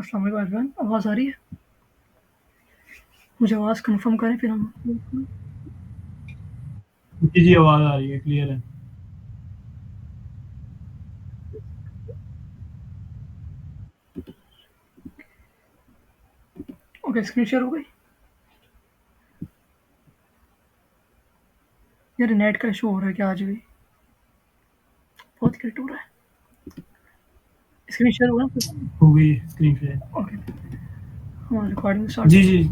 अस्सलाम वालेकुम एवरीवन, आवाज़ आ रही है? मुझे आवाज़ कन्फर्म करें फिर हम जी, जी, आवाज़ आ रही है, क्लियर है। ओके, स्क्रीन शेयर हो गई? यार नेट का इशू हो रहा है क्या आज भी? बहुत लेट हो रहा है। स्क्रीन शेयर हो गया? हो गई स्क्रीन शेयर। ओके, हाँ रिकॉर्डिंग स्टार्ट जी, कर। जी,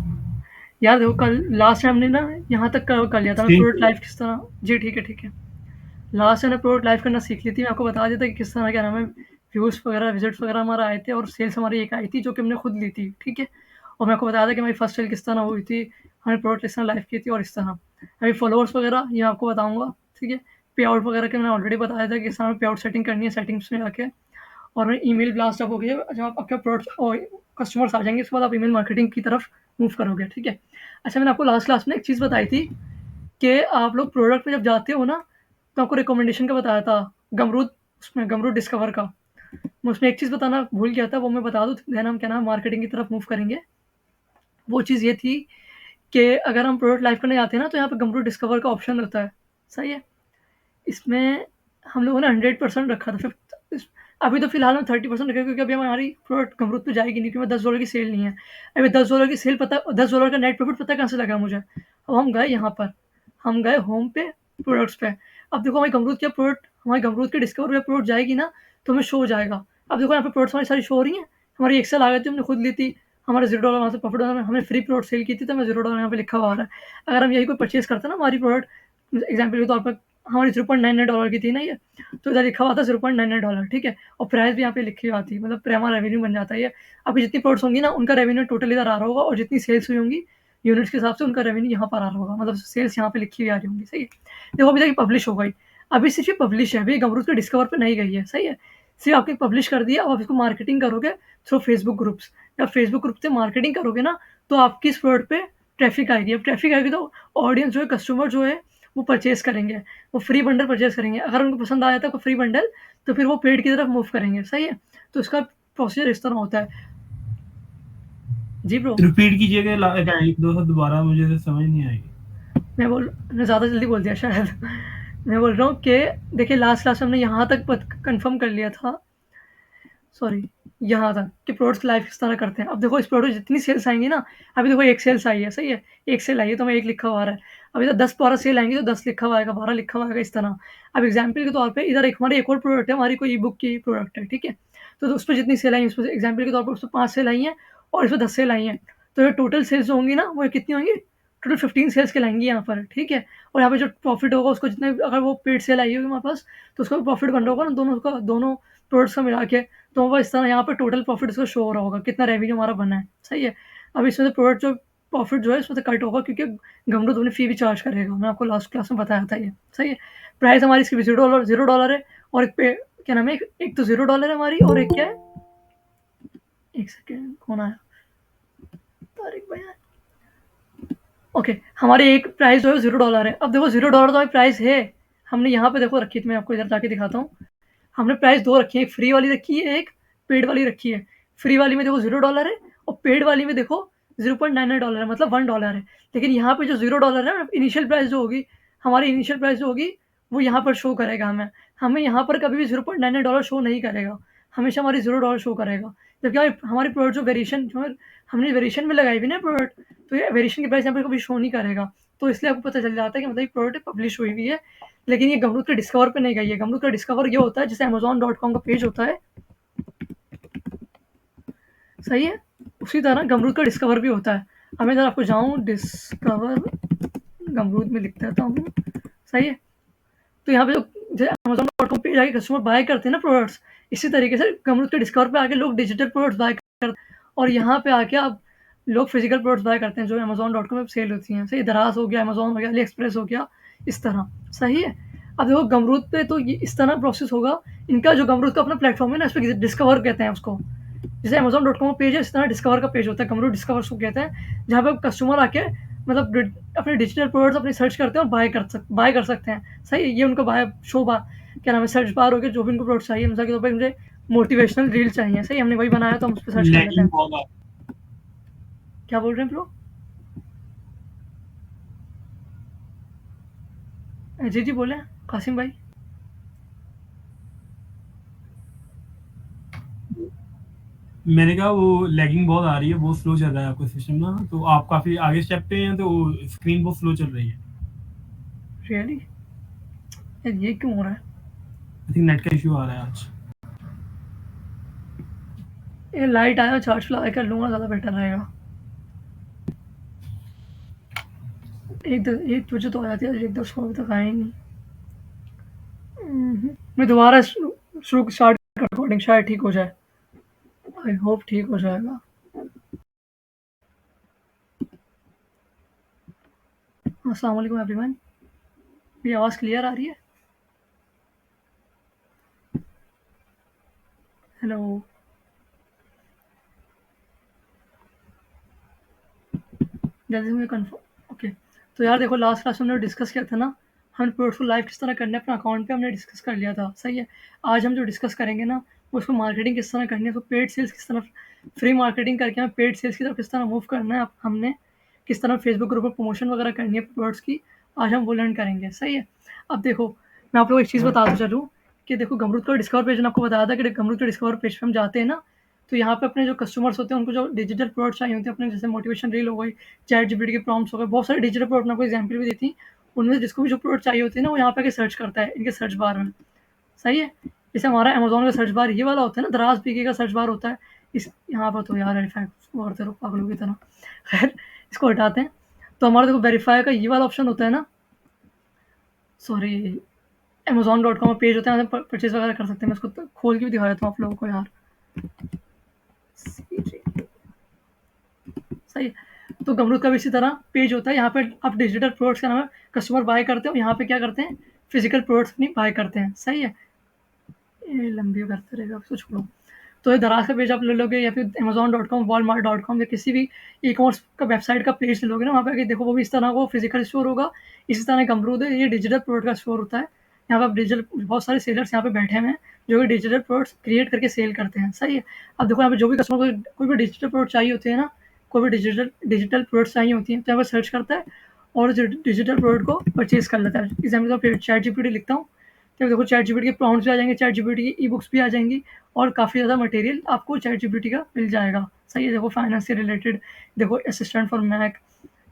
यार देखो कल लास्ट टाइम हमने ना यहाँ तक कर लिया था, मैं स्क्रीन प्रोडक्ट शेयर। लाइव किस तरह। जी ठीक है, ठीक है। लास्ट टाइम प्रोडक्ट लाइव करना सीख ली थी, मैं आपको बता दिया था कि किस तरह क्या नाम है व्यूज़ वगैरह विजिट्स वगैरह हमारा आए थे और सेल्स हमारी एक आई थी जो कि हमने खुद ली थी, ठीक है। और मैं आपको बताया था कि हमारी फर्स्ट सेल किस तरह हुई थी, हमने प्रोडक्ट इस तरह लाइव की थी और इस तरह अभी फॉलोअर्स वगैरह ये आपको बताऊंगा, ठीक है। पे आउट वगैरह के मैंने ऑलरेडी बताया था कि किस तरह पे आउट सेटिंग करनी है सेटिंग्स में जाके। और ईमेल ब्लास्ट अप हो गया जब आपके प्रोडक्ट और कस्टमर्स आ जाएंगे उसके बाद आप ईमेल मार्केटिंग की तरफ मूव करोगे, ठीक है। अच्छा, मैंने आपको लास्ट क्लास में एक चीज़ बताई थी कि आप लोग प्रोडक्ट पे जब जाते हो ना तो आपको रिकमेंडेशन का बताया था, गमरूद, उसमें गमरूद डिस्कवर का। मैं उसमें एक चीज़ बताना भूल गया था, वो मैं बता दूँ देन हम क्या नाम मार्केटिंग की तरफ मूव करेंगे। वो चीज़ ये थी कि अगर हम प्रोडक्ट लाइव करने जाते हैं ना तो यहाँ पे गमरूद डिस्कवर का ऑप्शन होता है, सही है। इसमें हम लोगों ने 100% रखा था, अभी तो फिलहाल हम 30% रखे क्योंकि अभी हमारी प्रोडक्ट गमरूद पे जाएगी नहीं क्योंकि $10 की सेल नहीं है। अभी $10 की सेल, पता $10 का नेट प्रॉफिट पता है कहाँ से लगा मुझे। अब हम गए यहाँ पर, हम गए होम पे, प्रोडक्ट्स पे। अब देखो हमारी गमरूद की प्रोडक्ट, हमारी गमरूद के डिस्कवर पे प्रोडक्ट जाएगी ना तो हमें शो हो जाएगा। अब देखो यहाँ पे प्रोडक्ट्स हमारी सारी शो हो रही हैं। हमारी एक्सेल आ गई थी, हमने खुद ली थी, हमारा $0 वहाँ से प्रॉफिट हो रहा है, हमने फ्री प्रोडक्ट सेल की थी तो हमें $0 यहाँ पे लिखा हुआ आ रहा है। अगर हम यही कोई परचेज करते ना हमारी प्रोडक्ट एग्जाम्पल के तौर पर, हमारी $0.99 की थी ना ये, तो इधर लिखा हुआ था $0.99, ठीक है। और प्राइस भी यहाँ पे लिखी हुई आती है, मतलब प्रेमा रेवेन्यू बन जाता है ये। अभी जितनी प्रोडक्ट्स होंगी ना उनका रेवेन्यू टोटल इधर आ रहा होगा और जितनी सेल्स हुई होंगी यूनिट्स के हिसाब से उनका रेवेन्यू यहाँ पर आ रहा होगा, मतलब सेल्स यहाँ पे लिखी हुई आ रही होंगी, सही है। देखो अभी तक पब्लिश हो गई, अभी सिर्फ ये पब्लिश है, अभी गमरूद के डिस्कवर पे नहीं गई है, सही है। सिर्फ आपके पब्लिश कर दिया, अब आप इसको मार्केटिंग करोगे थ्रू फेसबुक ग्रुप्स, या फेसबुक ग्रुप से मार्केटिंग करोगे ना तो आपकी इस प्रोडक्ट पे ट्रैफिक आएगी। अब ट्रैफिक आएगी तो ऑडियंस जो है, कस्टमर जो है वो परचेज करेंगे, वो फ्री बंडल परचेज करेंगे। अगर उनको पसंद आया था कोई फ्री बंडल तो फिर वो पेड की तरफ मूव करेंगे, सही है। तो इसका प्रोसीजर इस तरह होता है। जी ब्रो। रिपीट कीजिएगा एक दो दोबारा, मुझे तो समझ नहीं आई। मैं ज़्यादा जल्दी बोल दिया शायद। मैं बोल रहा हूँ कि देखिए लास्ट क्लास हमने यहाँ तक कंफर्म कर लिया था, सॉरी, यहाँ तक कि प्रोडक्ट्स लाइफ किस तरह करते हैं। अब देखो इस प्रोडक्ट जितनी सेल्स आएंगी ना, अभी देखो एक सेल्स आई है, सही है। एक सेल आई है तो हमें एक लिखा हुआ आ रहा है। अभी तो 10-12 सेल आएंगी तो 10 लिखा हुआ आएगा, 12 लिखा हुआ आएगा, इस तरह। अब एग्जाम्पल के तौर पे इधर एक हमारी एक और प्रोडक्ट है, हमारी कोई ई बुक की प्रोडक्ट है, ठीक है। तो उस पर जितनी सेल आई, उस पर एग्जाम्पल के तौर पर उस पर 5 सेल आई हैं और इस पर 10 सेल आई हैं। तो ये टोटल सेल्स जो होंगी ना वो कितनी होंगी, टोटल 15 सेल्स कहलाएंगी यहाँ पर, ठीक है। और यहाँ पे जो प्रॉफिट होगा उसको जितने, अगर वो पेड सेल आई होगी हमारे पास तो उसका प्रॉफिट बन रहा होगा ना, दोनों का, दोनों प्रोडक्ट्स का मिला के। तो वो इस तरह यहाँ पर टोटल प्रॉफिट इसको शो हो रहा होगा, कितना रेवेन्यू हमारा बना है, सही है। अब इसमें से प्रोडक्ट जो प्रॉफिट जो है इसमें से कट होगा क्योंकि गमरूद अपनी फी भी चार्ज करेगा, मैं आपको लास्ट क्लास में बताया था ये, सही है। प्राइस हमारी इसकी $0 है और एक पे क्या नाम है, एक तो $0 है हमारी और एक क्या है, एक सेकेंड कौन आया, तारिक भाई आया। ओके, हमारी एक प्राइस जो है $0 है। अब देखो $0 तो हमारी प्राइस है, हमने यहाँ पे देखो रखी, तो मैं आपको इधर जाके दिखाता हूँ। हमने प्राइस दो रखी है, एक फ्री वाली रखी है, एक पेड वाली रखी है। फ्री वाली में देखो $0 है और पेड वाली में देखो $0.99 है, मतलब $1 है। लेकिन यहाँ पे जो $0 है, इनिशियल प्राइस जो होगी, हमारी इनिशियल प्राइस जो होगी वो यहाँ पर शो करेगा हमें। हमें यहाँ पर कभी भी $0.99 शो नहीं करेगा, हमेशा हमारी $0 शो करेगा। जबकि हमारी प्रोडक्ट जो वेरिएशन जो हमने वेरिएशन में लगाई हुई ना प्रोडक्ट, तो ये वेरिएशन की प्राइस यहाँ पर कभी शो नहीं करेगा। तो इसलिए आपको पता चल जाता है कि मतलब ये प्रोडक्ट पब्लिश हुई हुई है। लेकिन ये गमरूद के डिस्कवर पे नहीं गई है। गमरूद का डिस्कवर ये होता है जैसे Amazon.com का पेज होता है, सही है। उसी तरह गमरूद का डिस्कवर भी होता है। अब मैं इधर आपको जाऊँ, डिस्कवर गमरूद में लिख देता हूँ, सही है। तो यहाँ पे जो Amazon.com पे जाके कस्टमर बाय करते हैं ना प्रोडक्ट्स, इसी तरीके से गमरूद के डिस्कवर पे आके लोग डिजिटल प्रोडक्ट्स बाय करते हैं और यहाँ पे आके अब लोग फिजिकल प्रोडक्ट्स बाय करते हैं जो Amazon.com पे सेल होती हैं, सही। दराज हो गया, अमेजोन हो गया, अली एक्सप्रेस हो गया, इस तरह, सही है। अब देखो गमरूद पे तो ये इस तरह प्रोसेस होगा। इनका जो गमरूद का अपना प्लेटफॉर्म है ना, इस पर डिस्कवर कहते हैं उसको। जैसे Amazon.com का पेज है, इस तरह डिस्कवर का पेज होता है, गमरूद डिस्कवर उसको कहते हैं, जहाँ पे कस्टमर आके मतलब अपने डिजिटल प्रोडक्ट्स अपनी सर्च करते हैं और बाय कर सकते हैं, सही है। ये उनका बाय शो बार क्या नाम है, सर्च बार हो गया, जो भी उनको प्रोडक्ट चाहिए। मिसाल के तौर पर मुझे मोटिवेशनल रील चाहिए, सही हमने वही बनाया तो हम उस पे सर्च कर लेते लैगिंग हैं। बहुत आ क्या बोल रहे हैं ब्रो? जी, जी बोलें, कासिम भाई। मैंने कहा वो लैगिंग बहुत आ रही है, बहुत स्लो चल रहा है आपका सिस्टम ना, तो आप काफ़ी आगे स्टेप पे हैं, तो स्क्रीन बहुत स्लो चल रही है। रियली? यार ये क्यों हो रहा है? आई थिंक नेट का इश्यू आ रहा है आज। ये लाइट आया, चार्ज लगा कर लूँगा, ज़्यादा बेटर रहेगा। एक बजे तो आ जाती है, 1-10 अभी तक आए ही नहीं। मैं दोबारा शुरू स्टार्ट कर रिकॉर्डिंग, शायद ठीक हो जाए। आई होप ठीक हो जाएगा। अस्सलाम वालेकुम एवरीवन। मेरी आवाज़ क्लियर आ रही है? हेलो। जल्दी से मुझे कन्फर्म। ओके। तो यार देखो, लास्ट क्लास में हमने डिस्कस किया था ना, हम प्रोडक्ट को लाइव किस तरह करना है अपने अकाउंट पे, हमने डिस्कस कर लिया था, सही है। आज हम जो डिस्कस करेंगे ना, वो उसको मार्केटिंग किस तरह करनी है, तो पेड सेल्स किस तरह, फ्री मार्केटिंग करके हमें पेड सेल्स की तरफ किस तरह मूव करना है, हमने किस तरह फेसबुक ग्रुप पर प्रमोशन वगैरह करनी है प्रोडक्ट्स की, आज हम वो लर्न करेंगे, सही है। अब देखो, मैं आप लोगों को एक चीज़ बताता चलूँ कि देखो, गमरूद का डिस्कवर पेज, मैंने आपको बताया था कि गमरूद के डिस्कवर पेज पे हम जाते हैं ना, तो यहाँ पे अपने जो कस्टमर्स होते हैं उनको जो डिजिटल प्रोडक्ट्स चाहिए होते हैं अपने, जैसे मोटिवेशन रील हो गई, चैट जीपीटी के प्रॉम्प्ट्स हो गए, बहुत सारे डिजिटल प्रोडक्ट, मैं आपको एग्जाम्पल भी दी थी। उनमें से जिसको भी जो प्रोडक्ट चाहिए होती है ना, वो यहाँ पे आके सर्च करता है इनके सर्च बार में, सही है। जैसे हमारा अमेज़न का सर्च बार ये वाला होता है ना, दराज पीके का सर्च बार होता है। इस यहाँ पर तो यार वेरीफ़ाई करते रहो पागलों की तरह। खैर, इसको हटाते हैं। तो हमारा देखो वेरीफ़ाई का ये वाला ऑप्शन होता है ना, सॉरी, अमेज़न.com का पेज होता है, यहाँ से परचेज़ वगैरह कर सकते हैं। मैं इसको तो खोल के भी दिखा देता हूँ आप लोगों को यार। सही है। तो गमरूद का भी इसी तरह पेज होता है, यहाँ पे आप डिजिटल प्रोडक्ट्स का नाम है, कस्टमर बाय करते हो, यहाँ पे क्या करते हैं, फिजिकल प्रोडक्ट्स अपनी बाय करते हैं, सही है। ये लंबी करते रहेगा, इसको छोड़ो। तो ये दराज का पेज आप ले लोगे, या फिर अमेज़न.com, वॉलमार्ट.com, या किसी भी ई कॉमर्स का वेबसाइट का पेज ले लोगे ना, वहाँ पे आके देखो, वो भी इस तरह वो फिजिकल स्टोर होगा। इसी तरह गमरूद है, ये डिजिटल प्रोडक्ट का स्टोर होता है। यहाँ पे आप डिजिटल, बहुत सारे सेलर्स यहाँ पे बैठे हुए हैं जो कि डिजिटल प्रोडक्ट्स क्रिएट करके सेल करते हैं, सही है। अब देखो, यहाँ पे जो भी कस्टमर को कोई भी डिजिटल प्रोडक्ट चाहिए होते हैं ना, कोई भी डिजिटल प्रोडक्ट्स चाहिए होती हैं, तो यहाँ पे सर्च करता है और जो डिजिटल प्रोडक्ट को परचेज कर लेता है। एग्जाम्पल के चैट जीपीटी लिखता हूँ, तो देखो चैट जीपीटी के प्रॉम्प्ट्स भी आ जाएंगे, चैट जीपीटी की ई बुक्स भी आ जाएंगी, और काफ़ी ज़्यादा मटेरियल आपको चैट जीपीटी का मिल जाएगा, सही है। देखो फाइनेंस से रिलेटेड, देखो असिस्टेंट फॉर मैक,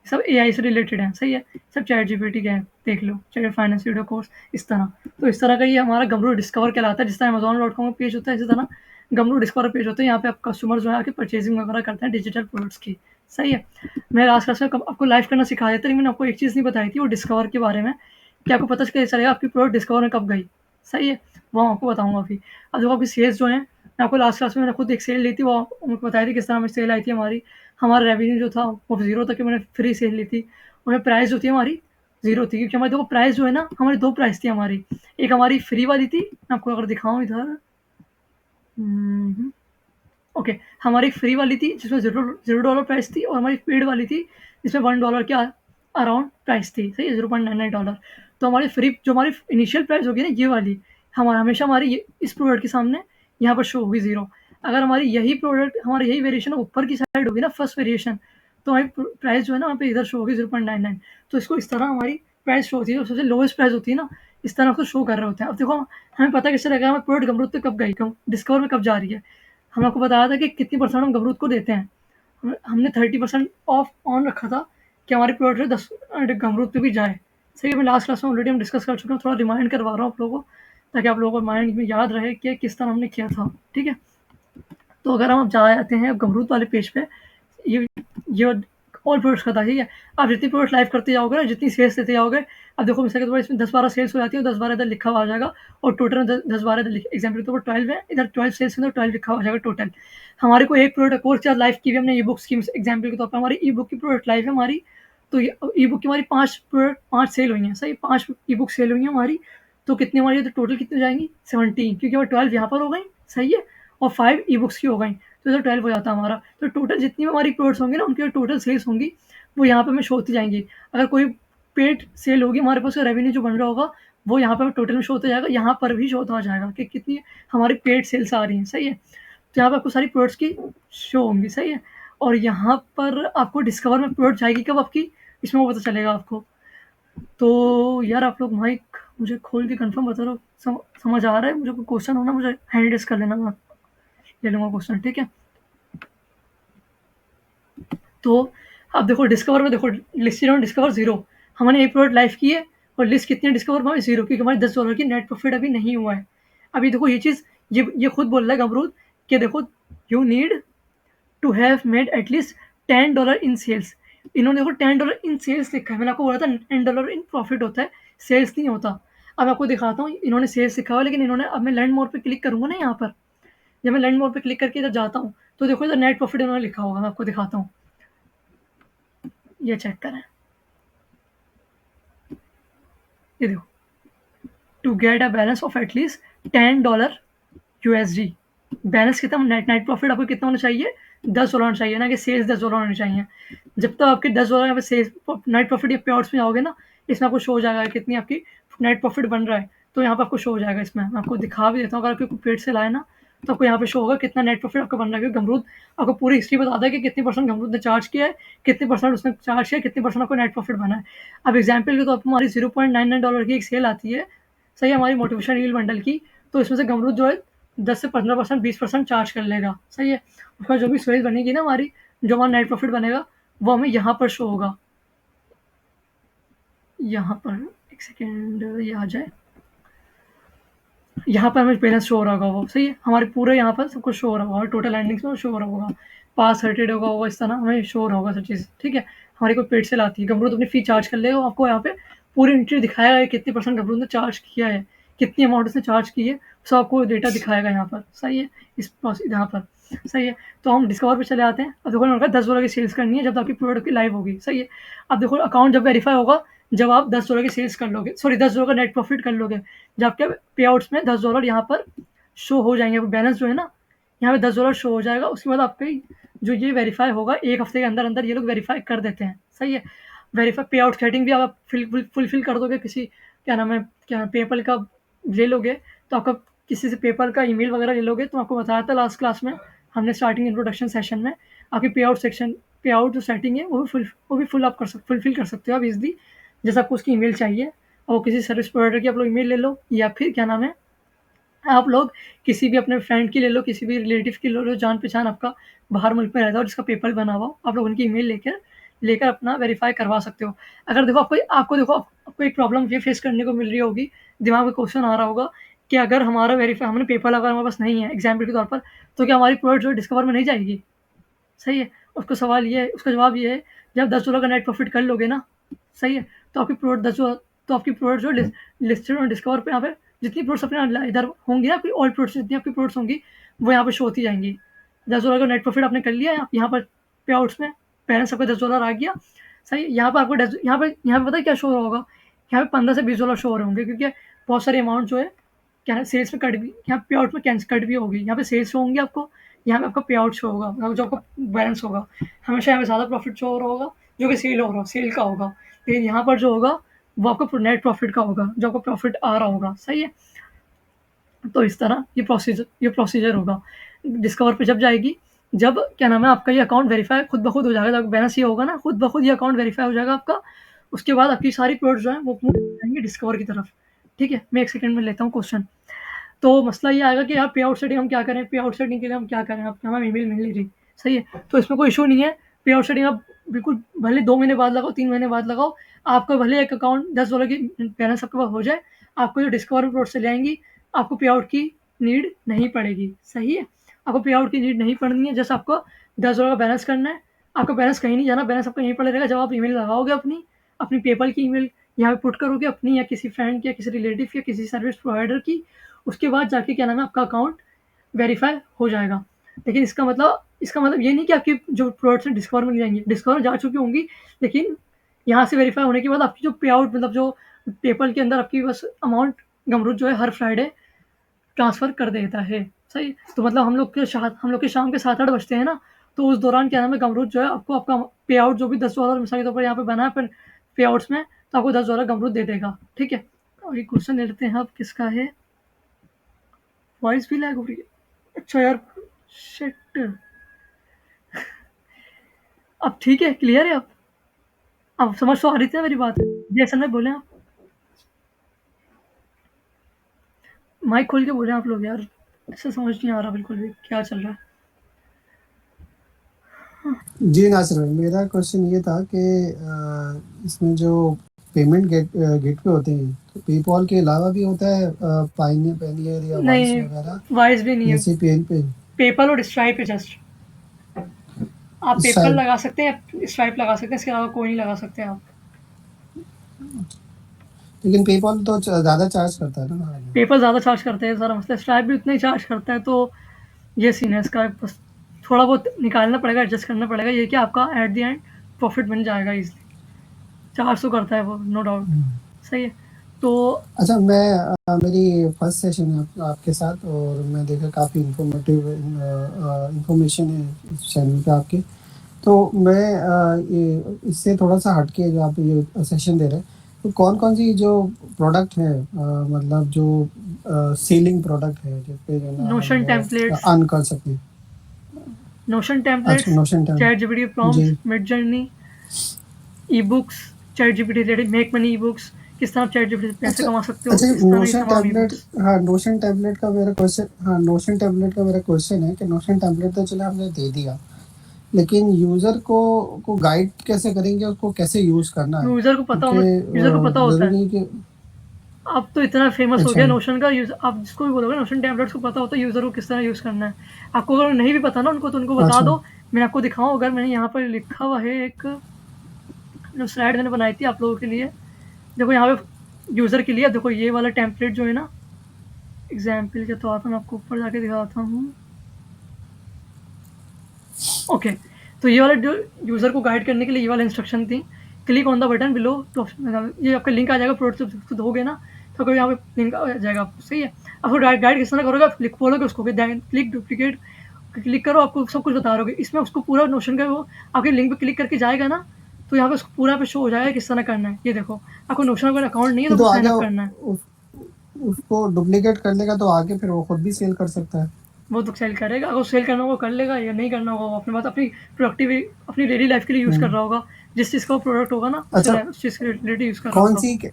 सब एआई से रिलेटेड है, सही है। सब चैट जीपीटी के हैं, देख लो, चाहे फाइनेंस वीडियो कोर्स, इस तरह। तो इस तरह का ये हमारा गमरू डिस्कवर कहलाता है। जिस तरह अमेज़न.com का पेज होता है, इसी तरह गमरू डिस्कवर पेज होता है। यहाँ पे आप कस्टमर जो है आके परचेजिंग वगैरह करते हैं डिजिटल प्रोडक्ट्स की, सही है। मैं लास्ट क्लास में आपको लाइव करना सिखाया था, लेकिन मैंने आपको एक चीज़ नहीं बताई थी, वो डिस्कवर के बारे में, कि आपको पता कैसे चलेगा आपकी प्रोडक्ट डिस्कवर में कब गई, सही है। वो मैं आपको बताऊँगा अभी। अब देखो, आपकी सेल्स जो है, मैं आपको लास्ट क्लास में मैंने खुद एक सेल ली थी, वो उनको बताई थी किस तरह हमें सेल आई थी हमारी। हमारा रेवेन्यू जो था वो ज़ीरो था, कि मैंने फ्री सेल ली थी। और प्राइस जो थी हमारी ज़ीरो थी, क्योंकि हमारी देखो प्राइस जो है ना, हमारी 2 प्राइस थी हमारी। एक हमारी फ्री वाली थी, मैं आपको अगर दिखाऊँ इधर, ओके, हमारी फ्री वाली थी जिसमें $0 प्राइस थी, और हमारी पेड वाली थी जिसमें $1 के अराउंड प्राइस थी, सही है, $0.99। तो हमारी फ्री जो हमारी इनिशियल प्राइस होगी ना, ये वाली, हमारा हमेशा हमारी इस प्रोडक्ट के सामने यहाँ पर शो होगी ज़ीरो। अगर हमारी यही प्रोडक्ट, हमारी यही वेरिएशन ऊपर की साइड होगी ना, फर्स्ट वेरिएशन, तो हमारी प्राइस जो है ना, वहाँ पे इधर शो होगी 0.99। तो इसको इस तरह हमारी प्राइस शो होती है, सबसे लोएस्ट प्राइस होती है ना, इस तरह उसको शो कर रहे होते हैं। अब देखो, हमें पता कैसे लगेगा हमें प्रोडक्ट गमरूद पे कब गई, डिस्कवर में कब जा रही है। हमने आपको बताया था कि कितनी परसेंट हम गमरूद को देते हैं। हमने 30% ऑफ ऑन रखा था कि हमारी प्रोडक्ट 10 गमरूद पे भी जाए, सही है। मैं लास्ट क्लास में ऑलरेडी हम डिस्कस कर चुके हैं, थोड़ा रिमाइंड करवा रहा हूँ आप लोगों को, ताकि आप लोगों को माइंड में याद रहे कि किस तरह हमने किया था, ठीक है। तो अगर हम जा आते हैं गमरूद वाले पेज पे, ये ऑल प्रोडक्ट्स का था, ठीक है। आप जितनी प्रोडक्ट लाइव करते जाओगे ना, जितनी सेल्स देते जाओगे, अब देखो मिसाल के तौर पर इसमें 10-12 सेल्स हो जाती है, 10-12 इधर लिखा हुआ आ जाएगा, और टोटल में 10-12 इधर एग्जाम्पल के तौर पर 12 है, इधर 12 सेल्स में 12 लिखा हुआ आ जाएगा टोटल। हमारे को एक प्रोडक्ट कोर्स चार्ज लाइव की भी हमने ई बुक्स की, एग्जाम्पल के तौर पर हमारी ई बुक की प्रोडक्ट लाइव है हमारी, तो ई बुक की हमारी 5 सेल हुई हैं, सही, 5 ई बुक सेल हुई हैं हमारी। तो कितनी हमारी तो टोटल कितनी हो जाएंगी, 17, क्योंकि हमारी 12 यहाँ पर हो गई, सही है, और 5 ई बुक्स की हो गई, तो इधर 12 हो जाता है हमारा। तो टोटल जितनी भी हमारी प्रोडक्ट्स होंगी ना, उनकी टोटल सेल्स होंगी, वो यहाँ पे हमें शो होती जाएंगी। अगर कोई पेड सेल होगी हमारे पास, रेवेन्यू जो बन रहा होगा वो यहाँ पर टोटल में शो होता जाएगा, यहाँ पर भी शो होता जाएगा कि कितनी हमारी पेड सेल्स आ रही हैं, सही है। तो यहाँ पर आपको सारी प्रोडक्ट्स की शो होंगी, सही है। और यहाँ पर आपको डिस्कवर में प्रोडक्ट जाएगी कब आपकी, इसमें वो पता चलेगा आपको। तो यार आप लोग माइक मुझे खोल के कंफर्म बता रहा हो, समझ आ रहा है? मुझे कोई क्वेश्चन हो ना, मुझे हैंड रेस कर लेना, मैं ले लूँगा क्वेश्चन, ठीक है। तो अब देखो डिस्कवर में, देखो लिस्टेड ऑन डिस्कवर 0, हमने एक प्रोडक्ट लाइव की है और लिस्ट कितनी है डिस्कवर में 0, क्योंकि हमारे $10 की नेट प्रॉफिट अभी नहीं हुआ है। अभी देखो ये चीज़, ये खुद बोल रहा है गमरूद कि देखो you need to have made at least $10 in sales. इन्होंने देखो $10 इन सेल्स लिखा है, मैंने आपको बोला था $10 इन प्रॉफिट होता है, सेल्स नहीं होता। अब आपको दिखाता हूँ, इन्होंने सेल्स लिखा हुआ, लेकिन इन्होंने, अब मैं लैंड मोर पे क्लिक करूंगा ना यहाँ पर, जब मैं लैंड मोर पे क्लिक करके इधर जाता हूँ तो देखो इधर नेट प्रॉफिट इन्होंने लिखा होगा, मैं आपको दिखाता हूँ, ये चेक करें, ये देखो, to get a balance of at least $10 USD। Balance कितना, नेट प्रॉफिट आपको कितना होना चाहिए, $10 होना चाहिए ना, कि सेल्स $10 होने चाहिए। जब तक आपके $10 यहाँ पे सेल्स नेट प्रॉफिट या पे आउट्स में जाओगे ना, इसमें आपको शो हो जाएगा कितनी आपकी नेट प्रॉफिट बन रहा है। तो यहाँ पे आपको शो हो जाएगा, इसमें मैं आपको दिखा भी देता हूँ, अगर आपको पेड से लाए ना तो आपको यहाँ पे शो होगा कितना नेट प्रॉफिट आपका बन रहा है, क्योंकि गमरूद आपको पूरी हिस्ट्री बताता है कि कितनी परसेंट गमरूद ने चार्ज किया है, कितने परसेंट उसने चार्ज किया है, कितने परसेंट आपको नेट प्रॉफिट बना है। अब एग्जाम्पल के तो आपको हमारी $0.99 की एक सेल आती है, सही है, हमारी मोटिवेशन रील बंडल की। तो इसमें से गमरूद जो है 10 से 15%, 20% चार्ज कर लेगा, सही है। उसका जो भी सेल बनेगी ना हमारी, जो हमारा नेट प्रॉफिट बनेगा, वो हमें यहाँ पर शो होगा, यहाँ पर एक सेकेंड ये आ जाए, यहाँ पर हमें बैलेंस शो हो रहा होगा वो, सही है, हमारे पूरे यहाँ पर सब कुछ शो हो रहा होगा, टोटल एंडिंग्स में शो हो रहा होगा, पास हर्टेड होगा इस तरह हमें शो हो रहा होगा सब चीज़, ठीक है। हमारी कोई पेड सेल आती है, गमरूद अपनी फी चार्ज कर लेगा, आपको यहाँ पे पूरी एंट्री दिखाएगा है कितनी परसेंट गमरूद ने चार्ज किया है, कितनी अमाउंट उसने चार्ज की है, सब आपको डेटा दिखाएगा यहाँ पर, सही है, इस यहाँ पर, सही है। तो हम डिस्कवर पे चले आते हैं। अब देखो उनका $10 की सेल्स करनी है जब आपकी प्रोडक्ट की लाइव होगी, सही है। अब देखो अकाउंट जब वेरीफाई होगा, जब आप $10 की सेल्स कर लोगे, सॉरी $10 का नेट प्रॉफिट कर लोगे, जब आपके पे आउट्स में $10 यहाँ पर शो हो जाएंगे, बैलेंस जो है ना यहाँ पे $10 शो हो जाएगा। उसके बाद आपके जो ये वेरीफाई होगा, एक हफ्ते के अंदर अंदर ये लोग वेरीफाई कर देते हैं, सही है। वेरीफाई पे आउट सेटिंग भी आप फुलफिल कर दोगे, किसी क्या नाम है, क्या पेपल का ले लोगे, तो आपका किसी से पेपल का ईमेल वगैरह ले लोगे, तो आपको बताया था लास्ट क्लास में हमने स्टार्टिंग इंट्रोडक्शन सेशन में, आपकी पे आउट सेक्शन, पे आउट जो सेटिंग है वो भी फुलफिल कर सकते हो आप इजली, जैसे आपको उसकी ईमेल चाहिए, और किसी सर्विस प्रोवाइडर की आप लोग ईमेल ले लो, या फिर क्या नाम है, आप लोग किसी भी अपने फ्रेंड की ले लो, किसी भी रिलेटिव की ले लो, जान पहचान आपका बाहर मुल्क में रहता है और जिसका पेपल बना हुआ, आप लोग उनकी ईमेल लेकर लेकर अपना वेरीफाई करवा सकते हो। अगर देखो आपको देखो आपको एक प्रॉब्लम ये फेस करने को मिल रही होगी, दिमाग में क्वेश्चन आ रहा होगा कि अगर हमारा वेरीफाई, हमने पेपल अगर हमारे पास नहीं है एग्जाम्पल के तौर पर, तो क्या हमारी प्रोडक्ट जो डिस्कवर में नहीं जाएगी, सही है। उसका सवाल ये है, उसका जवाब ये है, जब $10 का नेट प्रॉफिट कर लोगे ना, सही है, तो आपकी प्रोडक्ट तो आपकी प्रोडक्ट जो लिस्टेड और डिस्कवर पे यहाँ पे जितनी प्रोडक्ट्स अपने इधर होंगी ना, आपकी ऑल प्रोडक्ट्स जितनी आपकी प्रोडक्ट्स होंगी वो यहाँ पे शो होती जाएंगी। $10 का नेट प्रॉफिट आपने कर लिया, आप यहाँ पर पे आउट्स में बैलेंस आपका $10 आ गया, सही है। यहाँ पर आपको यहाँ पे पता है क्या शो हो रहा होगा, यहाँ पे $15 से $20 शो हो रहे होंगे, क्योंकि बहुत सारे अमाउंट जो है क्या सेल्स में कट भी, यहाँ पे आउट में कट भी होगी, यहाँ पे सेल्स शो होंगी आपको, यहाँ पे आपका पे आउट शो होगा, मतलब जो आपका बैलेंस होगा, हमेशा यहाँ पे ज़्यादा प्रॉफिट शो हो रहा होगा जो कि सेल हो रहा सेल का होगा, लेकिन यहाँ पर जो होगा वो आपका नेट प्रॉफिट का होगा, जो आपको प्रॉफिट आ रहा होगा, सही है। तो इस तरह ये प्रोसीजर होगा डिस्कवर पे जब जाएगी, जब क्या नाम है आपका ये अकाउंट वेरीफाई खुद ब खुद हो जाएगा, जब बैलेंस ये होगा ना, खुद ब खुद ये अकाउंट वेरीफाई हो जाएगा आपका। उसके बाद आपकी सारी प्रोडक्ट जो है वो मूव जाएंगे डिस्कवर की तरफ, ठीक है। मैं एक सेकंड में लेता हूँ क्वेश्चन। तो मसला ये आएगा कि यार पे आउट सेटिंग हम क्या करें, पे आउट सेटिंग के लिए हम क्या करें, अब हमें ईमेल मिल नहीं रही, सही है। तो इसमें कोई इशू नहीं है, पे आउट सेटिंग आप बिल्कुल भले 2 महीने बाद लगाओ, 3 महीने बाद लगाओ, आपका भले एक अकाउंट $10 की बैलेंस आपके पास हो जाए, आपको जो डिस्कवर प्रोडक्ट से ले आएंगी, आपको पे आउट की नीड नहीं पड़ेगी, सही है। आपको पे आउट की नीड नहीं पड़नी है, जैसे आपको $10 का बैलेंस करना है, आपका बैलेंस कहीं नहीं जाना, बैलेंस आपका यहीं पड़े रहेगा। जब आप ईमेल लगाओगे अपनी अपनी पेपल की ईमेल यहाँ पे पुट करोगे अपनी, या किसी फ्रेंड की, या किसी रिलेटिव की, या किसी सर्विस प्रोवाइडर की, उसके बाद जाके क्या नाम है आपका अकाउंट वेरीफाई हो जाएगा। लेकिन इसका मतलब ये नहीं कि आपकी जो प्रोडक्ट्स हैं डिस्कवर में नहीं जाएंगी, डिस्कवर जा चुकी होंगी, लेकिन यहाँ से वेरीफाई होने के बाद आपकी जो पे आउट, मतलब जो पेपल के अंदर आपकी बस अमाउंट गमरूद जो है हर फ्राइडे ट्रांसफ़र कर देता है, सही। तो मतलब हम लोग के शाम के 7-8 बजते हैं ना, तो उस दौरान क्या नाम है गमरूद जो है आपको आपका पे आउट जो भी $10 मिसाल के तौर पर यहाँ पे बना है पे आउट्स में, तो आपको $10 गमरूद दे देगा, ठीक है। और ये क्वेश्चन ले लेते हैं अब किसका है। वॉइस भी लैग हो रही है। अच्छा यार, शिट। अब ठीक है, क्लियर है अब समझ तो आ रही थी ना मेरी बात। जी असल में बोले आप, माइक खोल के बोले आप लोग यार, ऐसा समझ नहीं आ रहा बिल्कुल भी क्या चल रहा है। जी नासिर भाई, मेरा क्वेश्चन ये था कि इसमें जो पेमेंट गेटवे होते हैं, तो पेपॉल के अलावा भी होता है पायनियर या वाइस नहीं, वगैरह, वाइस भी नहीं है, जैसे पेन पे पेपल और स्ट्राइप है जस्ट। आप पेपल शायद। लगा सकते हैं या स्ट्राइप लगा सकते हैं, इसके अलावा कोई नहीं लगा सकते आप। लेकिन पेपॉल तो ज़्यादा चार्ज करता है ना बाद में। पेपल ज़्यादा चार्ज करते हैं, सारा मसला। स्ट्राइप भी उतना ही चार्ज करता है, तो ये सीन है इसका। बस थोड़ा बहुत निकालना पड़ेगा, एडजस्ट करना पड़ेगा। ये कि आपका एट द एंड प्रॉफिट बन जाएगा ईज़िली। चार्ज तो करता है वो, नो डाउट। सही है। तो अच्छा, मेरी फर्स्ट सेशन है आपके साथ, और मैं देखा काफ़ी इन्फॉर्मेटिव इंफॉर्मेशन है इस चैनल पे आपके। तो मैं ये इससे थोड़ा-सा हटके जो आप ये सेशन दे रहे हैं, तो कौन-कौन सी जो प्रोडक्ट है, मतलब जो सेलिंग प्रोडक्ट है, जिस पे जो है ना हम नोशन वो टेम्पलेट्स, अर्न कर सकते हैं? नोशन अच्छा, templates, notion term. ChatGPT ji. Prompts, Midjourney, ebooks, ChatGPT related make money ebooks, किस तरह आप चैटजीपीटी से पैसे अच्छा, कमा सकते हो, अच्छा, इस तरह की नोशन तमाम टैबलेट। ई-बुक्स। हाँ, नोशन टैबलेट का मेरा क्वेश्चन है कि नोशन टैबलेट तो चलो हमने दे दिया, लेकिन यूज़र को गाइड कैसे करेंगे, उसको कैसे यूज़ करना है? क्योंकि यूज़र को पता होता है। ज़रूरी है कि अब तो इतना फेमस हो अच्छा, गया नोशन का यूज़, आप जिसको भी बोलोगे नोशन टेम्पलेट्स को पता होता है यूज़र को किस तरह यूज़ करना है। आपको अगर नहीं भी पता ना उनको, तो उनको बता अच्छा, दो। मैं आपको दिखाऊँ, अगर मैंने यहाँ पर लिखा हुआ है एक जो स्लाइड मैंने बनाई थी आप लोगों के लिए। देखो यहाँ पे यूज़र के लिए, देखो ये वाला टेम्पलेट जो है ना, एग्ज़ाम्पल के तौर पर मैं आपको ऊपर जाके दिखाता हूँ। ओके, तो ये वाला जो यूज़र को गाइड करने के लिए ये वाला इंस्ट्रक्शन थी। Click on the button below to, ये आपका लिंक आ जाएगा। प्रोडक्ट जब दोगे ना, तो कभी यहाँ पे लिंक आ जाएगा आपको। सही है। आपको गाइड किस तरह करोगे, आप बोलोगे उसको कि क्लिक डुप्लीकेट, क्लिक करो, आपको सब कुछ बता रहोगे। इसमें उसको पूरा नोशन का वो आपके लिंक पे क्लिक करके जाएगा ना, तो यहाँ पे उसको पूरा पे शो हो जाएगा किस तरह करना है। ये देखो, आपको नोशन का अकाउंट नहीं है ये तो तो आपको साइन आगे अप करना है। उस उसको डुप्लीकेट करने का, तो आगे फिर वो खुद भी सेल कर सकता है। वो तो सेल करेगा, अगर सेल करना होगा कर लेगा, या नहीं करना होगा वो अपने पास अपनी प्रोडक्टिव अपनी डेली लाइफ के लिए यूज़ कर हुँ। रहा होगा। जिस चीज़ का वो प्रोडक्ट होगा ना, अच्छा, उस चीज़ के रिलेटेड यूज़ कर रहा होगा वो। कौन-सी क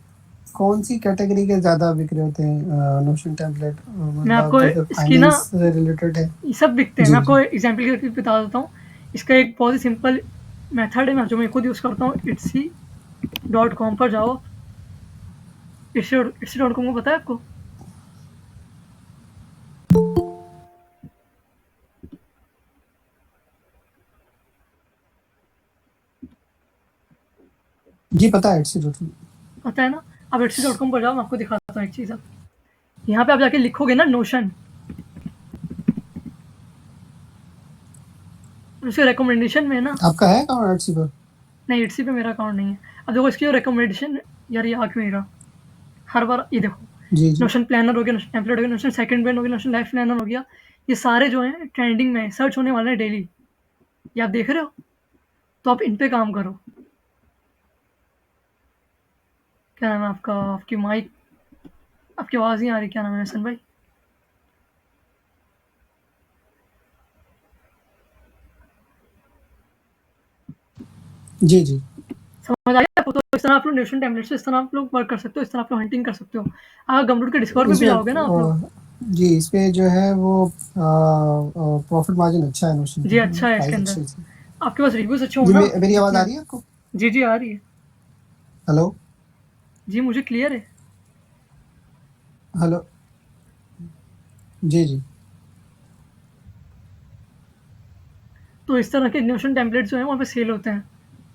कौन-सी कैटेगरी के ज़्यादा बिक रहे होते हैं नोशन टैबलेट, मैं मतलब आपको जैसे इसकी ना, फाइनेंस से रिलेटेड है? ये सब बिकते हैं। मैं जी, आपको जी। एग्जांपल के तौर पे बता देता हूँ। इसका एक बहुत ही सिंपल मेथड है, मैं जो मैं खुद यूज़ करता हूँ। etsy.com पर जाओ। etsy.com को पता है आपको? जी, पता है एटसी डॉट। पता है ना? आप etsy.com पर जाओ, मैं आपको दिखाता हूँ एक चीज़। अब यहाँ पे आप जाके लिखोगे ना नोशन, उसके रिकमेंडेशन में ना, आपका है अकाउंट एटसी पर? नहीं एटसी पे मेरा अकाउंट नहीं है। अब देखो इसकी जो रिकमेंडेशन, यार ये आ क्यों नहीं रहा हर बार। ये देखो, जी, जी। नोशन प्लानर हो गया, नोशन टेम्पलेट हो गया, नोशन सेकंड ब्रेन हो गया, नोशन लाइफ प्लानर हो गया। ये सारे जो हैं ट्रेंडिंग में सर्च होने वाले हैं डेली। ये आप देख रहे हो, तो आप इन पे काम करो। क्या नाम है आपका, आपकी माइक, आपकी आवाज़ नहीं आ रही। क्या नाम है हसन भाई? जी, जी। समझ आ गया आपको? तो इस तरह आप लोग नोशन टेम्पलेट से इस तरह आप लोग वर्क कर सकते हो, इस तरह आप लोग हंटिंग कर सकते हो। अगर गमरूट के डिस्कॉर्ड पे भी इसमें जाओगे ना आप लोग। जी, इसपे जो है वो प्रॉफ़िट मार्जिन अच्छा है नोशन जी पे, अच्छा है इसके प्राइस अंदर। अच्छी है। आपके पास रिव्यूज़ अच्छे हो जी, ना, मेरी आवाज़ जितने। आ रही है आपको? जी, जी आ रही है। हेलो? जी मुझे क्लियर है। हेलो? जी, जी। तो इस तरह के नोशन टेम्पलेट्स जो हैं वहाँ पे सेल होते हैं।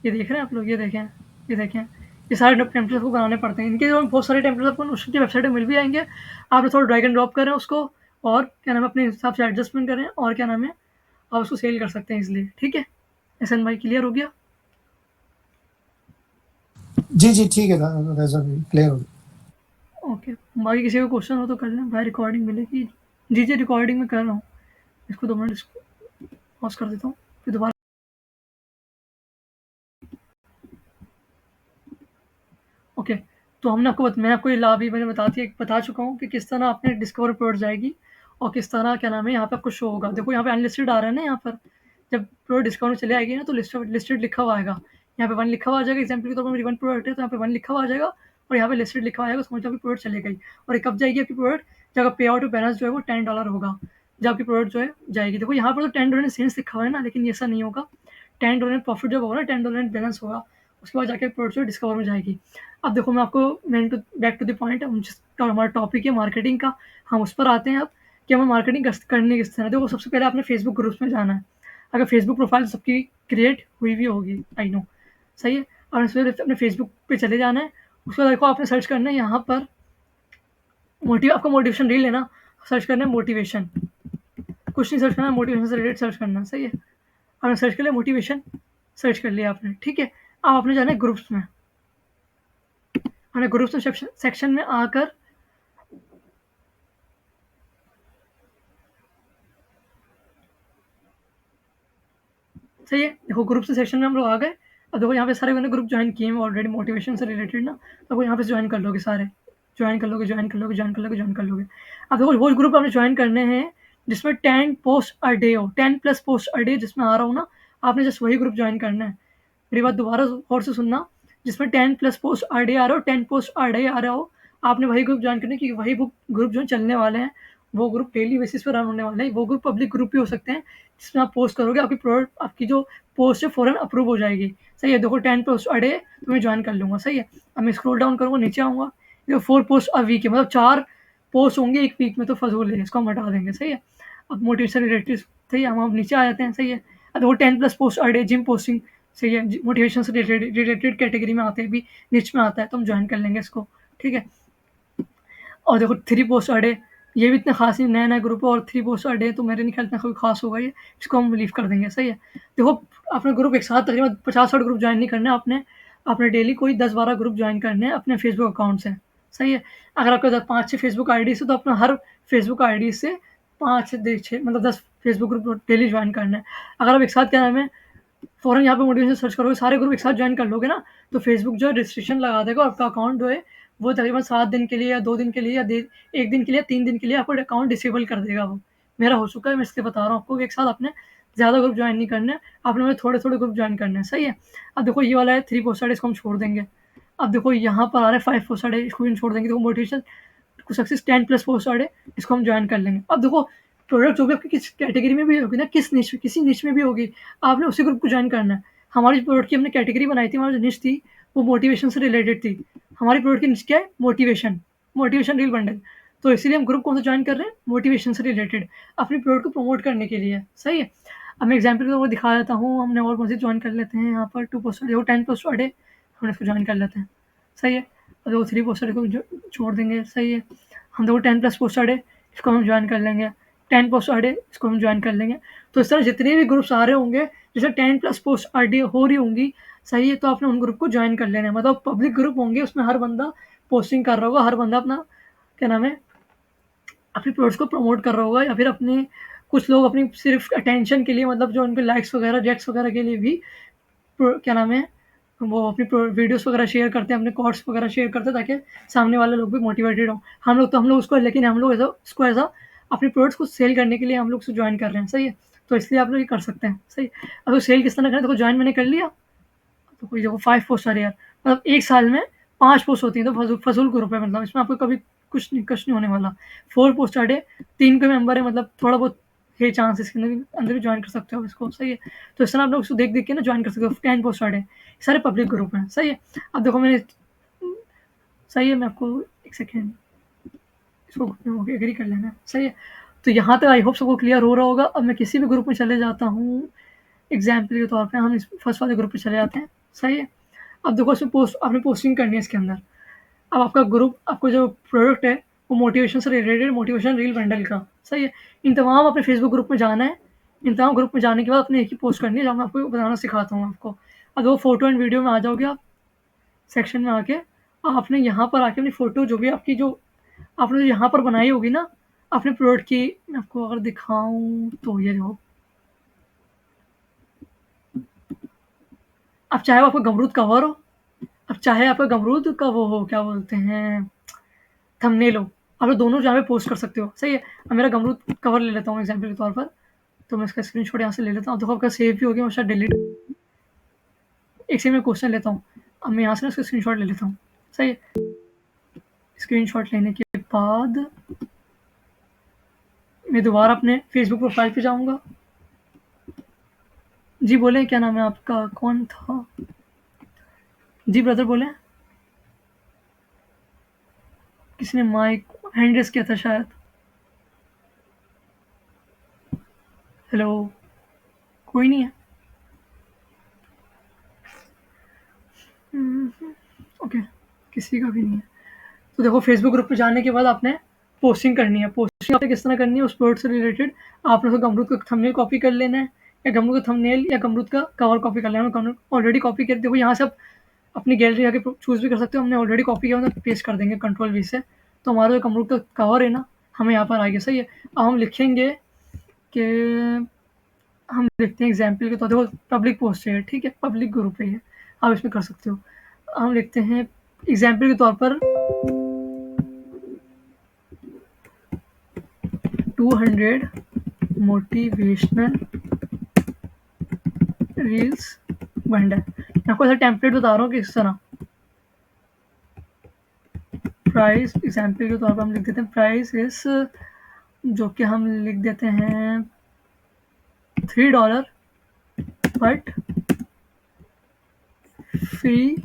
ये देख रहे हैं आप लोग, ये देखें, ये देखें। ये सारे टेम्पलेट्स आपको बनाने पड़ते हैं। इनके जो बहुत सारे टेम्पलेट्स आपको नोशन की वेबसाइट पे मिल भी आएँगे। आप थोड़ा ड्रैग एंड ड्रॉप करें उसको, और क्या नाम है अपने हिसाब से एडजस्टमेंट करें, और क्या नाम है आप उसको सेल कर सकते हैं ईज़िली। ठीक है? एहसन भाई क्लियर हो गया? जी, जी, ठीक है, रज़ा भाई, क्लियर हो गया। ओके, बाकी किसी को क्वेश्चन हो तो कर लें, भाई रिकॉर्डिंग मिलेगी। जी, जी रिकॉर्डिंग में कर रहा हूँ। इसको 2 मिनट इसको पॉज़ कर देता हूँ, फिर दोबारा। ओके, तो हमने मैं आपको ये लाभ भी मैंने बता चुका हूँ कि किस तरह आपने डिस्कवर प्रोडक्ट जाएगी और किस तरह क्या नाम है यहाँ पे आपको शो होगा। देखो यहाँ पे अनलिस्टेड आ रहा है ना, यहाँ पर जब प्रोडक्ट डिस्काउंट में चले आएगी ना तो लिस्टेड लिखा हुआ आएगा। यहाँ पे 1 लिखा हुआ आ जाएगा, एग्जाम्पल के तौर पर मेरी 1 प्रोडक्ट है तो यहाँ पे 1 लिखा हुआ आ जाएगा और यहाँ पे लिस्टेड लिखा हुआ आएगा, समझ लो आपकी प्रोडक्ट चले गई। और ये कब जाएगी आपकी प्रोडक्ट, जब पे आउट बैलेंस जो है वो $10 होगा, जब आपकी प्रोडक्ट जो है जाएगी। देखो यहाँ पर तो $10 सेल्स लिखा हुआ है ना, लेकिन ऐसा नहीं होगा। $10 प्रॉफिट जब होगा ना, $10 बैलेंस होगा, उसके बाद जाके प्रोडक्ट जो डिस्कवर में जाएगी। अब देखो मैं आपको बैक टू द पॉइंट, जिसका हमारा टॉपिक है मार्केटिंग का, हम उस पर आते हैं अब कि हमें मार्केटिंग करनी किस तरह। देखो सबसे पहले आपने फेसबुक ग्रुप्स में जाना है। अगर फेसबुक प्रोफाइल सबकी क्रिएट हुई भी होगी, आई नो, सही है। और उसमें अपने फेसबुक पे चले जाना है। उसके बाद देखो आपने सर्च करना है यहाँ पर आपको मोटिवेशन रील लेना, सर्च करना है मोटिवेशन, कुछ नहीं सर्च करना, मोटिवेशन से रिलेटेड सर्च करना, सही है। आपने सर्च कर लिया मोटिवेशन, सर्च कर लिया आपने, ठीक है। अब आपने जाना है ग्रुप्स में, ग्रुप्स सेक्शन में आकर सही है। देखो ग्रुप से सेक्शन में हम लोग आ गए। अब देखो यहाँ पे सारे मैंने ग्रुप ज्वाइन किए हैं ऑलरेडी मोटिवेशन से रिलेटेड ना, तो वो यहाँ पे ज्वाइन कर लोगे, सारे ज्वाइन कर लोगे। अब देखो वो ग्रुप आपने ज्वाइन करने हैं जिसमें 10 पोस्ट अ डे हो, 10+ पोस्ट अ डे जिसमें आ रहा हो ना, आपने जस्ट वही ग्रुप ज्वाइन करना है। मेरी बात दोबारा और से सुनना, जिसमें 10+ पोस्ट अ डे आ रहा हो, 10 पोस्ट अ डे आ रहा हो, आपने वही ग्रुप ज्वाइन करने, क्योंकि वही ग्रुप जो चलने वाले हैं, वो ग्रुप डेली बेसिस पर रन होने वाले हैं। वो ग्रुप पब्लिक ग्रुप भी हो सकते हैं जिसमें आप पोस्ट करोगे, आपकी प्रोडक्ट, आपकी जो पोस्ट है फ़ौरन अप्रूव हो जाएगी, सही है। देखो 10 पोस्ट अ डे तो मैं ज्वाइन कर लूँगा, सही है। अब मैं स्क्रॉल डाउन करूँगा, नीचे आऊँगा, देखो 4 पोस्ट अ वीक है, मतलब 4 पोस्ट होंगे एक वीक में, तो फजूल है, इसको हम हटा देंगे, सही है। अब मोटिवेशन रिलेटेड, सही है, हम नीचे आ जाते हैं, सही है। अब देखो 10+ post a day gym posting, सही है, मोटिवेशन से रिलेटेड कैटेगरी में आते हैं, भी निच में आता है, तो हम ज्वाइन कर लेंगे इसको, ठीक है। और देखो 3 पोस्ट अ डे, ये भी इतना खास नहीं, नया ग्रुप है और 3 पोस्ट अ डे तो मेरे नहीं ख्याल इतना कोई खास होगा ये, इसको हम लीव कर देंगे, सही है। देखो अपने ग्रुप एक साथ तकरीबन 50-60 ग्रुप ज्वाइन नहीं करने आपने, अपने डेली कोई 10-12 ग्रुप ज्वाइन करने हैं अपने फेसबुक अकाउंट से, सही है। अगर आपके 5-6 फेसबुक आईडी से, तो अपना हर फेसबुक आईडी से 5 से 6 मतलब 10 फेसबुक ग्रुप डेली ज्वाइन करना है। अगर आप एक साथ क्या नाम है फ़ौरन यहाँ पे मोटिवेशन सर्च करोगे, सारे ग्रुप एक साथ ज्वाइन कर लोगे ना, तो फेसबुक जो है रिस्ट्रिक्शन लगा देगा, आपका अकाउंट जो है वो तकरीबन 7 दिन के लिए या 2 दिन के लिए या 1 दिन के लिए, 3 दिन के लिए आपको अकाउंट डिसेबल कर देगा वो। मेरा हो चुका है, मैं इसलिए बता रहा हूँ आपको कि एक साथ आपने ज़्यादा ग्रुप ज्वाइन नहीं करना है, आपने थोड़े-थोड़े ग्रुप ज्वाइन करने हैं, सही है। अब देखो ये वाला है 3 पोस्टेड, इसको हम छोड़ देंगे। अब देखो यहाँ पर आ रहा है 5 पोस्टेड, इसको भी छोड़ देंगे। देखो मोटिवेशन सक्सेस 10+ पोस्टेड है, इसको हम ज्वाइन कर लेंगे। अब देखो प्रोडक्ट जो भी आपकी किस कैटेगरी में भी होगी ना, किसी निश में भी होगी, आपने उसी ग्रुप को ज्वाइन करना है। हमारी प्रोडक्ट की हमने कैटेगरी बनाई थी, हमारी जो निश थी वो मोटिवेशन से रिलेटेड थी। हमारी प्रोडक्ट की निश क्या है, मोटिवेशन रील बंडल, तो इसीलिए हम ग्रुप कौन सा ज्वाइन कर रहे हैं, मोटिवेशन से रिलेटेड, अपनी प्रोडक्ट को प्रमोट करने के लिए, सही है। अब मैं एग्जाम्पल के तौर पर दिखा देता हूँ, हमने और कौन सी ज्वाइन कर लेते हैं यहाँ पर 2 पोस्टेड, देखो 10 पोस्टेड है, हम इसको ज्वाइन कर लेते हैं, सही है। और देखो 3 पोस्टेड को छोड़ देंगे, सही है। हम देखो 10+ पोस्टेड है, इसको हम ज्वाइन कर लेंगे। 10 पोस्टेड है, इसको हम ज्वाइन कर लेंगे। तो इस तरह जितने भी ग्रुप्स आ रहे होंगे, जैसे 10+ पोस्ट आईडी हो रही होंगी, सही है, तो आपने उन ग्रुप को ज्वाइन कर लेना है। मतलब पब्लिक ग्रुप होंगे, उसमें हर बंदा पोस्टिंग कर रहा होगा, हर बंदा अपना क्या नाम है अपनी प्रोडक्ट्स को प्रमोट कर रहा होगा, या फिर अपने कुछ लोग अपनी सिर्फ अटेंशन के लिए, मतलब जो उनके लाइक्स वगैरह जेक्स वगैरह के लिए भी क्या नाम है वो अपनी वीडियोस वगैरह शेयर करते हैं, अपने कोट्स वगैरह शेयर करते हैं, ताकि सामने वाले लोग भी मोटिवेटेड हो। हम लोग उसको, लेकिन हम लोग इसको एज अपनी प्रोडक्ट्स को सेल करने के लिए हम लोग उसको ज्वाइन कर रहे हैं, सही है। तो इसलिए आप लोग ये कर सकते हैं, सही। अब सेल किस तरह करें, देखो ज्वाइन मैंने कर लिया, तो कोई देखो 5 पोस्ट आ रही है, मतलब एक साल में 5 पोस्ट होती हैं, तो फजूल ग्रुप है, मतलब इसमें आपको कभी कुछ नहीं होने वाला। 4 पोस्ट आ रहे, 3 के मेंबर है, मतलब थोड़ा बहुत है चांस इसके अंदर भी ज्वाइन कर सकते हो इसको, सही है। तो इस तरह आप लोग उसको देख के ना ज्वाइन कर सकते हो। 10 पोस्ट आ रहे, सारे पब्लिक ग्रुप हैं, सही है। अब देखो मैंने, सही है, मैं आपको एक सेकेंड इसको एग्री कर लेना, सही है। तो यहाँ तक आई होप सबको क्लियर हो रहा होगा। अब मैं किसी भी ग्रुप में चले जाता हूँ, एग्जाम्पल के तौर पे हम इस फर्स्ट वाले ग्रुप पे चले जाते हैं, सही है। अब देखो इसमें आपने पोस्टिंग करनी है इसके अंदर। अब आपका ग्रुप, आपको जो प्रोडक्ट है वो मोटिवेशन से रिलेटेड, मोटिवेशन रील बंडल का, सही है। इन तमाम अपने फेसबुक ग्रुप में जाना है। इन तमाम ग्रुप में जाने के बाद अपने एक ही पोस्ट करनी है, जहाँ मैं आपको बताना सिखाता हूँ आपको। अब वो फोटो एंड वीडियो में आ जाओगे आप, सेक्शन में आके आपने यहाँ पर आके अपनी फ़ोटो जो भी आपकी जो आपने जो यहाँ पर बनाई होगी ना अपने प्रोडक्ट की, मैं आपको अगर दिखाऊँ तो ये देखो, अब चाहे वो आपका गमरूद कवर हो, अब चाहे आपका गमरूद का वो हो, क्या बोलते हैं, थंबनेल हो, आप लोग दोनों जहाँ पे पोस्ट कर सकते हो, सही है। अब मेरा गमरूद कवर ले लेता हूँ एग्जाम्पल के तौर पर, तो मैं इसका स्क्रीनशॉट यहाँ से ले लेता हूँ। देखो आपका सेव भी हो गया, मैं शायद डिलीट, एक से मैं क्वेश्चन लेता हूँ। अब मैं यहाँ से ना इसका स्क्रीनशॉट ले लेता हूँ, सही है। स्क्रीनशॉट लेने के बाद मैं दोबारा अपने फेसबुक प्रोफाइल पे जाऊँगा। जी बोले, क्या नाम है आपका, कौन था? जी ब्रदर बोले, किसने माइक हैंड रेस किया था शायद। हेलो, कोई नहीं है। ओके, किसी का भी नहीं है। तो देखो फेसबुक ग्रुप पे जाने के बाद आपने पोस्टिंग करनी है। पोस्टिंग आपने किस तरह करनी है, उस प्रोडक्ट से रिलेटेड आपने तो गमरूद का थंबनेल कॉपी कर लेना है, या गमरूद का थंबनेल या गमरूद का कवर कॉपी कर लेना है। ऑलरेडी कॉपी कर, देखो यहाँ से आप अपनी गैलरी आके चूज़ भी कर सकते हो। हमने ऑलरेडी कॉपी किया, तो पेस्ट कर देंगे कंट्रोल वी से, तो हमारा जो गमरूद का कवर है ना, हमें यहाँ पर आ गया, सही है। अब हम लिखेंगे कि हम लिखते हैं एग्जाम्पल के, तो देखो पब्लिक पोस्ट है, ठीक है, पब्लिक ग्रुप है ये, आप इसमें कर सकते हो। हम लिखते हैं एग्जाम्पल के तौर पर 200 मोटिवेशनल रील्स बंडल। मैं आपको ऐसा टेम्पलेट बता रहा हूँ कि इस तरह प्राइस एग्जाम्पल के तौर पर हम लिख देते हैं प्राइस इस, जो कि हम लिख देते हैं $3 बट फ्री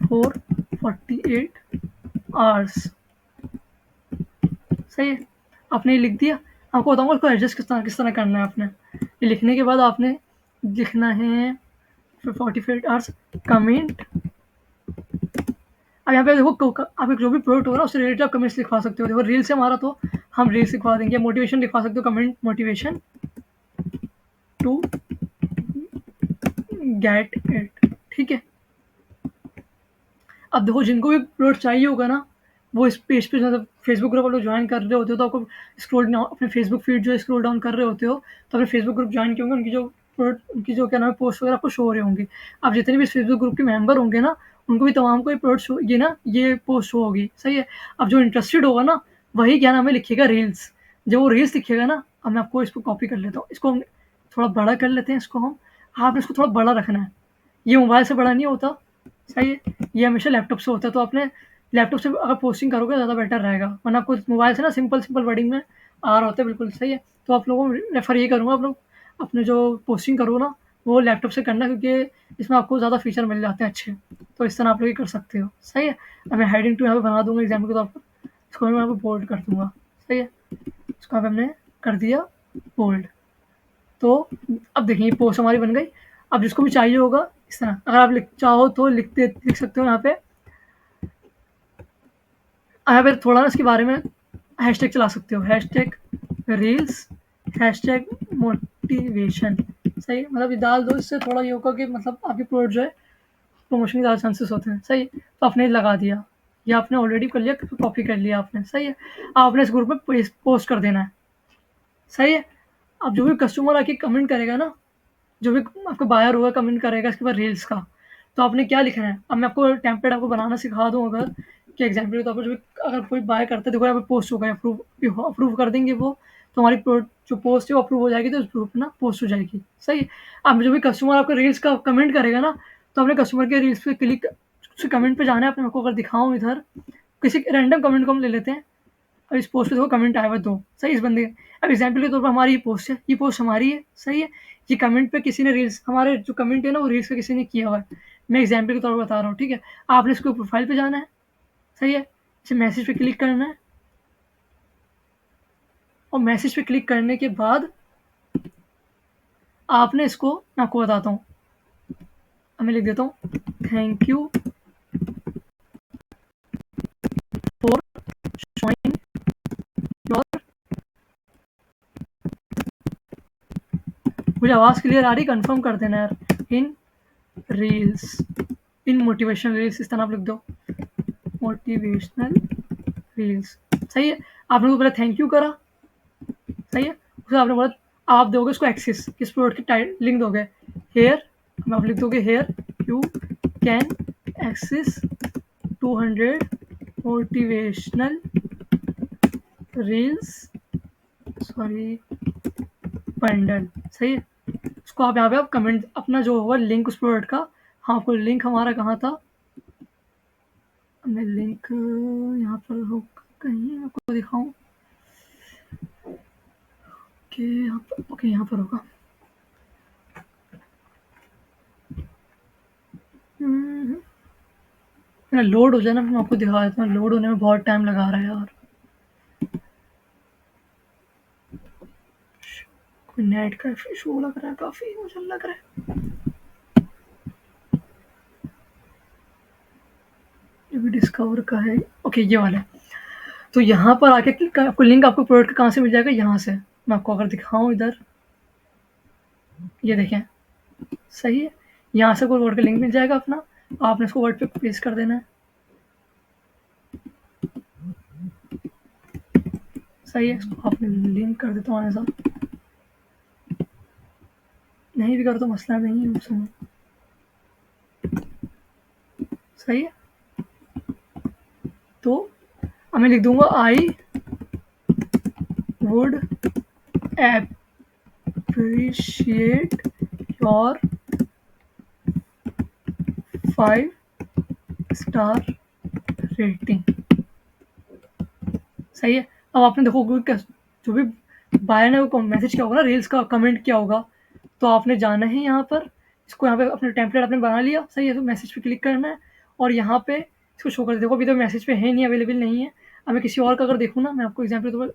फॉर 48 आवर्स, सही है। आपने ये लिख दिया, आपको बताऊंगा उसको एडजस्ट किस तरह करना है। आपने ये लिखने के बाद आपने लिखना है 48 आवर्स कमेंट। अब यहाँ पे देखो आप जो भी प्रोडक्ट होगा उससे रिलेटेड आप कमेंट्स लिखवा सकते हो। देखो रील से हमारा, तो हम रील्स लिखवा देंगे। मोटिवेशन लिखवा सकते हो, comment motivation to get it, ठीक है। अब देखो जिनको भी प्रोडक्ट चाहिए होगा ना, वो इस पेज पे मतलब फेसबुक ग्रुप आप लोग ज्वाइन कर रहे होते हो, तो आपको स्क्रॉल अपने फेसबुक फीड जो स्क्रॉल डाउन कर रहे होते हो, तो अपने फेसबुक ग्रुप ज्वाइन किए होंगे, उनकी जो प्रोडक्ट, उनकी जो क्या नाम है पोस्ट वगैरह आपको शो हो रहे होंगे। आप जितने भी फेसबुक ग्रुप के मेंबर होंगे ना, उनको भी तमाम को ये प्रोडक्ट शो, ये ना ये पोस्ट शो होगी, सही है। अब जो इंटरेस्टेड होगा ना, वही क्या नाम है लिखेगा रील्स। जब वो रील्स लिखेगा ना, अब मैं आपको इसको कॉपी कर लेता हूँ, इसको हम थोड़ा बड़ा कर लेते हैं, इसको हम, आपने इसको थोड़ा बड़ा रखना है, ये मोबाइल से बड़ा नहीं होता, सही है, ये हमेशा लैपटॉप से होता है। तो आपने लैपटॉप से अगर पोस्टिंग करोगे ज़्यादा बेटर रहेगा, वरना आपको मोबाइल से ना सिंपल वर्डिंग में आ रहा होता है, बिल्कुल सही है। तो आप लोगों को रेफर ये करूँगा, आप लोग अपने जो पोस्टिंग करो ना, वो लैपटॉप से करना, क्योंकि इसमें आपको ज़्यादा फीचर मिल जाते हैं अच्छे। तो इस तरह आप लोग ये कर सकते हो, सही है। अब मैं हेडिंग टू यहाँ पे बना दूंगा एग्जाम्पल के तौर पर, इसको मैं यहाँ पे बोल्ड कर दूंगा, सही है। इसको यहाँ पे हमने कर दिया बोल्ड। तो अब देखिए पोस्ट हमारी बन गई। अब जिसको भी चाहिए होगा इस तरह, अगर आप चाहो तो लिख सकते हो यहाँ पे थोड़ा ना इसके बारे में हैशटैग चला सकते हो, हैशटैग रील्स, हैशटैग मोटिवेशन, सही। मतलब ये डाल दो, इससे थोड़ा ये होगा कि मतलब आपकी प्रोडक्ट जो है प्रमोशन के ज़्यादा चांसेस होते हैं, सही। तो आपने लगा दिया, ये आपने ऑलरेडी कर लिया, कॉपी कर लिया आपने, सही है। आपने इस ग्रुप में पोस्ट कर देना है, सही है। अब जो भी कस्टमर आके कमेंट करेगा ना, जो भी आपका बायर होगा कमेंट करेगा इसके बाद रील्स का, तो आपने क्या लिखना है। अब मैं आपको टेम्पलेट आपको बनाना सिखा दूँ, अगर कि एग्जाम्पल के तौर पर जो अगर कोई बाय करता है, देखो यहाँ पे पोस्ट होगा, अप्रूव कर देंगे वो, तो हमारी जो पोस्ट है वो अप्रूव हो जाएगी, तो उस ग्रुप में ना पोस्ट हो जाएगी, सही है। अब जो भी कस्टमर आपका रील्स का कमेंट करेगा ना, तो अपने कस्टमर के रील्स पे क्लिक, उसके कमेंट पे जाना है। अपने आपको अगर दिखाऊँ इधर, किसी रैंडम कमेंट को हम ले लेते हैं। अब इस पोस्ट पे देखो कमेंट आया हुआ 2, सही, इस बंदे के। अब एग्जाम्पल के तौर पर हमारी ये पोस्ट है, ये पोस्ट हमारी है, सही है। ये कमेंट पे किसी ने रील्स, हमारे जो कमेंट है ना वो रील्स पे किसी ने किया हुआ है, मैं एग्जाम्पल के तौर पर बता रहा हूँ, ठीक है। आपने इसको प्रोफाइल पे जाना है, सही है, इसे मैसेज पे क्लिक करना है, और मैसेज पे क्लिक करने के बाद आपने इसको, मैं आपको बताता हूँ, मैं लिख देता हूँ thank you for showing your, मुझे आवाज़ क्लियर आ रही, कंफर्म कर देना यार, इन रील्स, इन मोटिवेशनल रील्स, इस तरह आप लिख दो मोटिवेशनल रील्स, सही है। आपने को पहले थैंक यू करा, सही है, उसके आपने बोला आप दोगे उसको एक्सेस, किस प्रोडक्ट की लिंक दोगे, हेयर, आप लिख दोगे here you can access 200 motivational reels bundle. सही है। उसको आप यहाँ पे आप कमेंट अपना जो होगा लिंक उस प्रोडक्ट का, हाँ आपको लिंक हमारा कहाँ था, मैं लिंक यहाँ पर होगा कहीं, आपको दिखाऊं। ओके यहाँ पर होगा। मेरा लोड हो जाए ना, मैं आपको दिखा देता हूँ। लोड होने में बहुत टाइम लगा रहा है यार, कोई नेट का इशू लग रहा है काफी, मुझे लग रहा है। ये भी डिस्कवर का है। ओके ये वाला है। तो यहाँ पर आके क्लिक कर, आपको लिंक आपको प्रोडक्ट कहाँ से मिल जाएगा, यहाँ से। मैं आपको अगर दिखाऊं इधर, ये देखें, सही है। यहाँ से कोई वर्ड का लिंक मिल जाएगा अपना, आपने इसको वर्ड पे पेस्ट कर देना है। सही है। इसको आपने लिंक कर देता हूँ ऐसा, नहीं भी कर तो मसला नहीं है उसमें। सही है। तो अब मैं लिख दूंगा I would appreciate your 5-star rating. सही है। अब आपने देखो जो भी बायर ने वो मैसेज किया होगा ना, रील्स का कमेंट किया होगा, तो आपने जाना है यहाँ पर, इसको यहाँ पे अपने टेम्पलेट आपने बना लिया। सही है। तो मैसेज पे क्लिक करना है और यहाँ पे इसको शो कर, देखो अभी तो मैसेज पे है नहीं, अवेलेबल नहीं है। अब मैं किसी और का अगर देखूँ ना, मैं आपको एग्जाम्पल तो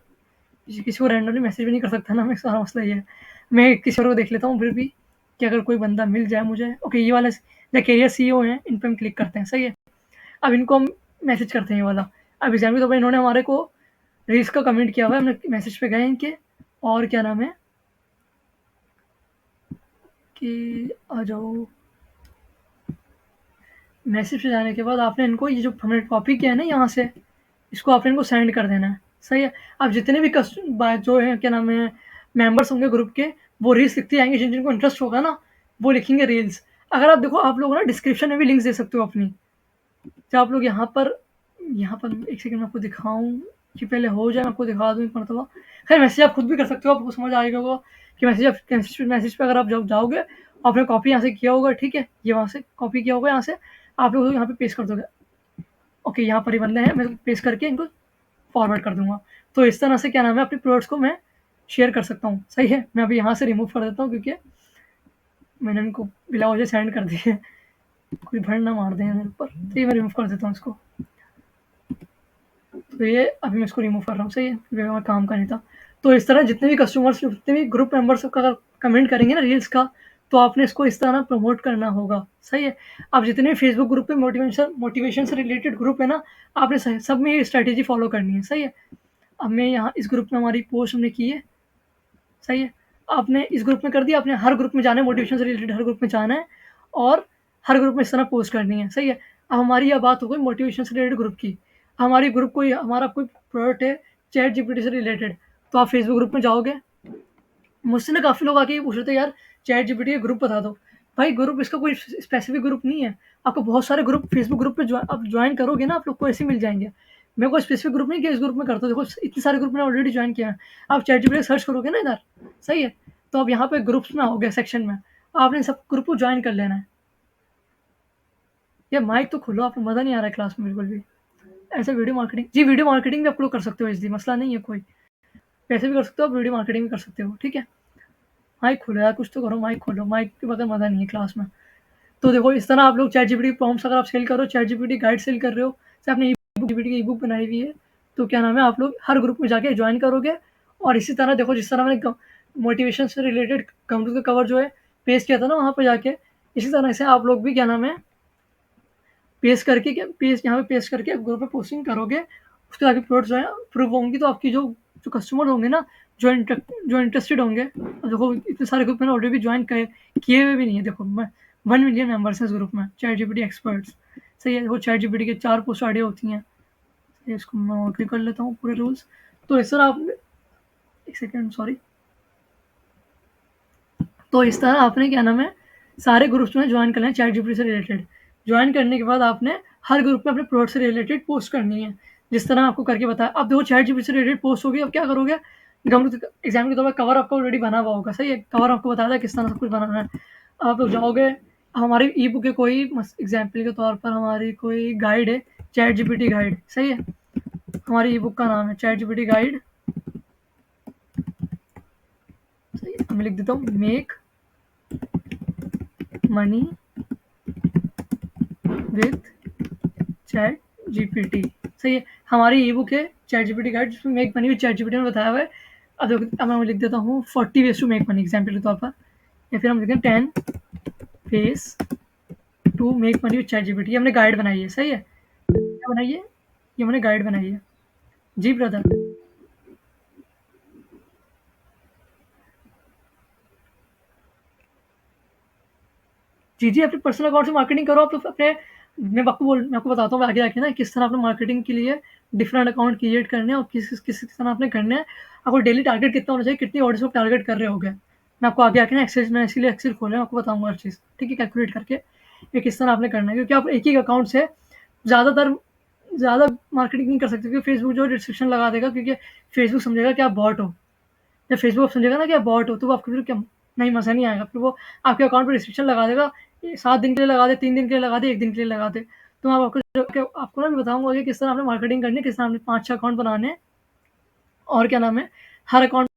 किसी को रैंडमली मैसेज भी नहीं कर सकता ना मैं, सारा मसला ये है। मैं किसी और को देख लेता हूँ फिर भी, कि अगर कोई बंदा मिल जाए मुझे। ओके ये वाला द कैरियर CEO हैं, इन पर हम क्लिक करते हैं। सही है। अब इनको हम मैसेज करते हैं ये वाला। अब एग्जाम्पल तो भाई इन्होंने हमारे को रील्स का कमेंट किया हुआ है, हमने मैसेज पे गए इनके, और क्या नाम है कि आ जाओ। मैसेज पे जाने के बाद आपने इनको ये जो हमने कॉपी किया है ना यहाँ से, इसको आपने इनको सेंड कर देना है। सही है। अब जितने भी जो है क्या नाम है मेंबर्स होंगे ग्रुप के, वो रील्स लिखते जाएंगे, जिन जिनको इंटरेस्ट होगा ना वो लिखेंगे रील्स। अगर आप देखो, आप लोग ना डिस्क्रिप्शन में भी लिंक्स दे सकते हो अपनी। जब आप लोग यहाँ पर एक सेकंड में आपको दिखाऊं कि पहले हो जाए, मैं आपको दिखा दूँ एक मरतबा। खैर मैसेज आप खुद भी कर सकते हो, आपको समझ आएगा होगा कि मैसेज पे अगर आप जब जाओगे, आपने कॉपी यहाँ से किया होगा, ठीक है, ये वहाँ से कॉपी किया होगा, यहाँ से आप लोग यहाँ पे पेस्ट कर दोगे। ओके यहाँ पर ही बंदे हैं, मैं पेस्ट करके इनको फॉरवर्ड कर दूंगा। तो इस तरह से क्या नाम है अपने प्रोडक्ट्स को मैं शेयर कर सकता हूँ। सही है। मैं अभी यहाँ से रिमूव कर देता हूँ, क्योंकि मैंने इनको बिला वजह सेंड कर दिए, कोई भड़ ना मार दें मेरे ऊपर। तो ये मैं रिमूव कर देता हूँ इसको। तो ये अभी मैं इसको रिमूव कर रहा हूँ। सही है, मेरा काम का नहीं था। तो इस तरह जितने भी कस्टमर्स, जितने भी ग्रुप मेंबर्स का अगर कमेंट करेंगे ना रील्स का, तो आपने इसको इस तरह प्रमोट करना होगा। सही है। अब जितने भी फेसबुक ग्रुप पे मोटिवेशन से रिलेटेड ग्रुप है ना, आपने सब में ये स्ट्रैटेजी फॉलो करनी है। सही है। अब मैं यहाँ इस ग्रुप में हमारी पोस्ट हमने की है। सही है। आपने इस ग्रुप में कर दिया, आपने हर ग्रुप में जाना है, मोटिवेशन से रिलेटेड हर ग्रुप में जाना है और हर ग्रुप में इस तरह पोस्ट करनी है। सही है। अब हमारी यह बात हो गई मोटिवेशन से रिलेटेड ग्रुप की। हमारी ग्रुप कोई हमारा कोई प्रोडक्ट है ChatGPT से रिलेटेड, तो आप फेसबुक ग्रुप में जाओगे। मुझसे ना काफ़ी लोग आके ये पूछ रहे थे, यार ChatGPT का ग्रुप बता दो। भाई ग्रुप इसका कोई स्पेसिफिक ग्रुप नहीं है। आपको बहुत सारे ग्रुप फेसबुक ग्रुप पे आप ज्वाइन करोगे ना, आप लोग को ऐसे मिल जाएंगे। मेरे को स्पेसिफिक ग्रुप नहीं कि इस ग्रुप में करता हूँ। देखो इतने सारे ग्रुप मैंने ऑलरेडी ज्वाइन किया है। आप ChatGPT सर्च करोगे ना इधर, सही है, तो अब यहाँ पे ग्रुप्स में आओगे, सेक्शन में आपने सब ग्रुप को ज्वाइन कर लेना है। ये माइक तो खोलो, आपको मज़ा नहीं आ रहा है क्लास में बिल्कुल भी। ऐसे वीडियो मार्केटिंग, जी वीडियो मार्केटिंग भी आप लोग कर सकते हो, इसलिए मसला नहीं है कोई। पैसे भी कर सकते हो, आप वीडियो मार्केटिंग भी कर सकते हो। ठीक है। माइक खोलो यार, कुछ तो करो, माइक खोलो, माइक के बगैर मज़ा नहीं है क्लास में। तो देखो इस तरह आप लोग ChatGPT प्रॉम्प्ट्स अगर आप सेल कर रहे हो, ChatGPT गाइड सेल कर रहे हो, जैसे आपने GPT की ई-बुक बनाई हुई है, तो क्या नाम है आप लोग हर ग्रुप में जाके ज्वाइन करोगे। और इसी तरह देखो, जिस तरह मैंने मोटिवेशन से रिलेटेड कंप्यूटर का कवर जो है पेस्ट किया था ना वहाँ पर जाके, इसी तरह से आप लोग भी क्या नाम है पेस्ट करके यहाँ पे पेस्ट करके ग्रुप में पोस्टिंग करोगे। उसके आगे प्रोडक्ट्स जो है अप्रूव होंगी, तो आपकी जो कस्टमर होंगे ना, जो इंटरेस्टेड होंगे। अब देखो इतने सारे ग्रुप मैंने ऑलरेडी ज्वाइन किए हुए भी नहीं है। देखो मैं 1 मिलियन मेंबर्स हैं इस ग्रुप में, ChatGPT एक्सपर्ट्स। सही है। देखो ChatGPT के 4 पोस्ट आइडिया होती हैं। इसको मैं और कर लेता हूँ पूरे रूल्स। तो इस तरह आप एक सेकेंड सॉरी। तो इस तरह आपने क्या नाम है सारे ग्रुप्स में ज्वाइन कर लें ChatGPT से रिलेटेड। ज्वाइन करने के बाद आपने हर ग्रुप में अपने प्रोडक्ट से रिलेटेड पोस्ट करनी है, जिस तरह आपको करके बताया। अब देखो चैट जीपीटी से रिलेटेड पोस्ट होगी, अब क्या करोगे, एग्जाम्पल के तौर पर कवर आपका ऑलरेडी बना हुआ होगा, सही है, कवर आपको बताया था किस तरह सब कुछ बनाना है। अब आप लोग जाओगे, हमारी ई बुक है कोई एग्जाम्पल के तौर पर हमारी कोई गाइड है, चैट जीपीटी गाइड, सही है, हमारी ई बुक का नाम है चैट जीपीटी गाइड, सही है, मैं लिख देता हूँ make money with chat GPT, सही है, हमारी ई बुक है चैट जीपीटी गाइड जिसमें make money with chat GPT में बताया हुआ है। अब मैं लिख देता हूँ 40 ways to make money example के तौर पर, या फिर हम लिखते हैं 10 ways to make money with ChatGPT. हमने गाइड बनाई है, सही है, क्या बनाई है, ये हमने गाइड बनाई है। जी ब्रदर, जी अपने पर्सनल अकाउंट से मार्केटिंग करो आप तो अपने, मैं आपको बताता हूँ आगे आके ना किस तरह आपने मार्केटिंग के लिए डिफरेंट अकाउंट क्रिएट करने हैं और किस तरह आपने करने हैं, आपको डेली टारगेट कितना होना चाहिए, कितनी ऑडियंस को टारगेट कर रहे होगे, मैं आपको आगे आके ना एक्सेल, मैं इसीलिए एक्सेल खोले आपको बताऊंगा हर चीज़, ठीक है, कैलकुलेट करके ये किस तरह आपने करना है, क्योंकि आप एक ही अकाउंट से ज़्यादा मार्केटिंग नहीं कर सकते, क्योंकि फेसबुक जो रिस्ट्रिक्शन लगा देगा, क्योंकि फेसबुक समझेगा कि आप बॉट हो, जब फेसबुक समझेगा ना कि आप बॉट हो तो वो आपको फिर क्या नहीं, मज़ा नहीं आएगा, फिर वो आपके अकाउंट पर रिस्ट्रिक्शन लगा देगा, 7 दिन के लिए लगा दे, 3 दिन के लिए लगा दे, 1 दिन के लिए लगा दे। तो आपको ना मैं बताऊंगा कि किस तरह आपने मार्केटिंग करनी है, किस तरह आपने 5-6 अकाउंट बनाने हैं, और क्या नाम है, हर अकाउंट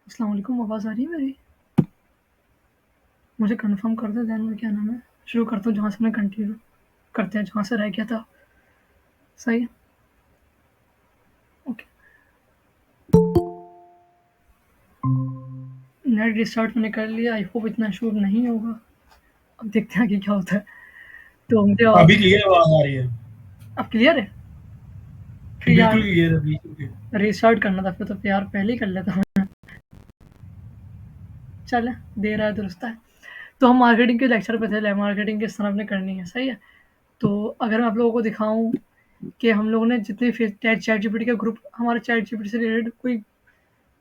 अस्सलाम वालेकुम, आवाज़ आ रही है मेरी, मुझे कंफर्म कर दो, दैन में क्या नाम है, शुरू करता हूँ जहाँ से मैं कंटिन्यू करते हैं, जहाँ से रह गया था, सही है, ओके। नेट रिस्टार्ट मैंने कर लिया, आई होप इतना इशू नहीं होगा, अब देखते हैं कि क्या होता है। तो मुझे अभी क्लियर आवाज आ रही है, अब क्लियर है, फिर बिल्कुल यार क्लियर है, बिल्कुल clear। रिस्टार्ट करना था, फिर तो यार पहले ही कर लेता हूँ, चल दे रहा है दुरुस्त है। तो हम मार्केटिंग के लेक्चर पे थे, मार्केटिंग किस तरह हमने करनी है, सही है। तो अगर मैं आप लोगों को दिखाऊं कि हम लोगों ने जितने चैट जीपीटी का ग्रुप, हमारे चैट जीपीटी से रिलेटेड कोई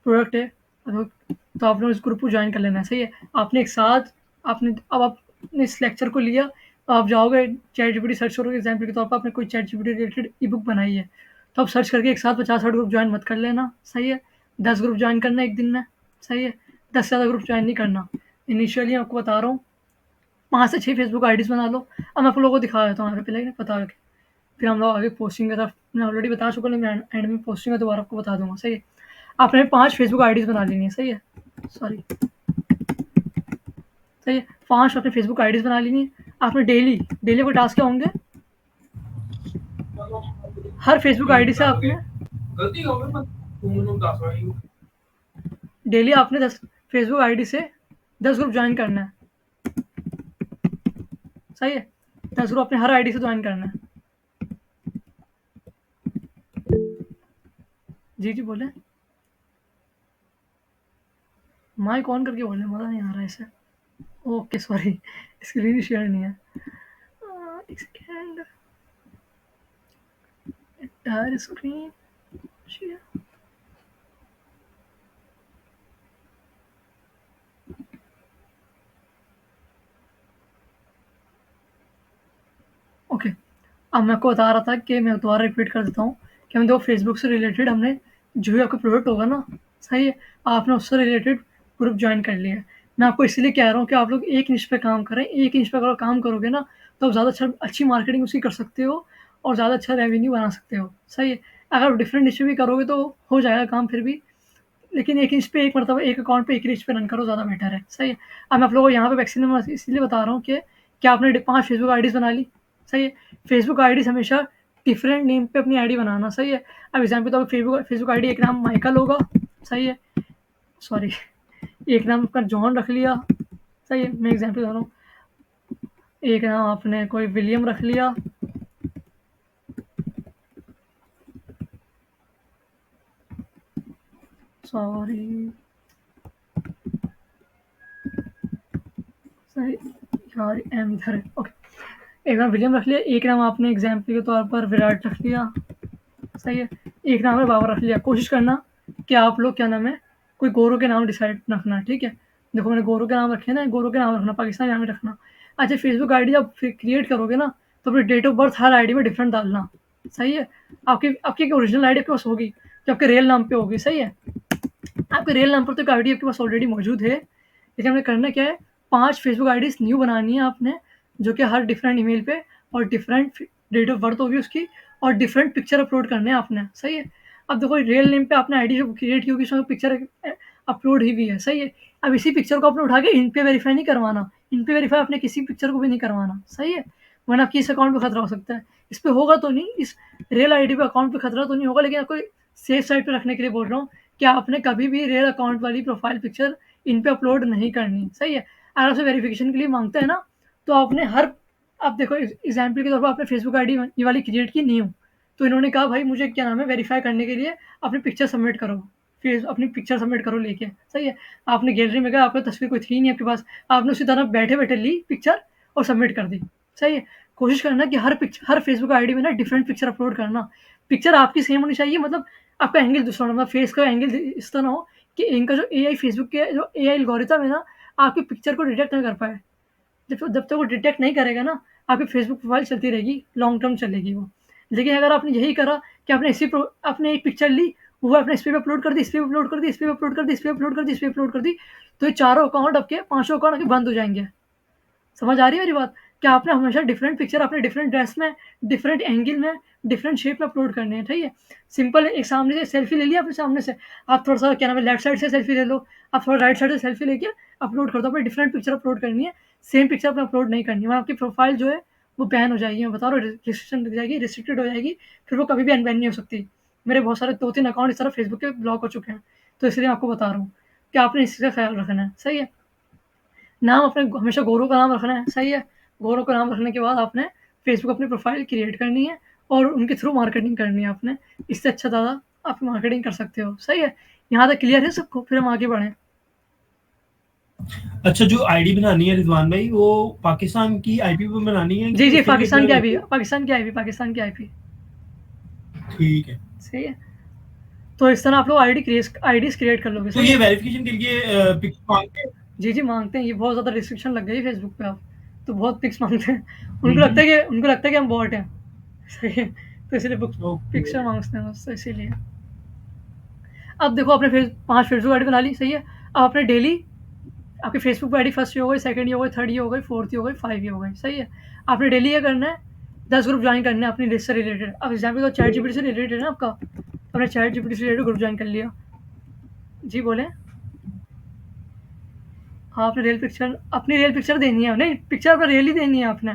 प्रोडक्ट है, तो आपने उस ग्रुप को ज्वाइन कर लेना है, सही है। आपने एक साथ आपने अब आपने इस लेक्चर को लिया, तो आप जाओगे चैट जीपीटी सर्च करोगे, एग्जाम्पल के तौर पर आपने कोई चैट जीपीटी रिलेटेड ई बुक बनाई है, तो आप सर्च करके एक साथ 50-60 ग्रुप ज्वाइन मत कर लेना, सही है। 10 ग्रुप ज्वाइन करना एक दिन में, सही है, 10 से ज़्यादा ग्रुप ज्वाइन नहीं करना। इनिशियली आपको बता रहा हूँ 5 से 6 फेसबुक आईडीज़ बना लो। अब मैं आप लोगों को दिखा देता हूँ यहाँ पे पहले बता के, फिर हम लोग आगे पोस्टिंग की तरफ, मैं ऑलरेडी बता चुका हूँ, मैं एंड में पोस्टिंग का दोबारा आपको बता दूंगा, सही है। आपने 5 फेसबुक आईडीज़ बना लेनी है, सही है, सॉरी, सही है, 5 आपने फेसबुक आईडीज़ बना लेनी है। आपने डेली को टास्क क्या होंगे, हर फेसबुक आईडी से आपने डेली आपने 10 फेसबुक आईडी से 10 ग्रुप ज्वाइन करना है, सही है, 10 ग्रुप अपने हर आईडी से ज्वाइन करना है। जी बोले, माइक ऑन करके बोले, मज़ा नहीं आ रहा है इसे, ओके सॉरी, स्क्रीन शेयर नहीं है, एक second, entire screen share, okay. अब मैं आपको बता रहा था कि मैं दोबारा रिपीट कर देता हूँ कि हम देखो फेसबुक से रिलेटेड हमने जो भी आपका प्रोडक्ट होगा ना, सही है, आपने उससे रिलेटेड ग्रुप ज्वाइन कर लिया है। मैं आपको इसलिए कह रहा हूँ कि आप लोग एक निश पे काम करें, एक निश पे अगर काम करोगे ना, तो आप ज़्यादा अच्छी मार्केटिंग उसकी कर सकते हो और ज़्यादा अच्छा रेवेन्यू बना सकते हो, सही है। अगर आप डिफरेंट निश पे भी करोगे तो हो जाएगा काम फिर भी, लेकिन एक इंच पे एक मरतबा एक अकाउंट पे एक इंच पे रन करो, ज़्यादा बेटर है, सही है। अब मैं आप लोगों को यहाँ पे वैक्सीन में इसलिए बता रहा हूँ कि क्या आपने 5 फेसबुक आईडीज़ बना ली, सही है। फेसबुक आईडीज़ हमेशा डिफरेंट नेम पे अपनी आईडी बनाना, सही है। अब एग्जाम्पल तो फेसबुक आईडी एक नाम माइकल होगा, सही है, सॉरी, एक नाम आपका जॉन रख लिया, सही है, मैं एग्जाम्पल दे रहा हूँ, एक नाम आपने कोई विलियम रख लिया, सॉरी सही यार, एम इधर है। ओके, एक नाम विलियम रख लिया, एक नाम आपने एग्जाम्पल के तौर पर विराट रख लिया, सही है। एक नाम है बाबर रख लिया। कोशिश करना कि आप लोग क्या नाम है, कोई गोरों के नाम डिसाइड रखना, ठीक है। देखो मैंने गोरों के नाम रखे ना, गोरों के नाम रखना, पाकिस्तान नाम रखना। अच्छा, फेसबुक आईडी जब क्रिएट करोगे ना, तो अपनी डेट ऑफ बर्थ हर आईडी में डिफरेंट डालना, सही है। आपकी आपकी ओरिजिनल आईडी आपके पास होगी, जो आपके रियल नाम पे होगी, सही है। आपके रियल नाम पर तो एक आईडी आपके पास ऑलरेडी मौजूद है, लेकिन हमें करना क्या है, 5 फेसबुक आईडीज़ न्यू बनानी है आपने, जो कि हर डिफरेंट ईमेल पे और डिफरेंट डेट ऑफ बर्थ होगी उसकी, और डिफरेंट पिक्चर अपलोड करने हैं आपने, सही है। अब देखो रियल नेम पे आपने आईडी जो क्रिएट की होगी उसमें पिक्चर अपलोड ही हुई है, सही है। अब इसी पिक्चर को आपने उठा के इन पे वेरीफाई नहीं करवाना, इन पे वेरीफाई आपने किसी पिक्चर को भी नहीं करवाना, सही है, वरना आपकी इस अकाउंट पे खतरा हो सकता है। इस पे होगा तो नहीं, इस रियल आईडी पे अकाउंट पे खतरा तो नहीं होगा, लेकिन आपको सेफ साइड पे रखने के लिए बोल रहा हूँ कि आपने कभी भी रियल अकाउंट वाली प्रोफाइल पिक्चर इन पे अपलोड नहीं करनी, सही है। अगर आपसे वेरिफिकेशन के लिए मांगते हैं ना, तो आपने हर, अब देखो एग्जाम्पल के तौर पर आपने फेसबुक आईडी ये वाली क्रिएट की न्यू, तो इन्होंने कहा भाई मुझे क्या नाम है वेरीफाई करने के लिए अपनी पिक्चर सबमिट करो, फिर अपनी पिक्चर सबमिट करो लेके, सही है। आपने गैलरी में गया, आपकी तस्वीर कोई थी नहीं आपके पास, आपने उसी तरह बैठे बैठे ली पिक्चर और सबमिट कर दी, सही है। कोशिश करना कि हर फेसबुक आईडी में ना डिफरेंट पिक्चर अपलोड करना, पिक्चर आपकी सेम होनी चाहिए, मतलब आपका एंगल दूसरा होना, फेस का एंगल इस तरह हो कि इनका जो एआई फेसबुक के जो एआई एल्गोरिथम है ना, आपकी पिक्चर को डिटेक्ट ना कर पाए। जब तक वो डिटेक्ट नहीं करेगा ना, आपकी फेसबुक प्रोफाइल चलती रहेगी, लॉन्ग टर्म चलेगी वो। लेकिन अगर आपने यही करा कि आपने एक पिक्चर ली, वो आपने इस पे अपलोड कर दी, इस पे अपलोड कर दी, इस पे अपलोड कर दी, इस पे अपलोड कर दी, इस पे अपलोड कर दी, तो ये चारों अकाउंट आपके, 5 अकाउंट आपके बंद हो जाएंगे। समझ आ रही है मेरी बात? कि आपने हमेशा डिफरेंट पिक्चर अपने डिफरेंट ड्रेस में, डिफरेंट एंगल में, डिफरेंट शेप में अपलोड करने हैं, ठीक है। सिंपल एक सामने से सेल्फी ले लिया आपने सामने से, आप थोड़ा सा क्या नाम है लेफ्ट साइड से सेल्फी ले लो, आप थोड़ा राइट साइड से सेल्फी लेके अपलोड कर दो, अपनी डिफरेंट पिक्चर अपलोड करनी है, सेम पिक्चर अपने अपलोड नहीं करनी है, वहाँ आपकी प्रोफाइल जो है वो बैन हो जाएगी, मैं बता रहा हूँ, रिस्ट्रिक्शन लग जाएगी, रिस्ट्रिक्टेड हो जाएगी, फिर वो कभी भी अनबैन नहीं हो सकती। मेरे बहुत सारे 2-3 अकाउंट इस तरह फेसबुक के ब्लॉक हो चुके हैं, तो इसलिए आपको बता रहा हूँ कि आपने इसका ख्याल रखना है, सही है। नाम अपने हमेशा गौरव का नाम रखना है, सही है। गौरव का नाम रखने के बाद आपने फेसबुक अपनी प्रोफाइल क्रिएट करनी है और उनके थ्रू मार्केटिंग करनी है आपने, इससे अच्छा ज़्यादा आप मार्केटिंग कर सकते हो, सही है। यहाँ तक क्लियर है सबको? फिर हम आगे बढ़ें। अच्छा, जो आईडी बनानी है रिजवान भाई, वो पाकिस्तान की आईपी पे बनानी है? जी पाकिस्तान की आईपी, पाकिस्तान की आईपी, पाकिस्तान की आईपी, ठीक है, सही है। तो इस तरह आप लोग आईडीज क्रिएट कर लोगे, तो ये वेरिफिकेशन के लिए पिक्स मांगते हैं? जी मांगते हैं, ये बहुत ज़्यादा रिस्ट्रिक्शन लग गई फेसबुक पे, आप तो बहुत पिक्स मांगते हैं, उनको लगता है कि हम बॉट हैं, सही है, तो इसलिए पिक्चर मांगते हैं बस, इसीलिए। अब देखो आपने 5 फेसबुक आईडी बना ली, सही है। अब आपने डेली आपकी फेसबुक आईडी फर्स्ट हो गई, सेकंड हो गई, थर्ड हो गई, फोर्थ हो गई, 5 हो गई, सही है। आपने डेली ये करना है, 10 ग्रुप ज्वाइन करने हैं अपनी लिस्ट से रिलेटेड। अब एग्जाम्पल तो चैट जीपीटी से रिलेटेड है ना आपका, आपने चैट जीपीटी से रिलेटेड ग्रुप ज्वाइन कर लिया। जी बोले? हाँ, अपनी रियल पिक्चर देनी है, नहीं पिक्चर अपना रियल ही देनी है आपने।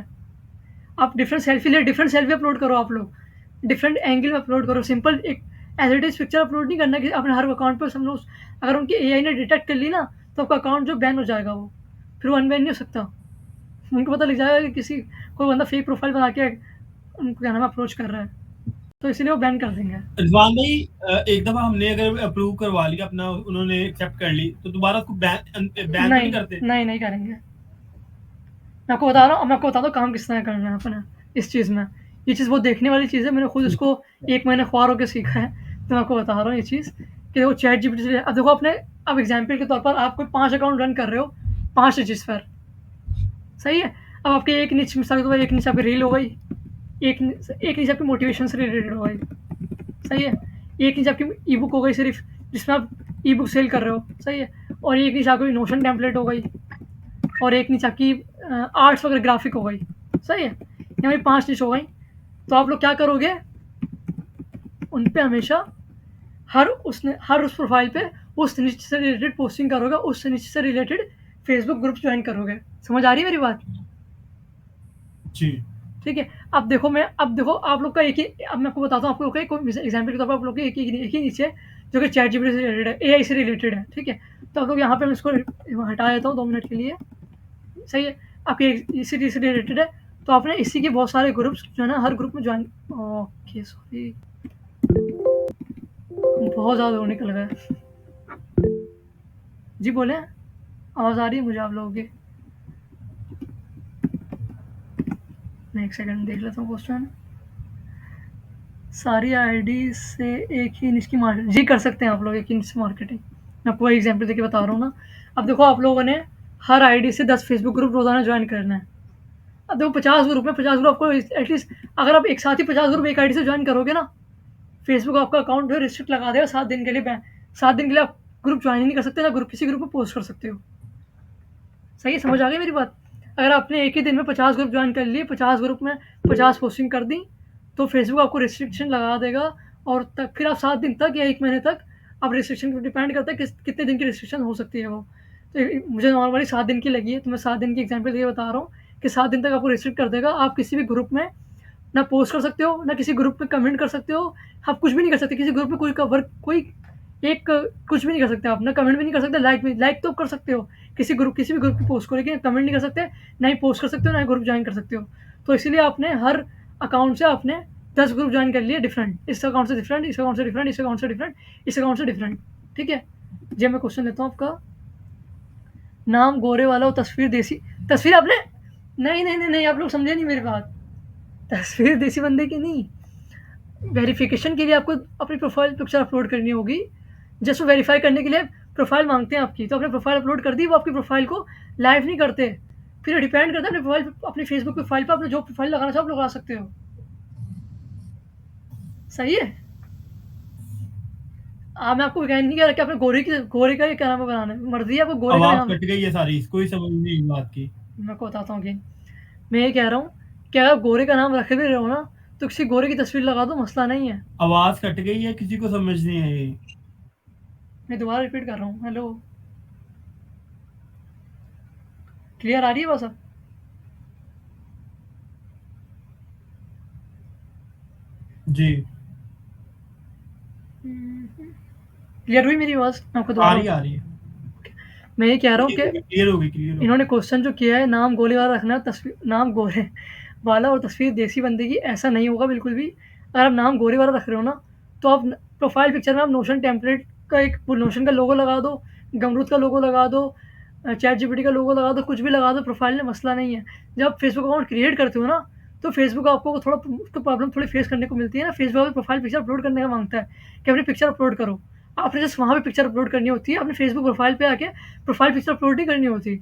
आप डिफरेंट सेल्फी अपलोड करो, आप लोग डिफरेंट एंगल में अपलोड करो, सिंपल एक as it is picture upload नहीं करना कि अपने हर अकाउंट पर समझो, अगर उनकी एआई ने डिटेक्ट कर ली ना, तो आपका अकाउंट जो बैन हो जाएगा, वो फिर वो अनबैन नहीं हो सकता। उनको पता लग जाएगा कि कोई बंदा फेक प्रोफाइल बना के उनको क्या नाम अप्रोच कर रहा है, तो इसलिए वो बैन कर देंगे। रिजवान भाई, एक दफा हमने अगर अप्रूव करवा लिया अपना, उन्होंने एक्सेप्ट कर ली, तो दोबारा उसको बैन नहीं करते? नहीं करेंगे। मैं आपको बता रहा हूँ, मैं आपको बताता हूँ काम किस तरह करना है अपना इस चीज़ में। ये चीज़ बहुत देखने वाली चीज़ है, मैंने खुद इसको 1 महीने ख्वार होकर सीखा है, तो मैं आपको बता रहा हूँ ये चीज़ कि वो चैट जीपीटी से। अब देखो अपने, अब एग्जाम्पल के तौर पर आप कोई 5 अकाउंट रन कर रहे हो, 5 निच पर, सही है। अब आपके एक निच मिसाल के तौर पर, एक निच आपकी रील हो गई, एक निच आपकी मोटिवेशन से रिलेटेड हो गई, सही है। एक निच आपकी ई बुक हो गई सिर्फ, जिसमें आप ई बुक सेल कर रहे हो, सही है। और एक निच आपकी नोशन टेम्पलेट हो गई, और एक निच आपकी आर्ट्स वगैरह ग्राफिक हो गई, सही है। यहाँ पे 5 निच हो गई। तो आप लोग क्या करोगे, उन पे हमेशा हर उस प्रोफाइल पे उस निच से रिलेटेड पोस्टिंग करोगे, उस निच से रिलेटेड फेसबुक ग्रुप ज्वाइन करोगे। समझ आ रही है मेरी बात? जी, ठीक है। अब देखो आप लोग का एक ही, अब मैं आपको बताता हूँ, आपको कोई एग्जाम्पल के तौर पर आप लोग के एक ही नीचे जो कि चैट जीपीटी से रिलेटेड है, एआई से रिलेटेड है, ठीक है। तो आप लोग यहाँ पे, मैं इसको हटा देता हूँ 2 मिनट के लिए, सही है। आपके इसी से रिलेटेड है, तो आपने इसी के बहुत सारे ग्रुप्स जो है ना, हर ग्रुप में ज्वाइन, ओके सॉरी बहुत ज़्यादा वो निकल गया, जी बोले, आवाज़ आ रही है मुझे आप लोगों की? मैं एक सेकंड देख लेता हूँ क्वेश्चन। सारी आईडी से एक ही निश की मार्केटिंग जी कर सकते हैं आप लोग, एक ही निश मार्केटिंग। मैं आपको एग्जांपल देके बता रहा हूँ ना। अब देखो आप लोगों ने हर आईडी से 10 फेसबुक ग्रुप रोज़ाना ज्वाइन करना है। अब देखो 50 ग्रुप में 50 ग्रुप आपको एटलीस्ट अगर आप एक साथ ही 50 ग्रुप एक आईडी से ज्वाइन करोगे ना, फेसबुक आपका अकाउंट जो है रिस्ट्रिक्ट लगा देगा 7 दिन के लिए। 7 दिन के लिए आप ग्रुप ज्वाइन ही नहीं कर सकते, ना ग्रुप किसी ग्रुप में पोस्ट कर सकते हो। सही है, समझ आ गई मेरी बात? अगर आपने एक ही दिन में 50 ग्रुप ज्वाइन कर लिए, 50 ग्रुप में 50 पोस्टिंग कर दी, तो फेसबुक आपको रिस्ट्रिक्शन लगा देगा। और तक फिर आप 7 दिन तक या 1 महीने तक आप रिस्ट्रिक्शन पर डिपेंड करता है कितने दिन की रिस्ट्रिक्शन हो सकती है वो। तो मुझे नॉर्मली 7 दिन की लगी है, तो मैं 7 दिन की एग्जाम्पल ये बता रहा हूँ कि 7 दिन तक आपको रिस्ट्रिक्ट कर देगा। आप किसी भी ग्रुप में ना पोस्ट कर सकते हो, ना किसी ग्रुप में कमेंट कर सकते हो। आप कुछ भी नहीं कर सकते किसी ग्रुप में, कोई एक कुछ भी नहीं कर सकते आप, ना कमेंट भी नहीं कर सकते, लाइक तो कर सकते हो किसी भी ग्रुप की पोस्ट को, लेकिन कमेंट नहीं कर सकते, ना ही पोस्ट कर सकते हो, ना ही ग्रुप ज्वाइन कर सकते हो। तो इसीलिए आपने हर अकाउंट से आपने 10 ग्रुप ज्वाइन कर लिए डिफरेंट, इस अकाउंट से डिफरेंट, इस अकाउंट से डिफरेंट, इस अकाउंट से डिफरेंट, इस अकाउंट से डिफरेंट। ठीक है, जब मैं क्वेश्चन लेता हूँ आपका, नाम गोरे वाला और तस्वीर देसी। तस्वीर आपने नहीं नहीं नहीं नहीं, आप लोग समझे नहीं मेरी बात। तस्वीर देसी बंदे की नहीं, वेरिफिकेशन के लिए आपको अपनी प्रोफाइल पिक्चर अपलोड करनी होगी। जस्ट वेरीफाई करने के लिए प्रोफाइल मांगते हैं आपकी, तो आपने प्रोफाइल अपलोड कर दी, वो आपकी प्रोफाइल को लाइव नहीं करते। फिर डिपेंड करता है अपनी प्रोफाइल, अपनी फेसबुक प्रोफाइल पर आपने जो प्रोफाइल लगाना चाहो आप लगा सकते हो। सही है। मैं आपको कह नहीं कह रहा कि आपने गोरे का क्या नाम बनाना है, मर्जी है आपको गोरे का आवाज नाम। कट गई है सारी, कोई समझ नहीं इस बात की। मैं आपको बताता हूँ कि मैं ये कह रहा हूँ कि अगर गोरे का नाम रखे भी रहे हो ना, तो किसी गोरे की तस्वीर लगा दो, मसला नहीं है। आवाज कट गई है, किसी को समझ नहीं आई। मैं दोबारा रिपीट कर रहा हूँ, हेलो, क्लियर आ रही है बस अब? जी क्लियर हुई मेरी आवाज़? मैं आपको आ दोबारा रही आ रही है। मैं ये कह रहा हूँ कि क्लियर हो गई क्लियर हो गई। इन्होंने क्वेश्चन जो किया है, नाम गोले वाला रखना, तस्वीर नाम गोरे वाला और तस्वीर देसी बंदे की, ऐसा नहीं होगा बिल्कुल भी। अगर आप नाम गोरे वाला रख रहे हो ना, तो आप प्रोफाइल पिक्चर में आप नोशन टेम्पलेट का एक नोशन का लोगो लगा दो, गमरूद का लोगो लगा दो, चैट जीपीटी का लोगो लगा दो, कुछ भी लगा दो प्रोफाइल में, मसला नहीं है। जब आप फेसबुक अकाउंट क्रिएट करते हो ना, तो फेसबुक आपको थोड़ा तो प्रॉब्लम थोड़ी फेस करने को मिलती है ना। फेसबुक में प्रोफाइल पिक्चर अपलोड करने का मांगता है कि अपनी पिक्चर अपलोड करो। आपने जस्ट वहाँ पे पिक्चर अपलोड करनी होती है, अपने फेसबुक प्रोफाइल पे आके प्रोफाइल पिक्चर अपलोड नहीं करनी होती।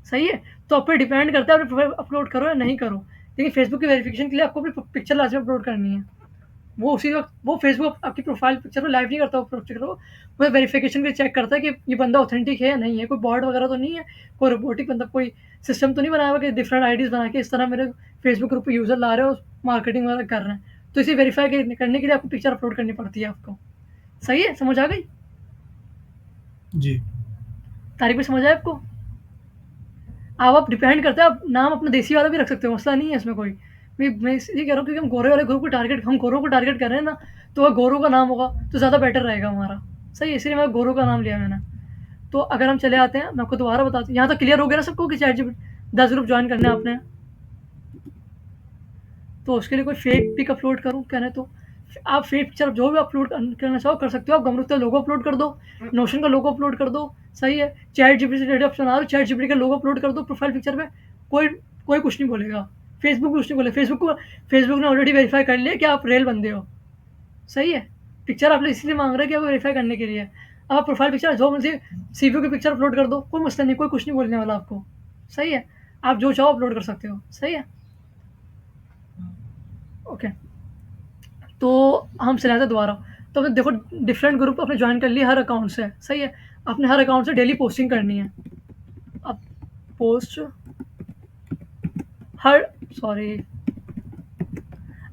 सही है, तो आप पे डिपेंड करता है आप प्रोफाइल अपलोड करो या नहीं करो। लेकिन फेसबुक की वेरिफिकेशन के लिए आपको अपनी पिक्चर लाजमी अपलोड करनी है। वो उसी वक्त वो फेसबुक आपकी प्रोफाइल पिक्चर को लाइव नहीं करता, पिक्चर को वो वेरिफिकेशन के चेक करता है कि ये बंदा ऑथेंटिक है या नहीं है, कोई बॉट वगैरह तो नहीं है, कोई रोबोटिक बंदा, कोई सिस्टम तो नहीं बनाया हुआ कि डिफरेंट आईडीज बना के इस तरह मेरे फेसबुक ग्रुप पे यूजर ला रहे हो, मार्केटिंग वगैरह कर रहे हैं। तो इसे वेरीफाई करने के लिए आपको पिक्चर अपलोड करनी पड़ती है आपको। सही है, समझ आ गई? जी तारीख में समझ आया आपको? आप डिपेंड करता है, आप नाम अपना देसी वाला भी रख सकते हो, मसला नहीं है इसमें कोई। मैं इसलिए कह रहा हूँ क्योंकि हम गोरे वाले ग्रुप को टारगेट, हम गोरों को टारगेट कर रहे हैं ना, तो अगर गोरों का नाम होगा तो ज़्यादा बेटर रहेगा हमारा। सही है, इसलिए मैं गोरों का नाम लिया मैंने। तो अगर हम चले आते हैं, मैं आपको दोबारा बताता हूँ, यहाँ तो क्लियर हो गया ना सबको कि चैट जीपीटी 10 ग्रुप ज्वाइन करने हैं आपने। तो उसके लिए कोई फेक पिक अपलोड करूँ कहने, तो आप फेक पिक्चर जो भी अपलोड करना चाहो कर सकते हो। आप गमरूद का लोगो अपलोड कर दो, नोशन का लोगो अपलोड कर दो। सही है, चैट जीपीटी से डेटा ऑप्शन आ रहा, चैट जीपीटी का लोगो अपलोड कर दो प्रोफाइल पिक्चर में। कोई कोई कुछ नहीं बोलेगा, फेसबुक भी कुछ नहीं बोले। फेसबुक ने ऑलरेडी वेरीफाई कर लिया कि आप रियल बंदे हो। सही है, पिक्चर आप इसलिए मांग रहे हैं कि आपको वेरीफाई करने के लिए। अब आप प्रोफाइल पिक्चर जो मुझे सीवीओ की पिक्चर अपलोड कर दो, कोई मसला नहीं, कोई कुछ नहीं बोलने वाला आपको। सही है, आप जो चाहो अपलोड कर सकते हो। सही है, ओके। तो हम चले आते दोबारा। तो अपने देखो डिफरेंट ग्रुप अपने ज्वाइन कर लिए हर अकाउंट से। सही है, अपने हर अकाउंट से डेली पोस्टिंग करनी है। अब पोस्ट हर सॉरी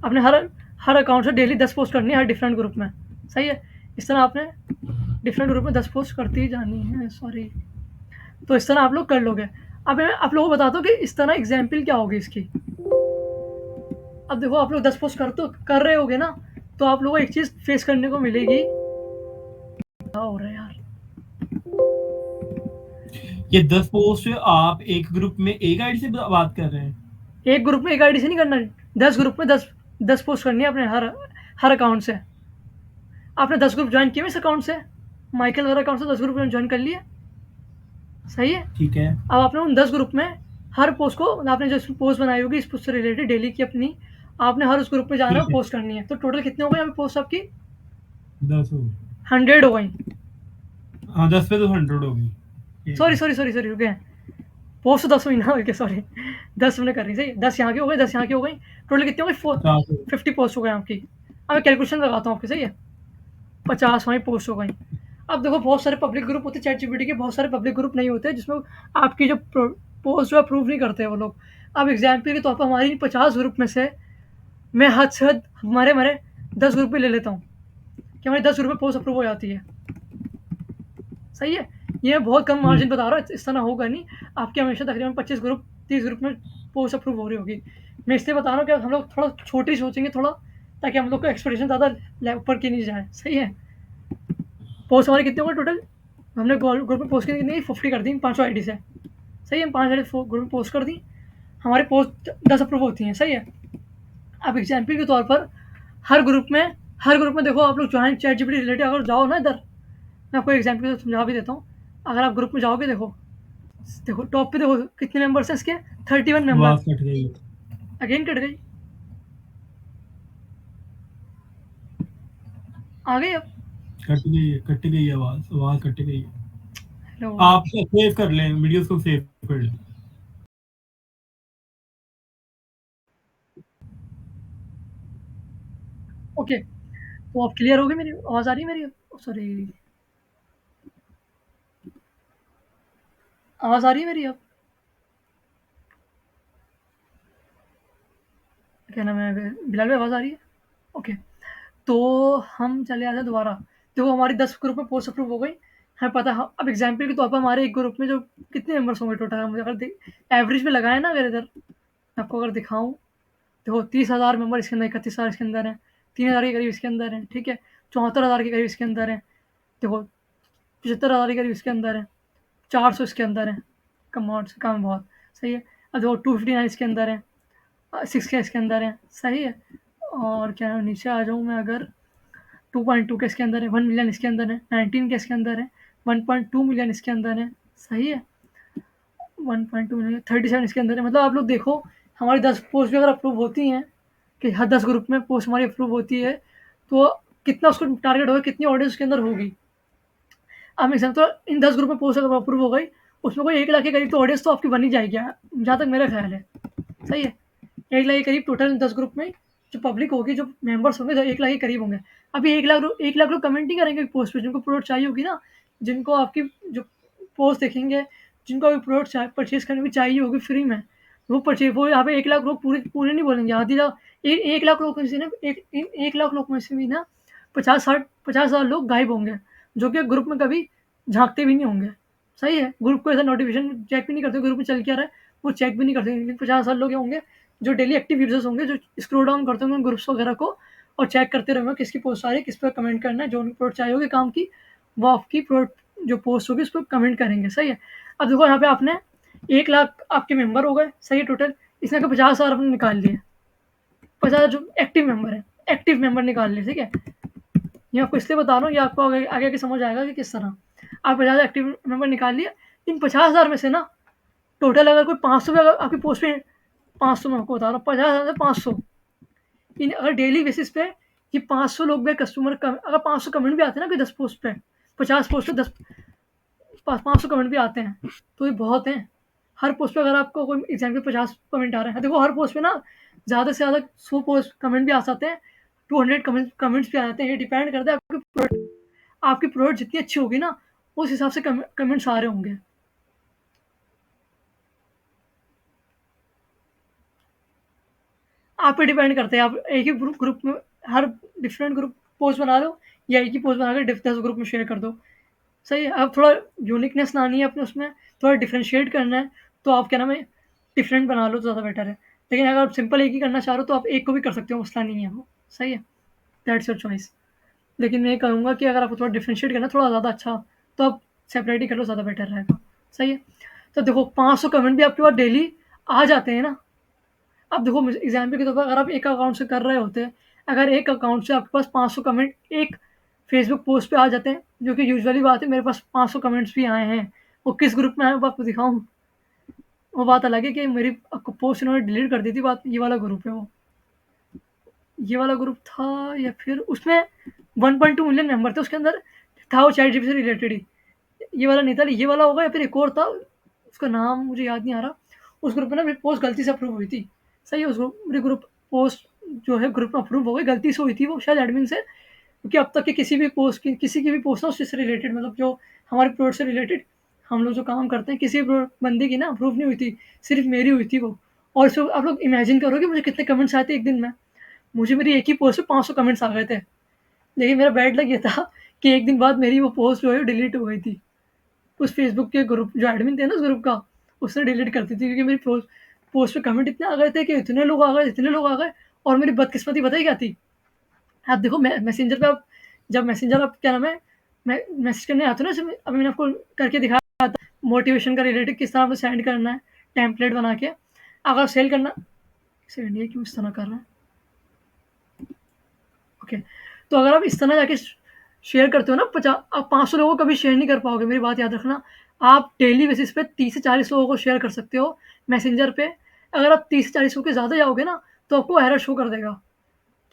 अपने हर अकाउंट से डेली 10 पोस्ट करनी है हर डिफरेंट ग्रुप में। सही है, इस तरह आपने डिफरेंट ग्रुप में 10 पोस्ट करती ही जानी है। सॉरी, तो इस तरह आप लोग कर लोगे। अब मैं आप लोगों को बताता हूँ कि इस तरह एग्जाम्पल क्या होगी इसकी। अब देखो आप लोग 10 पोस्ट कर रहे होगे ना, तो आप लोगों को एक चीज़ फेस करने को मिलेगी। क्या हो रहा है यार? ये 10 पोस्ट आप एक ग्रुप में एक आईडी से बात कर रहे हैं? एक ग्रुप में एक आईडी से नहीं करना, 10 ग्रुप में 10 पोस्ट करनी है अपने हर अकाउंट से। आपने 10 ग्रुप ज्वाइन किए इस अकाउंट से, माइकल वाला अकाउंट से 10 ग्रुप ज्वाइन कर लिए। सही है। ठीक है। अब आपने उन 10 ग्रुप में हर पोस्ट को, आपने जो पोस्ट बनाई होगी इस पोस्ट से रिलेटेड डेली की अपनी, आपने हर उस ग्रुप में जाना ठीक है, है। पोस्ट करनी है। तो टोटल कितने हो गए अभी पोस्ट आपकी? 10 हो गई। 100 हो गई। हाँ 10 पे तो 100 हो गई। ठीक है। सॉरी रुक गए, पोस्ट तो 10 हुई ना, ओके सॉरी, 10 मैंने कर रही सही, 10 यहाँ की हो गई, 10 यहाँ की हो गई, टोटल कितनी हो गई? 50 हो गई। 50 पोस्ट हो गए आपकी। अब मैं कैलकुलेशन लगाता हूँ आपकी, सही है, 50 वहीं पोस्ट हो गई। अब देखो बहुत सारे पब्लिक ग्रुप होते हैं चैट जीपीटी के, बहुत सारे पब्लिक ग्रुप नहीं होते जिसमें आपकी जो पोस्ट जो अप्रूव नहीं करते वो लोग। अब एग्जाम्पल के तौर पर हमारी 50 ग्रुप में से मैं हद से हद हमारे हमारे 10 ग्रुप में ले लेता हूँ कि हमारी 10 ग्रुप में पोस्ट अप्रूव हो जाती है। सही है, ये मैं बहुत कम मार्जिन बता रहा हूँ, इस तरह होगा नहीं। आपके हमेशा तकरीबन 25 ग्रुप 30 ग्रुप में पोस्ट अप्रूव हो रही होगी। मैं इसलिए बता रहा हूँ कि हम लोग थोड़ा छोटी सोचेंगे थोड़ा, ताकि हम लोग को एक्सपेक्टेशन ज़्यादा ऊपर की नहीं जाए। सही है। पोस्ट हमारे कितने होंगे टोटल? हमने ग्रुप में पोस्ट कितनी 50 कर दी 500 आईडी से। सही है, 5 आईडी ग्रुप में पोस्ट कर दी, हमारी पोस्ट 10 अप्रूव होती हैं। सही है। अब एग्जाम्पल के तौर पर हर ग्रुप में देखो, आप लोग ज्वाइन चैट जीपीटी रिलेटेड अगर जाओ ना इधर, मैं आपको एग्जाम्पल समझा भी देता हूँ। अगर आप ग्रुप में जाओगे, देखो देखो टॉप पे देखो कितने मेंबर्स हैं इसके, 31 मेंबर। आवाज कट गई। अगेन कट गई, आ गई अब? कट गई आवाज कट गई है। हेलो, आप सेव कर लें, वीडियोस को सेव कर लें। ओके, तो आप क्लियर हो गई? मेरी आवाज़ आ रही है मेरी? सॉरी, आवाज़ आ रही है मेरी अब? क्या नाम है, बिलाल भाई आवाज़ आ रही है? ओके, तो हम चले आते हैं दोबारा। देखो हमारी 10 ग्रुप में पोस्ट अप्रूव हो गई, हमें पता है। अब एग्जाम्पल के तौर पर हमारे एक ग्रुप में जो कितने मेंबर्स होंगे टोटल, मुझे अगर एवरेज में लगाए ना, अगर इधर आपको अगर दिखाऊँ, देखो 30,000 मेंबर इसके अंदर, 31,000 इसके अंदर हैं, 3,000 के करीब इसके अंदर हैं, ठीक है, 74,000 के करीब इसके अंदर हैं, देखो 75,000 के करीब इसके अंदर हैं, 400 इसके अंदर हैं, कम से कम बहुत। सही है। अब देखो 259 इसके अंदर है, 6K इसके अंदर है। सही है। और क्या नाम, नीचे आ जाऊँ मैं, अगर 2.2 के इसके अंदर है, 1 मिलियन इसके अंदर है, 19 के इसके अंदर है, 1.2 मिलियन इसके अंदर है। सही है, 1.2 मिलियन, 37 इसके अंदर है। मतलब आप लोग देखो, हमारी 10 पोस्ट भी अगर अप्रूव होती हैं, कि हर 10 ग्रुप में पोस्ट हमारी अप्रूव होती है, तो कितना उसको टारगेट होगा, कितनी ऑडियंस उसके अंदर होगी। अब एग्जाम्पल तो इन 10 ग्रुप में पोस्ट अगर अप्रूव हो गई, उसमें कोई 1 लाख के करीब तो ऑडियंस तो आपकी बन ही जाएगी, जहाँ तक मेरा ख्याल है। सही है, 1 लाख के करीब टोटल 10 ग्रुप में जो पब्लिक होगी, जो मेंबर्स होंगे, तो 1 लाख के करीब होंगे। अभी 1 लाख लोग कमेंट नहीं करेंगे पोस्ट पे, जिनको प्रोडक्ट चाहिए होगी ना, जिनको आपकी जो पोस्ट देखेंगे, जिनको अभी प्रोडक्ट परचेज करने की चाहिए होगी फ्री में, वो यहाँ पे 1 लाख लोग पूरे पूरे नहीं बोलेंगे, आधी लाख, 1 लाख लोग में से ना, 1 लाख लोग में से भी ना 50,000 लोग गायब होंगे, जो कि ग्रुप में कभी झांकते भी नहीं होंगे। सही है, ग्रुप को ऐसा नोटिफिकेशन चेक भी नहीं करते, ग्रुप में चल क्या रहा है वो चेक भी नहीं करते, लेकिन 50,000 लोग होंगे जो डेली एक्टिव यूजर्स होंगे, जो स्क्रॉल डाउन करते होंगे ग्रुप्स वगैरह को, और चेक करते रहेंगे किसकी पोस्ट आ रही है, किस पर कमेंट करना है, जो उनको प्रोडक्ट चाहिए होगी काम की, वो आपकी प्रोडक्ट जो पोस्ट होगी उस पर कमेंट करेंगे। सही है। अब देखो यहाँ पे आपने 1 लाख आपके मेंबर हो गए। सही है, टोटल इसने का 50,000 आपने निकाल लिए, 50,000 जो एक्टिव मेंबर है, एक्टिव मेंबर निकाल लिए। ठीक है, ये आपको इसलिए बता रहा हूँ, ये आपको आगे आगे आगे समझ आएगा कि किस तरह। आप 50,000 एक्टिव मेंबर निकाल लिए, इन 50,000 में से ना टोटल अगर कोई 500 भी अगर आपकी पोस्ट पे, 500 मैं आपको बता रहा हूँ, 50,000 से 500, इन अगर डेली बेसिस पे ये 500 लोग भी कस्टमर अगर 500 कमेंट भी आते हैं ना कि 10 पोस्ट पे, 50 पोस्ट पे 10 500 कमेंट भी आते हैं, तो ये बहुत हैं। हर पोस्ट पे अगर आपको कोई एग्जाम्पल 50 कमेंट आ रहे हैं, देखो हर पोस्ट पे ना ज़्यादा से ज़्यादा 100 पोस्ट कमेंट भी आ सकते हैं, 200 कमेंट्स भी आ जाते हैं। ये डिपेंड करता है आपकी प्रोडक्ट जितनी अच्छी होगी ना, उस हिसाब से कमेंट्स आ रहे होंगे। आप पे डिपेंड करते हैं, आप एक ही ग्रुप में हर डिफरेंट ग्रुप पोस्ट बना लो, या एक ही पोस्ट बनाकर 10 ग्रुप में शेयर कर दो। सही है। अब थोड़ा यूनिकनेस लानी है अपने उसमें, थोड़ा डिफ्रेंशिएट करना है, तो आप क्या नाम है, डिफरेंट बना लो तो ज़्यादा बेटर है। लेकिन अगर आप सिंपल एक ही करना चाह रहे हो तो आप एक को भी कर सकते हो, मसला नहीं है वो। सही है, दैट्स योर चॉइस। लेकिन मैं कहूँगा कि अगर आपको थोड़ा डिफ्रेंशिएट करना है, थोड़ा ज़्यादा अच्छा, तो आप सेपरेट ही कर लो, ज़्यादा बेटर रहेगा। सही है। तो देखो 500 कमेंट भी आपके पास डेली आ जाते हैं ना। अब देखो एग्जाम्पल के तौर पर अगर आप एक अकाउंट से कर रहे होते हैं, अगर एक अकाउंट से आपके पास 500 कमेंट एक फेसबुक पोस्ट पे आ जाते हैं, जो कि यूजुअली बात है, मेरे पास 500 कमेंट्स भी आए हैं, वो किस ग्रुप में है वो आपको दिखाऊँ? वो बात अलग है कि मेरी पोस्ट इन्होंने डिलीट कर दी थी, बात ये वाला ग्रुप है वो। ये वाला ग्रुप था या फिर उसमें 1.2 मिलियन मेंबर थे, उसके अंदर था वो चैट जीपीटी से रिलेटेड ही। ये वाला नहीं था, ये वाला होगा या फिर एक और था, उसका नाम मुझे याद नहीं आ रहा। उस ग्रुप में ना मेरी पोस्ट गलती से अप्रूव हुई थी। सही है, उस ग्रुप मेरी ग्रुप पोस्ट जो है ग्रुप में अप्रूव हो गई, गलती से हुई थी वो शायद एडमिन से, क्योंकि अब तक की किसी की भी पोस्ट ना उससे रिलेटेड, मतलब जो हमारे प्रोडक्ट से रिलेटेड हम लोग जो काम करते हैं, किसी भी बंदे की ना अप्रूव नहीं हुई थी, सिर्फ मेरी हुई थी वो। और इसमें आप लोग इमेजिन करोगे मुझे कितने कमेंट्स आए थे एक दिन में। मुझे मेरी एक ही पोस्ट पे 500 कमेंट्स आ गए थे। लेकिन मेरा बैड लक ये था कि एक दिन बाद मेरी वो पोस्ट जो है डिलीट हो गई थी। उस फेसबुक के ग्रुप जो एडमिन थे ना उस ग्रुप का, उसने डिलीट कर दी थी, क्योंकि मेरी पोस्ट पे कमेंट इतने आ गए थे कि इतने लोग आ गए, इतने लोग आ गए। और मेरी बदकिस्मती पता ही क्या थी? आप देखो मैसेंजर पे, आप जब मैसेंजर आप क्या नाम है मैसेज करने आते हो ना, जैसे अभी मैंने आपको करके दिखाया था मोटिवेशन का रिलेटेड, किस तरह आपको सेंड करना है टेम्पलेट बना के। अगर सेल करना, सेंड ये क्यों इस तरह कर रहा है? ओके, तो अगर आप इस तरह जाके शेयर करते हो ना, 50 आप 500 लोगों को कभी शेयर नहीं कर पाओगे, मेरी बात याद रखना। आप डेली बेसिस पे 30 से 40 लोगों को शेयर कर सकते हो मैसेंजर पे। अगर आप 30 से 40 लोगों के ज़्यादा जाओगे ना, तो आपको एरर शो कर देगा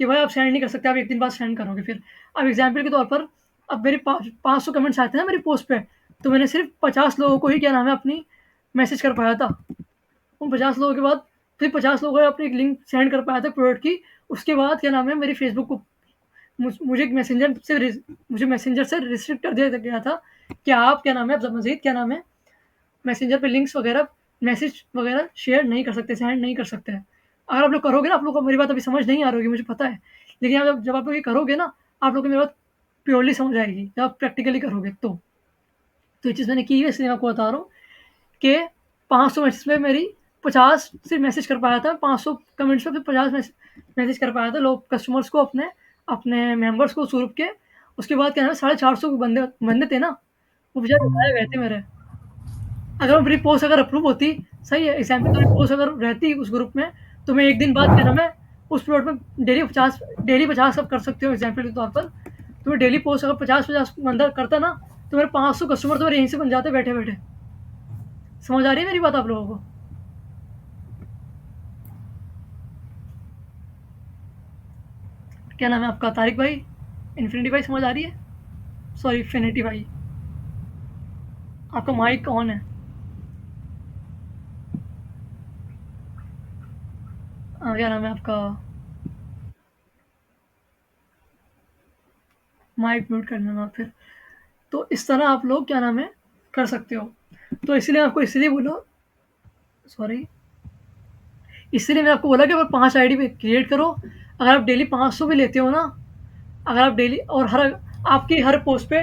कि भाई आप सेंड नहीं कर सकते, आप एक दिन बाद सेंड करोगे फिर। अब एग्जाम्पल के तौर पर, अब मेरे 500 कमेंट्स आए थे ना मेरी पोस्ट पे, तो मैंने सिर्फ 50 लोगों को ही क्या नाम है अपनी मैसेज कर पाया था। उन 50 लोगों के बाद फिर 50 लोगों को अपनी एक लिंक सेंड कर पाया था प्रोडक्ट की। उसके बाद क्या नाम है मेरी फेसबुक को मुझे मैसेंजर से रिस्ट्रिक्ट कर दिया गया था कि आप क्या नाम है मजीद क्या नाम है मैसेंजर पे लिंक्स वगैरह, मैसेज वगैरह शेयर नहीं कर सकते, सेंड नहीं कर सकते हैं। अगर आप लोग करोगे ना, आप लोग को मेरी बात अभी समझ नहीं आ रही होगी मुझे पता है, लेकिन जब आप लोग ये करोगे ना, आप लोग को मेरी बात प्योरली समझ आएगी जब आप प्रैक्टिकली करोगे तो ये चीज़ मैंने की है, इसलिए मैं आपको बता रहा हूँ कि 500 मैसेज पे मेरी 50 सिर्फ मैसेज कर पाया था, 500 कमेंट्स पे फिर 50 मैसेज कर पाया था लोग कस्टमर्स को, अपने अपने मेंबर्स को ग्रुप के। उसके बाद क्या है 450 बंदे बंदे थे ना, वो बेचारे उठाए गए थे मेरे। अगर मेरी पोस्ट अगर अप्रूव होती, सही है एग्जाम्पल, मेरी पोस्ट अगर रहती उस ग्रुप में, तो मैं एक दिन बाद क्या नाम है उस प्लॉट में डेली 50 आप कर सकते हो एग्जाम्पल के तौर पर। तो मैं डेली पोस्ट अगर 50 बंदा करता ना, तो मेरे 500 कस्टमर तो मेरे यहीं से बन जाते बैठे बैठे। समझ आ रही है मेरी बात आप लोगों को? क्या नाम है आपका? तारिक भाई, इन्फिनिटी भाई, समझ आ रही है? सॉरी इन्फिनिटी भाई, आपका माइक ऑन है। क्या नाम है आपका? माइक म्यूट कर लेना फिर। तो इस तरह आप लोग क्या नाम है कर सकते हो। तो इसलिए आपको इसलिए बोला, सॉरी, इसलिए मैं आपको बोला कि अगर 5 आईडी पे क्रिएट करो। अगर आप डेली 500 भी लेते हो ना, अगर आप डेली और आपकी हर पोस्ट पे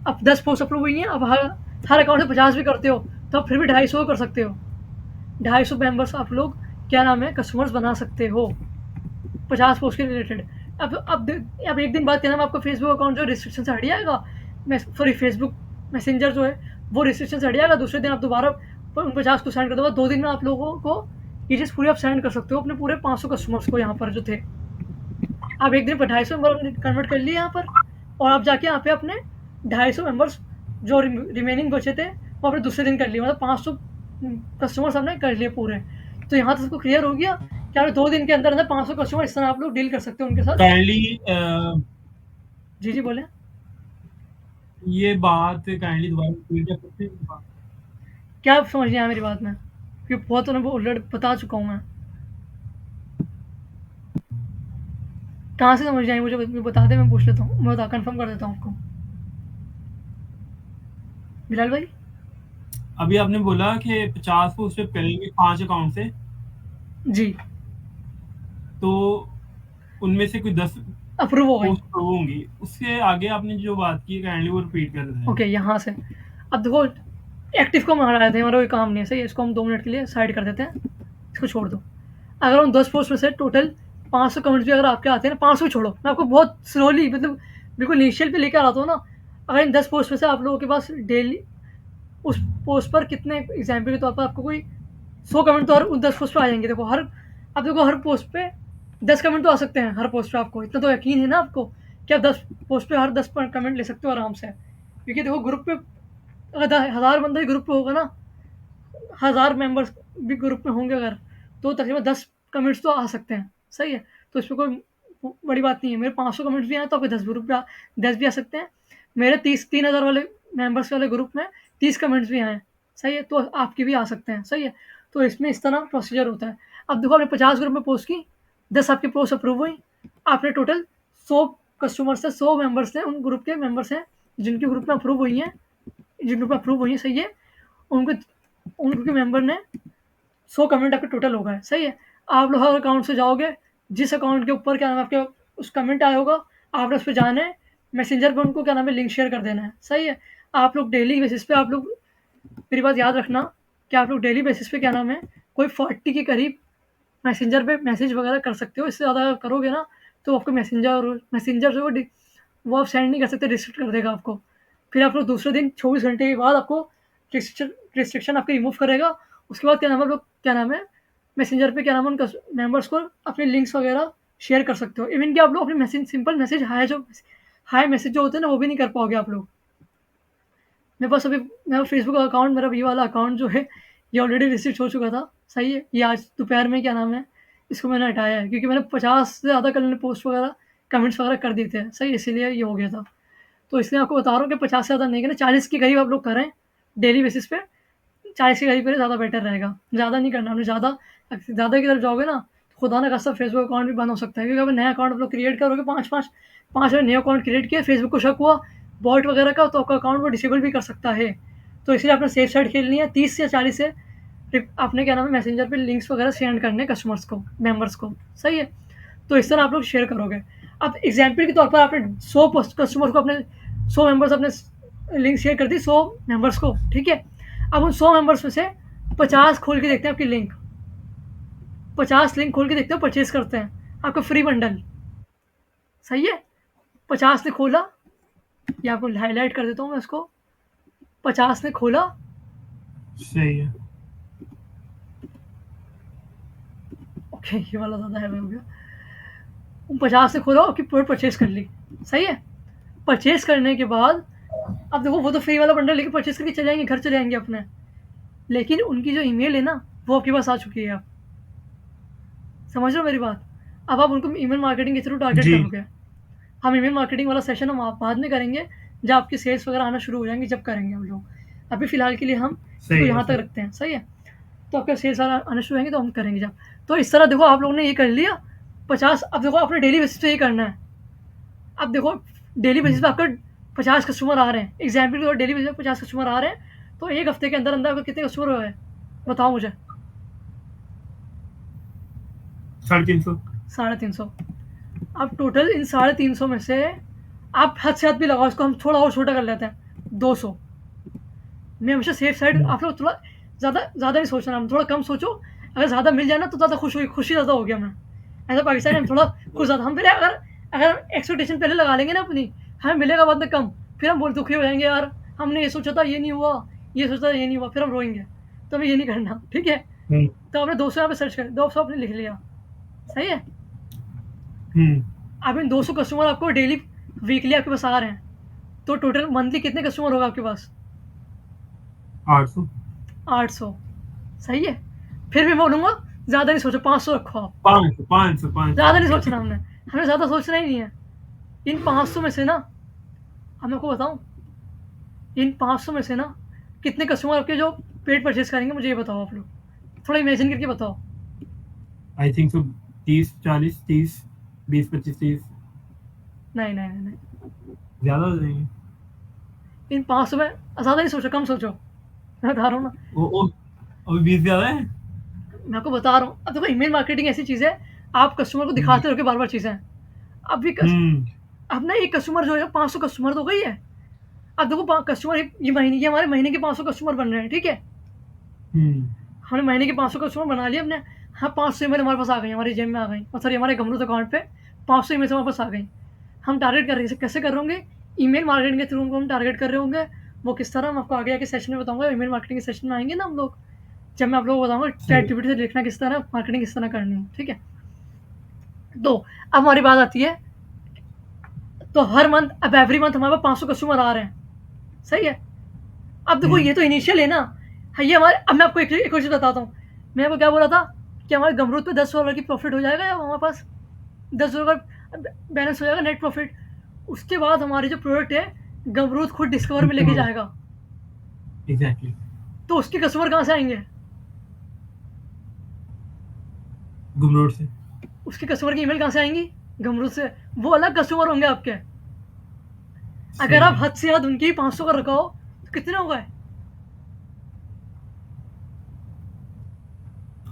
अब 10 पोस्ट अपलोड हुई हैं, अब हर अकाउंट से 50 भी करते हो, तो आप फिर भी 250 कर सकते हो। 250 मेंबर्स आप लोग क्या नाम है कस्टमर्स बना सकते हो 50 पोस्ट के रिलेटेड। अब एक दिन बाद क्या नाम आपका फेसबुक अकाउंट जो रिस्ट्रिक्शन से हट जाएगा, सॉरी फेसबुक मैसेंजर जो है वो रिस्ट्रिक्शन से हट जाएगा। दूसरे दिन आप दोबारा उन 50 को सेंड कर दो, 2 दिन में आप लोगों को ये चीज़ पूरी आप सेंड कर सकते हो अपने पूरे 500 कस्टमर्स को यहाँ पर जो थे। आप एक दिन पर 250 मेंबर कन्वर्ट कर लिए यहाँ पर, और आप जाके यहाँ पे अपने 250 मेंबर्स जो रिमेनिंग बचे थे वो अपने दूसरे दिन कर लिए, मतलब 500 कस्टमर्स आपने कर लिए पूरे। तो यहाँ तक सबको क्लियर हो गया कि आपने 2 दिन के अंदर अंदर 500 कस्टमर इस तरह आप लोग डील कर सकते हो उनके साथ। काइंडली जी बोले। ये बात काइंडली दोबारा रिपीट कर सकते हैं? क्या आप समझ नहीं आया मेरी बात में? क्योंकि बहुत तो ऑलरेडी बता चुका हूँ मैं। कहाँ से समझ नहीं आई मुझे बता दें, मैं पूछ लेता हूँ, मैं कंफर्म कर देता हूँ आपको। बिलाल भाई, अभी आपने बोला कि 50 पोस्ट पे करेंगे 5 अकाउंट से, जी तो उनमें से कुछ 10 अप्रूव हो गई। पोस्ट अप्रूव होंगी। उससे आगे आपने जो बात की काइंडली वो रिपीट कर दें। ओके, यहाँ से अब देखो, एक्टिव को हम हटा देते हैं, हमारा कोई काम नहीं है, सही है, इसको हम 2 मिनट के लिए साइड कर देते हैं, इसको छोड़ दो। अगर हम 10 पोस्ट में से टोटल 500 कमेंट्स भी अगर आपके आते हैं ना, 500 छोड़ो, मैं आपको बहुत स्लोली मतलब बिल्कुल इनिशियल पे लेकर आता हूँ ना। अगर इन 10 पोस्ट में से आप लोगों के पास डेली उस पोस्ट पर कितने, एग्जाम्पल के तौर पर आपको कोई 100 कमेंट तो हर उन 10 पोस्ट पे आ जाएंगे। देखो हर पोस्ट पे 10 कमेंट तो आ सकते हैं, हर पोस्ट पे आपको इतना तो यकीन है ना आपको कि आप 10 पोस्ट पे हर 10 कमेंट ले सकते हो आराम से, क्योंकि देखो ग्रुप पे अगर 1000 बंदा ही ग्रुप पे होगा ना, 1000 मेंबर्स भी ग्रुप में होंगे अगर, तो तकरीबन 10 कमेंट्स तो आ सकते हैं, सही है? तो इसमें कोई बड़ी बात नहीं है। मेरे 500 कमेंट्स भी आए तो आपके 10 ग्रुप भी 10 भी आ सकते हैं। मेरे 30,000 वाले मेंबर्स वाले ग्रुप में 30 कमेंट्स भी आए, सही है? तो आपके भी आ सकते हैं, सही है? तो इसमें इस तरह प्रोसीजर होता है। अब देखो आपने 50 ग्रुप में पोस्ट की, 10 आपकी पोस्ट अप्रूव हुई, आपने टोटल 100 कस्टमर्स हैं, 100 मेंबर्स हैं, उन ग्रुप के मेंबर्स हैं जिनके ग्रुप में अप्रूव हुई हैं, जिन ग्रुप में अप्रूव हुई हैं, सही है? उनको उन ग्रुप के मेंबर ने 100 कमेंट आपके टोटल हो गए, सही है? आप लोग हर अकाउंट से जाओगे, जिस अकाउंट के ऊपर क्या नाम है आपके उस कमेंट आया होगा, आपने उस पे जाना है, मैसेंजर पे उनको क्या नाम है लिंक शेयर कर देना है, सही है? आप लोग डेली बेसिस पे आप लोग मेरी बात याद रखना कि आप लोग डेली बेसिस पे क्या नाम है कोई 40 के करीब मैसेंजर पे मैसेज वगैरह कर सकते हो। इससे ज़्यादा करोगे ना तो आपको मैसेंजर जो वो आप सेंड नहीं कर सकते, रिस्ट्रिक्ट कर देगा आपको। फिर आप लोग दूसरे दिन 24 घंटे के बाद आपको रिस्ट्रिक्शन आपकी रिमूव करेगा। उसके बाद क्या नाम है आप लोग क्या नाम है मैसेंजर पे क्या नाम है उनका मेंबर्स को अपने लिंक्स वगैरह शेयर कर सकते हो। इवन कि आप लोग अपने message simple message hi message जो होते हैं ना वो भी नहीं कर पाओगे आप लोग। मेरे पास अभी मेरा फेसबुक अकाउंट, मेरा ये वाला अकाउंट जो है ये ऑलरेडी रिस्ट्रिक्ट हो चुका था, सही है? ये आज दोपहर में क्या नाम है इसको मैंने हटाया है क्योंकि मैंने 50 से ज़्यादा कल ने पोस्ट वगैरह कमेंट्स वगैरह कर दिए थे, सही, इसीलिए ये हो गया था। तो इसलिए आपको बता रहा हूँ कि 50 से ज़्यादा नहीं करना, 40 के करीब आप लोग करें डेली बेसिस पे। 40 के करीब करें, ज़्यादा बेटर रहेगा। ज़्यादा नहीं करना, आपने ज़्यादा की तरफ जाओगे ना तो खुदा ना खास्ता फेसबुक अकाउंट भी बंद हो सकता है, क्योंकि अगर नया अकाउंट आप लोग क्रिएट करोगे, पाँच नए अकाउंट क्रिएट किए, फेसबुक को शक हुआ बॉट वगैरह का, तो आपका अकाउंट वो डिसेबल भी कर सकता है। तो इसलिए आपने सेफ साइड खेलनी है। 30 से 40 से आपने क्या नाम है मैसेंजर पे लिंक्स वगैरह सेंड करने कस्टमर्स को, मेंबर्स को, सही है? तो इस तरह आप लोग शेयर करोगे। अब एग्जाम्पल के तौर पर आपने 100 कस्टमर को अपने 100 मेंबर्स अपने लिंक शेयर कर दी 100 मेंबर्स को, ठीक है? अब उन 100 मेंबर्स में से 50 खोल के देखते हैं आपकी लिंक, 50 लिंक खोल के देखते हो परचेज करते हैं आपका फ्री बंडल, सही है? 50 ने खोला, ये आपको हाईलाइट कर देता हूँ मैं इसको, 50 ने खोला, सही है। ओके ये वाला ज़्यादा हैवी हो गया। उन 50 ने खोला आपकी प्रोडक्ट परचेज कर ली, सही है? परचेज करने के बाद अब देखो वो तो फ्री वाला बंडल लेके परचेज करके चले जाएंगे, घर चले जाएंगे अपने, लेकिन उनकी जो ईमेल है ना वो आपके पास आ चुकी है। आप समझ रहे हो मेरी बात? अब आप उनको ईमेल मार्केटिंग के थ्रू टारगेट जी। करोगे। हम ईमेल मार्केटिंग वाला सेशन हम बाद में करेंगे जब आपकी सेल्स वगैरह आना शुरू हो जाएंगी, जब करेंगे हम लोग। अभी फ़िलहाल के लिए हम इसको सही है, यहाँ तक सही। रखते हैं, सही है? तो आपका सेल्स आना शुरू होंगे तो हम करेंगे जब। तो इस तरह देखो आप लोगों ने ये कर लिया 50। अब देखो आपने डेली बेसिस पे ये करना है। अब देखो डेली बेसिस पे आपका 50 कस्टमर आ रहे हैं, एग्जाम्पल के तौर डेली बेसिस पे 50 कस्टमर आ रहे हैं, तो एक हफ्ते के अंदर अंदर आपके कितने कस्टमर हुए बताओ मुझे? 350। 350। अब टोटल इन 350 में से आप हद से हद भी लगाओ, इसको हम थोड़ा और छोटा कर लेते हैं 200। मैं हमेशा सेफ साइड, आप लोग थोड़ा ज़्यादा नहीं सोचना, हम थोड़ा कम सोचो। अगर ज़्यादा मिल जाए ना तो ज़्यादा खुशी ज़्यादा हो गया मैं। ऐसा पाकिस्तान हम थोड़ा कुछ ज़्यादा हम फिर अगर एक्सपेक्टेशन पहले लगा लेंगे ना अपनी, हमें मिलेगा बाद में कम, फिर हम बहुत दुखी हो जाएंगे, यार हमने ये सोचा था ये नहीं हुआ, ये सोचा था ये नहीं हुआ, फिर हम रोएंगे। तो हमें ये नहीं करना, ठीक है? तो आपने 200 यहाँ पे सर्च कर, 200 आपने लिख लिया, सही है? अब इन 200 कस्टमर आपको डेली वीकली आपके पास आ रहे हैं, तो टोटल मंथली कितने कस्टमर होगा आपके पास? 800। 800, सही है? फिर भी बोलूँगा ज़्यादा नहीं सोचो, 500 रखो आप। 500। ज़्यादा नहीं सोचना हमें ज़्यादा सोचना ही नहीं है। इन 500 में से ना मैं आपको बताऊँ, इन 500 में से ना कितने कस्टमर आपके जो पेड परचेज करेंगे मुझे ये बताओ आप लोग, थोड़ा इमेजिन करके बताओ। I think so 30, 40, 30, 20, 25, 30। नहीं ज़्यादा हो जाएंगे। इन 500 में ज़्यादा नहीं सोचो, कम सोचो, मैं बता रहा हूँ ना, ओ अभी 20 ज़्यादा है। मैं आपको बता रहा हूँ। अब देखो ईमेल मार्केटिंग ऐसी चीज़ है, आप कस्टमर को दिखाते रहोगे बार बार चीज़ें। अब भी अब ना एक कस्टमर जो है 500 कस्टमर तो गई है। अब देखो कस्टमर ये हमारे महीने के 500 कस्टमर बन रहे हैं, ठीक है? हमने महीने के 500 कस्टमर बना लिए अपने। हाँ 500 ईमेल हमारे पास आ गई, हमारी जेब में आ गई, और सॉरी हमारे गमरूद अकाउंट पे 500 ईमेल हमारे पास आ गई। हम टारगेट कर रहे हैं, कैसे कर रहे होंगे? ईमेल मार्केटिंग के थ्रू हम टारगेट कर रहे होंगे। वो किस तरह, मैं आपको आगे आके सेशन में बताऊंगा। ईमेल मार्केटिंग के सेशन में आएंगे ना हम लोग, जब मैं आप लोगों को बताऊंगा चैटजीपीटी से लिखना किस तरह, मार्केटिंग किस तरह करनी है, ठीक है? तो अब हमारी बात आती है, तो हर मंथ, अब एवरी मंथ हमारे पास 500 कस्टमर आ रहे हैं, सही है? अब देखो ये तो इनिशियल है ना, हाँ, ये हमारे, अब मैं आपको एक और चीज़ बताता हूँ। मैं आपको क्या बोला था कि हमारे गमरूद पे $10 की प्रॉफिट हो जाएगा या हमारे पास $10 का बैलेंस हो जाएगा नेट प्रॉफिट। उसके बाद हमारी जो प्रोडक्ट है गमरूद खुद डिस्कवर में लेके जाएगा, एग्जैक्टली, तो उसके कस्टमर कहाँ से आएंगे? गुमरोड से। उसके कस्टमर की ईमेल कहाँ से आएंगी? गमरूद से। वो अलग कस्टमर होंगे आपके। अगर आप हद से हद उनके ही 500 का रखा हो तो कितने हो गए?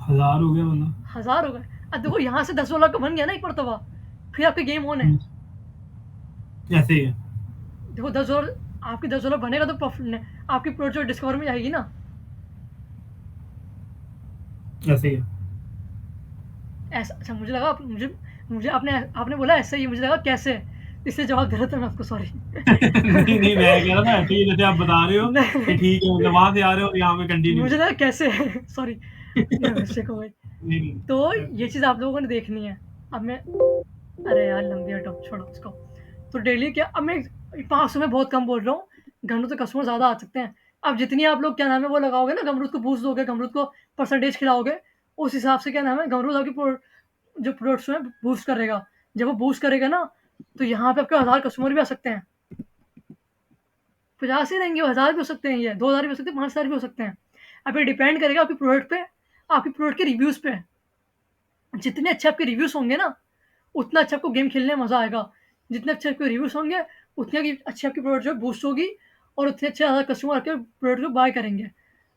1000 हो गया मतलब। 1000 हो गए। अब देखो यहाँ से $10 का बन गया ना एक मरतबा, फिर आपके गेम ऑन है। ऐसे ही है। देखो $10 आपके $10 बनेगा तो प्रॉफिट ने आपकी प्रोडक्ट जो डिस्कवर में जाएगी ना। ऐसे ही है। ऐसा, अच्छा मुझे लगा मुझे मुझे आपने बोला ऐसे ही, मुझे लगा कैसे, इसलिए जवाब दे रहा था मैं आपको, सॉरी। नहीं नहीं, मैं कह रहा था ऐसे ही जैसे आप बता रहे हो नहीं, कि ठीक है, मतलब वहां से आ रहे हो यहाँ पे कंटिन्यू। मुझे लगा कैसे, सॉरी, मिस्टेक हो गई। नहीं तो ये चीज़ आप लोगों ने देखनी है। अब मैं, अरे यार लंबी हटो, छोड़ो उसको। तो डेली क्या, अब मैं 500 में बहुत कम बोल रहा हूँ, गमरूद के कस्टमर ज़्यादा आ सकते हैं। अब जितनी आप लोग क्या नाम है वो लगाओगे ना, गमरूद को बूस्ट दोगे, गमरूद को परसेंटेज खिलाओगे, उस हिसाब से क्या नाम है गमरूद आपकी जो प्रोडक्ट्स हैं बूस्ट करेगा। जब वो बूस्ट करेगा ना, तो यहाँ पे आपके 1000 कस्टमर भी आ सकते हैं। 50 ही रहेंगे, 1000 भी हो सकते हैं, ये 2000 भी हो सकते हैं, 5000 भी हो सकते हैं। अब ये डिपेंड करेगा आपकी प्रोडक्ट पे, आपकी प्रोडक्ट के रिव्यूज़ पे। जितने अच्छे आपके रिव्यूज़ होंगे ना, उतना अच्छा आपको गेम खेलने में मज़ा आएगा। जितने अच्छे आपके रिव्यूज़ होंगे, उतनी की अच्छी आपकी प्रोडक्ट जो है बूस्ट होगी, और उतने अच्छे ज़्यादा कस्टमर आपके प्रोडक्ट को बाय करेंगे।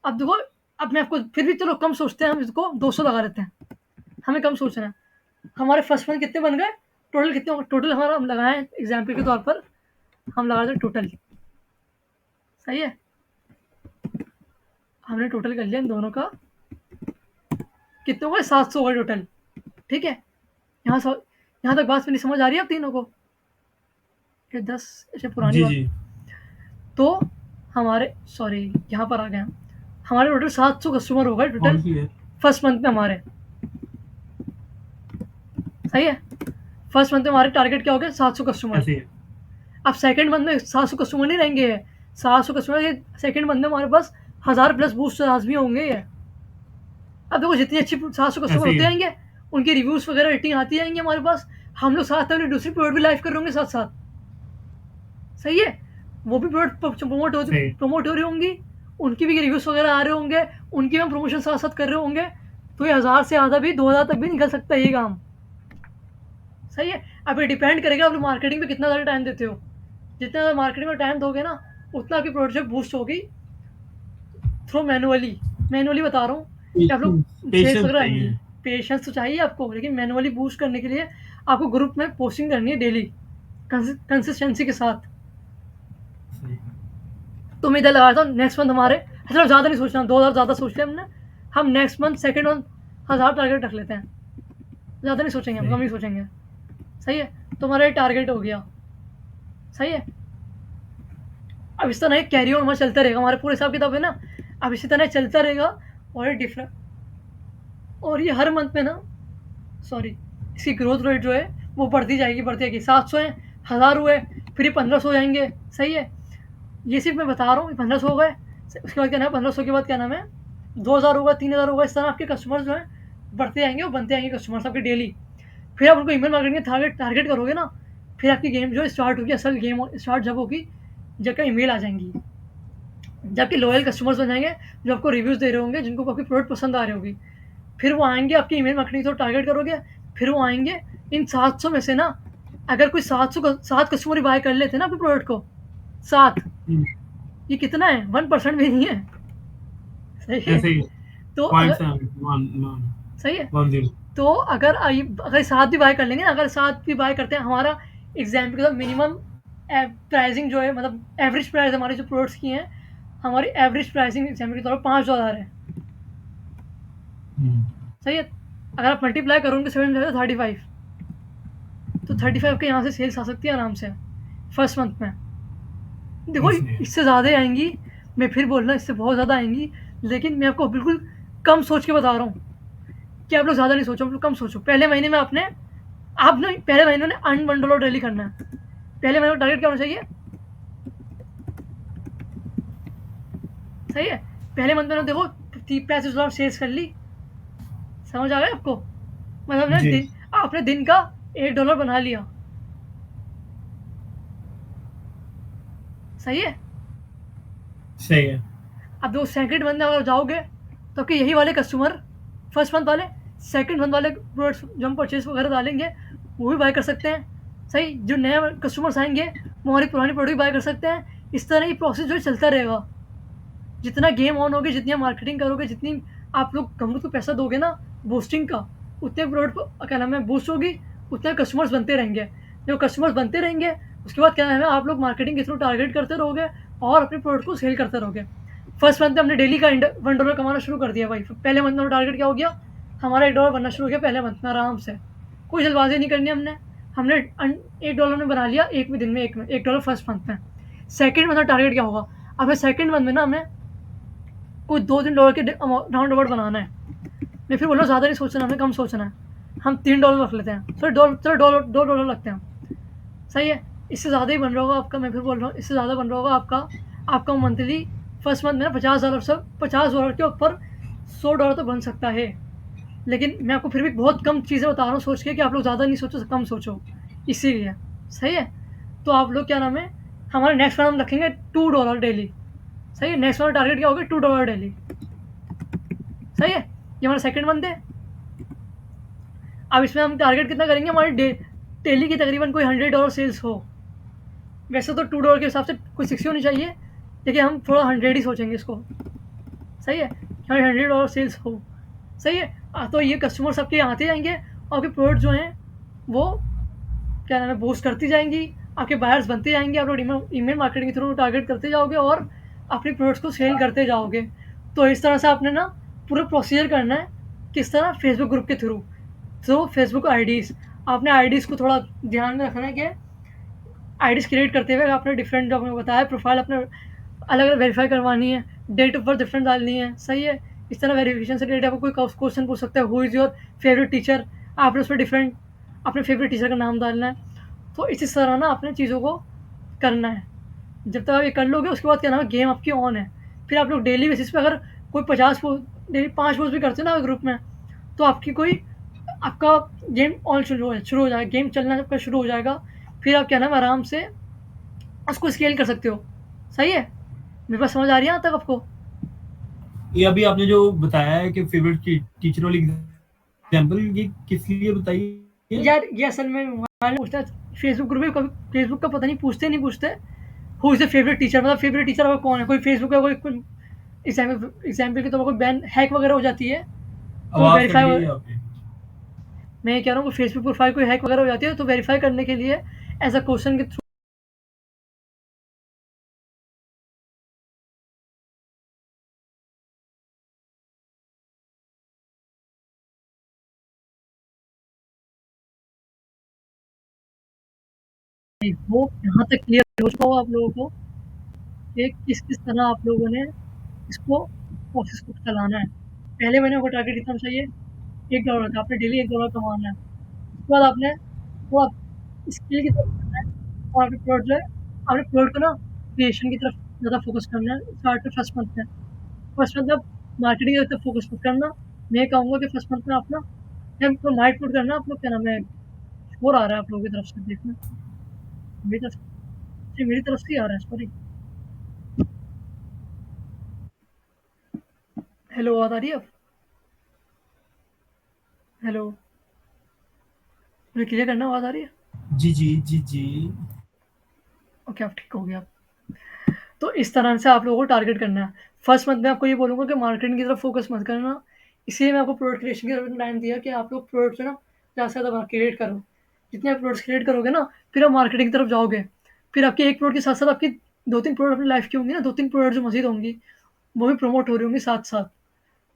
अब देखो, अब मैं आपको फिर भी चलो कम सोचते हैं, हम इसको 200 लगा लेते हैं। हमें कम सोचना है। हमारे फर्स्ट मंथ कितने बन गए? टोटल कितने? टोटल हमारा हम लगाएँ एग्ज़ाम्पल के तौर पर, हम लगा दें टोटल। सही है? हमने टोटल कर लिया इन दोनों का। कितने हो गए? 700 हो गए टोटल। ठीक है? यहाँ तक बात मेरी समझ आ रही है आप तीनों को? ये 10 ऐसे पुरानी जी बात। जी। तो हमारे, सॉरी, यहाँ पर आ गए हम। हमारे टोटल 700 कस्टमर हो गए टोटल कौन सी है? फर्स्ट मंथ में हमारे। सही है? फर्स्ट मंथ में हमारे टारगेट क्या हो गए? 700 कस्टमर। ऐसे ही है। अब सेकंड मंथ में 700 कस्टमर नहीं रहेंगे। 700 कस्टमर ये सेकंड मंथ में हमारे पास 1000 प्लस बूस्ट लाजमी होंगे ये। अब देखो जितनी अच्छी 700 कस्टमर ऐसे ही होते है। जाएंगे, उनकी रिव्यूज़ वगैरह रेटिंग आती जाएंगी हमारे पास। हम लोग साथ में दूसरी प्रोडक्ट भी लाइव कर रहे होंगे साथ साथ। सही है? वो भी प्रोडक्ट सही। प्रमोट हो रही होंगी, उनकी भी रिव्यूज़ वगैरह आ रहे होंगे, उनकी भी हम प्रमोशन साथ साथ कर रहे होंगे। तो ये 1000 से ज़्यादा भी 2000 तक भी निकल सकता है ये काम। सही है? अब ये डिपेंड करेगा आप लोग मार्केटिंग पे कितना ज़्यादा टाइम देते हो। जितना ज़्यादा मार्केटिंग में टाइम दोगे ना, उतना आपकी प्रोडक्ट बूस्ट होगी थ्रू मैनुअली बता रहा हूँ कि आप लोग सेल्स पेशेंस वगैरह चाहिए। आएंगी। पेशेंस तो चाहिए आपको, लेकिन मैनुअली बूस्ट करने के लिए आपको ग्रुप में पोस्टिंग करनी है डेली कंसिस्टेंसी के साथ। सही। तो मैं इधर लगाया था नेक्स्ट मंथ हमारे, चलो ज़्यादा नहीं सोचना, 2000 ज़्यादा सोच लिया हमने। हम next month second month 1000 target रख लेते हैं। ज़्यादा नहीं सोचेंगे, हम कम नहीं सोचेंगे। सही है? तो हमारा ये टारगेट हो गया। सही है? अब इस तरह कैरी ऑन हमारा चलता रहेगा, हमारे पूरे हिसाब किताब है ना। अब इसी तरह चलता रहेगा, और ये डिफरेंट, और ये हर मंथ में ना, सॉरी, इसकी ग्रोथ रेट जो है वो बढ़ती जाएगी। 700 है, 1000 हुए, फिर ये 1500 हो जाएंगे। सही है? ये सिर्फ मैं बता रहा हूँ, 1500 हो गए, उसके बाद क्या नाम है 1500 के बाद क्या नाम है 2000 होगा, 3000 होगा। इस तरह आपके कस्टमर्स जो है बढ़ते जाएंगे, और बनते जाएंगे कस्टमर्स आपके डेली। फिर आप उनको ईमेल मार्केटिंग टारगेट करोगे ना, फिर आपकी गेम जो स्टार्ट होगी, असल गेम स्टार्ट जब होगी जब का ईमेल आ जाएंगी, जबकि लॉयल कस्टमर्स बन जाएंगे जो आपको रिव्यूज़ दे रहे होंगे, जिनको आपकी प्रोडक्ट पसंद आ रही होगी। फिर वो आएंगे, आपकी ईमेल मार्केटिंग तो टारगेट करोगे, फिर वो आएंगे। इन 700 में से ना, अगर कोई 7 कस्टमर ही बाय कर लेते हैं ना आपके प्रोडक्ट को, 7, ये कितना है? 1% भी नहीं है। सही है? ऐसे ही तो पॉइंट अगर, सही है? 10। तो अगर 7 भी बाय कर लेंगे ना, अगर 7 भी बाय करते हैं, हमारा एग्जाम्पल के मिनिमम प्राइसिंग जो है, मतलब एवरेज प्राइस हमारे जो प्रोडक्ट्स की हैं, हमारी एवरेज प्राइसिंग एग्जाम्पल के तौर पर 5000 है। सही है? अगर आप मल्टीप्लाई करोगे 7 35, तो 35 के यहाँ से सेल्स आ सकती है आराम से फर्स्ट मंथ में। देखो इससे ज़्यादा आएंगी, मैं फिर बोल रहा हूँ, इससे बहुत ज़्यादा आएंगी, लेकिन मैं आपको बिल्कुल कम सोच के बता रहा हूँ कि आप लोग ज़्यादा नहीं सोचो, आप लोग कम सोचो। पहले महीने में आपने पहले महीने में अर्न $1 डेली करना है। पहले महीने में टारगेट क्या होना चाहिए? सही है। पहले मंथ में देखो $35 सेल्स कर ली, समझ आ गया आपको? मतलब जी आपने दिन का $8 बना लिया, सही है। सही है। अब जो सेकंड मंथ में अगर जाओगे तो आपके यही वाले कस्टमर फर्स्ट मंथ वाले सेकंड मंथ वाले प्रोडक्ट्स जो हम परचेज वगैरह डालेंगे वो भी बाय कर सकते हैं, सही। जो नए कस्टमर्स आएंगे वो हमारी पुरानी प्रोडक्ट बाय कर सकते हैं। इस तरह ये प्रोसेस जो है चलता रहेगा। जितना गेम ऑन होगी, जितनी मार्केटिंग करोगे, जितनी आप लोग कंपनी को पैसा दोगे ना बूस्टिंग का, उतने प्रोडक्ट को क्या नाम है बूस्ट होगी, उतने कस्टमर्स बनते रहेंगे। जो कस्टमर्स बनते रहेंगे उसके बाद क्या नाम है आप लोग मार्केटिंग के थ्रू टारगेट करते रहोगे और अपने प्रोडक्ट को सेल करते रहोगे। फर्स्ट मंथ में हमने डेली का $1 कमाना शुरू कर दिया भाई। पहले मंथ में टारगेट क्या हो गया, हमारा $1 बनना शुरू हो गया पहले मंथ में आराम से। कोई जल्दबाजी नहीं करनी हमने। हमने $1 में बना लिया एक में दिन में, $1 फर्स्ट मंथ में। सेकंड मंथ में टारगेट क्या होगा, अब सेकंड मंथ में ना हमें कोई $2-3 के राउंड अबाउट बनाना है। मैं फिर बोल रहा हूँ ज़्यादा नहीं सोचना, हमें कम सोचना है। हम $3 रख लेते हैं, सॉरी चलो $2 लगते हैं, सही है। इससे ज़्यादा ही बन रहा होगा आपका, मैं फिर बोल रहा हूँ इससे ज़्यादा बन रहा होगा आपका मंथली फर्स्ट मंथ में ना $50 से $50 के ऊपर $100 तो बन सकता है। लेकिन मैं आपको फिर भी बहुत कम चीज़ें बता रहा हूँ सोच के कि आप लोग ज़्यादा नहीं सोचो, कम सोचो, इसीलिए, सही है। तो आप लोग क्या नाम है हमारे नेक्स्ट मंथ हम रखेंगे $2 डेली, सही है। नेक्स्ट मंथ टारगेट क्या होगा, $2 डेली, सही है। ये हमारा सेकंड मंथ है। अब इसमें हम टारगेट कितना करेंगे, हमारी डेली की तकरीबन कोई $100 सेल्स हो। वैसे तो $2 के हिसाब से कोई 60 होनी चाहिए, लेकिन हम थोड़ा 100 ही सोचेंगे इसको, सही है। हमारे $100 सेल्स हो, सही है। तो ये कस्टमर्स आपके यहाँ आते जाएंगे और आपके प्रोडक्ट जो हैं वो क्या नाम है बूस्ट करती जाएंगी, आपके बायर्स बनते जाएंगे, आप लोग ईमेल मार्केटिंग के थ्रू टारगेट करते जाओगे और अपने प्रोडक्ट्स को सेल करते जाओगे। तो इस तरह से आपने ना पूरा प्रोसीजर करना है। किस तरह, फेसबुक ग्रुप के थ्रू फेसबुक आईडीज़, आपने आईडीज़ को थोड़ा ध्यान में रखना है कि आईडीज़ क्रिएट करते हुए आपने डिफरेंट, जो आपने बताया प्रोफाइल अपने अलग अलग वेरीफाई करवानी है, डेट ऑफ बर्थ डिफरेंट डालनी है, सही है। इस तरह वेरिफिकेशन से रिलेटेड आपको कोई क्वेश्चन पूछ सकता है, who is your favourite teacher, आपने उसमें डिफरेंट अपने फेवरेट टीचर का नाम डालना है। तो इसी तरह ना अपने चीज़ों को करना है। जब तक आप ये कर लोगे उसके बाद क्या नाम है गेम आपकी ऑन है। फिर आप लोग डेली बेसिस पे अगर कोई 50 पोस्ट डेली 5 पोस्ट भी करते हो ना ग्रुप में, तो आपका गेम ऑन शुरू हो जाएगा, गेम चलना आपका शुरू हो जाएगा। फिर आप क्या नाम है आराम से उसको स्केल कर सकते हो, सही है। मेरे पास समझ आ रही है यहाँ तक आपको? ये अभी आपने जो बताया है कि फेवरेट टीचर वाली एग्जांपल, ये किस लिए बताइए? यार ये असल में मोबाइल पूछता है, फेसबुक ग्रुप में कभी फेसबुक का पता नहीं पूछते who is the favourite teacher, मतलब फेवरेट टीचर आपका कौन है। कोई फेसबुक का कोई एग्जाम्पल के तौर पर कोई बैन हैक वगैरह हो जाती है तो आवाज कट वेरीफाई, गई है आपकी। मैं ये कह रहा हूँ फेसबुक प्रोफाइल कोई हैक वगैरह हो जाती है तो वेरीफाई करने के लिए ऐसा क्वेश्चन के थ्रू वो यहाँ तक क्लियर हो चुका हो आप लोगों को कि किस किस तरह आप लोगों ने इसको प्रोसेस को चलाना है। पहले महीने को टारगेट कितना चाहिए, $1 का, आपने डेली $1 कमाना है। उसके बाद आपने थोड़ा स्किल की तरफ करना है और अपने प्रोडक्ट जो है अपने प्रोडक्ट को ना क्रिएशन की तरफ ज़्यादा फोकस करना है स्टार्ट में फर्स्ट मंथ में। फर्स्ट मंथ में मार्केटिंग की तरफ फोकस मत करना। मैं कहूँगा कि फर्स्ट मंथ में अपना माइंड पुट करना। आप लोग क्या नाम है शोर आ रहा है आप लोगों की तरफ से, देखना मेरी तरफ से ही आ रहा है, सॉरी। हेलो, आवाज़ आ रही है अब? हेलो, मुझे क्लियर करना, आवाज़ आ रही है? जी। ओके, आप ठीक हो गया। तो इस तरह से आप लोगों को टारगेट करना है। फर्स्ट मंथ में आपको ये बोलूँगा कि मार्केटिंग की तरफ फोकस मत करना। इसलिए मैं आपको प्रोडक्ट क्रिएशन की तरफ टाइम दिया कि आप लोग प्रोडक्ट जो है ना ज़्यादा से ज़्यादा क्रिएट करो। जितने आप प्रोडक्ट्स क्रिएट करोगे ना फिर आप मार्केटिंग की तरफ जाओगे। फिर आपके एक प्रोडक्ट के साथ साथ आपकी 2-3 प्रोडक्ट अपनी लाइफ की होंगी ना, 2-3 प्रोडक्ट जो मज़ीद होंगी वो भी प्रमोट हो रही होंगी साथ-साथ।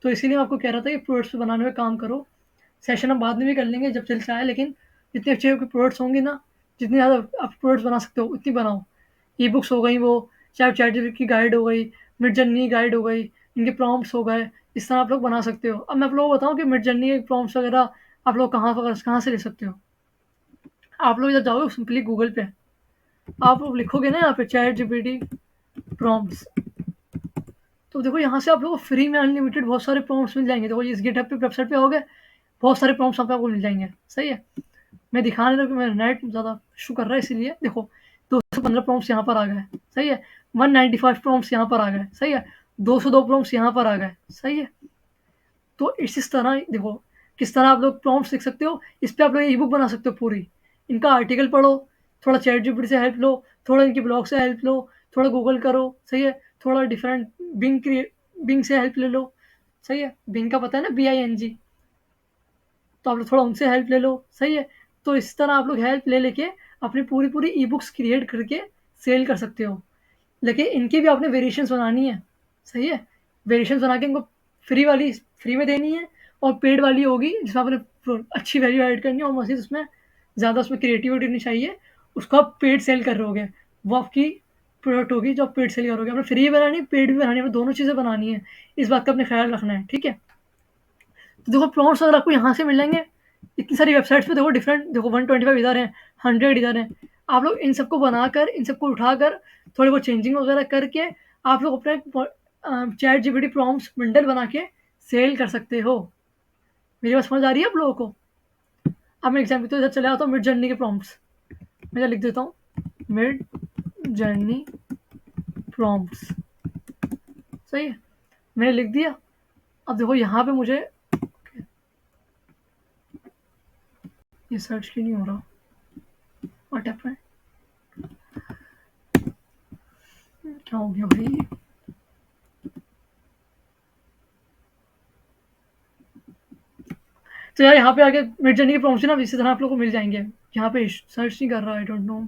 तो इसीलिए मैं आपको कह रहा था कि प्रोडक्ट्स बनाने में काम करो। सेशन हम बाद में भी कर लेंगे जब चल चाहे, लेकिन जितने अच्छे प्रोडक्ट्स होंगे ना, जितनी ज़्यादा आप प्रोडक्ट्स बना सकते हो उतनी बनाओ। ई बुक्स हो गई, वो चाहे चैटजीपीटी की गाइड हो गई, मिडजर्नी गाइड हो गई, इनके प्रॉम्प्ट्स हो गए, इस तरह आप लोग बना सकते हो। अब मैं आप लोगों को बताऊँ कि मिडजर्नी के प्रॉम्प्ट्स वगैरह आप लोग कहाँ से ले सकते हो। आप लोग इधर जाओगे सिंपली गूगल पे, आप लोग लिखोगे ना यहाँ पे चैटजीपीटी प्रॉम्प्ट्स, तो देखो यहाँ से आप लोगों को फ्री में अनलिमिटेड बहुत सारे प्रॉम्प्ट्स मिल जाएँगे। देखो इस गिटहब पे वेबसाइट पे आओगे, बहुत सारे प्रॉम्प्ट्स वहाँ पे आपको मिल जाएँगे, सही है। मैं दिखा नहीं रहा क्योंकि मेरा नेट ज़्यादा इश्यू कर रहा है इसीलिए। देखो 215 प्रॉम्प्ट्स यहाँ पर आ गए, सही है। 195 प्रॉम्प्ट्स यहाँ पर आ गए, सही है। 202 प्रॉम्प्ट्स यहाँ पर आ गए, सही है। तो इस तरह देखो किस तरह आप लोग प्रॉम्प्ट्स लिख सकते हो। इस पे आप लोग ई-बुक बना सकते हो पूरी। इनका आर्टिकल पढ़ो, थोड़ा चैट जीपीटी से हेल्प लो, थोड़ा इनके ब्लॉग से हेल्प लो, थोड़ा गूगल करो, सही है। थोड़ा डिफरेंट बिंग से हेल्प ले लो, सही है। बिंग का पता है ना, BING, तो आप लोग थोड़ा उनसे हेल्प ले लो, सही है। तो इस तरह आप लोग हेल्प ले लेके अपनी पूरी ई-बुक्स क्रिएट करके सेल कर सकते हो। लेकिन इनकी भी आपने वेरिएशंस बनानी है, सही है। वेरिएशंस बना के इनको फ्री में देनी है, और पेड वाली होगी जिसमें आपने अच्छी वैल्यू ऐड करनी है और मज़ीद उसमें ज़्यादा उसमें क्रिएटिविटी नहीं चाहिए, उसको आप पेड सेल कर रहोगे। वो आपकी प्रोडक्ट होगी जो आप पेड सेल करोगे। आपने फ्री भी बनानी है, पेड भी बनानी है, आपने दोनों चीज़ें बनानी है। इस बात का अपने ख्याल रखना है, ठीक है। तो देखो प्रॉम्प्ट्स अगर आपको यहाँ से मिल जाएंगे, इतनी सारी वेबसाइट्स पे देखो डिफरेंट, देखो 125 इधर हैं, 100 इधर हैं। आप लोग इन सबको बनाकर, इन सबको उठाकर, थोड़ी बहुत चेंजिंग वगैरह करके आप लोग अपने चैट जीपीटी प्रॉम्प्ट्स बंडल बना के सेल कर सकते हो। मेरी बात समझ आ रही है आप लोगों को? अब मैं एग्जाम्पल तो इधर चले आता हूँ, मिड जर्नी के प्रॉम्प्ट्स मैं इधर लिख देता हूँ, मिड जर्नी प्रॉम्प्ट्स, सही है। मैंने लिख दिया। अब देखो यहाँ पे मुझे ये सर्च क्यों नहीं हो रहा, व्हाट हैपेंड, क्या हो गया भाई। तो यार यहाँ पे आके मिड जर्नी के प्रॉम्प्ट्स ना इसी तरह आप लोगों को मिल जाएंगे। यहाँ पे सर्च नहीं कर रहा, I don't know,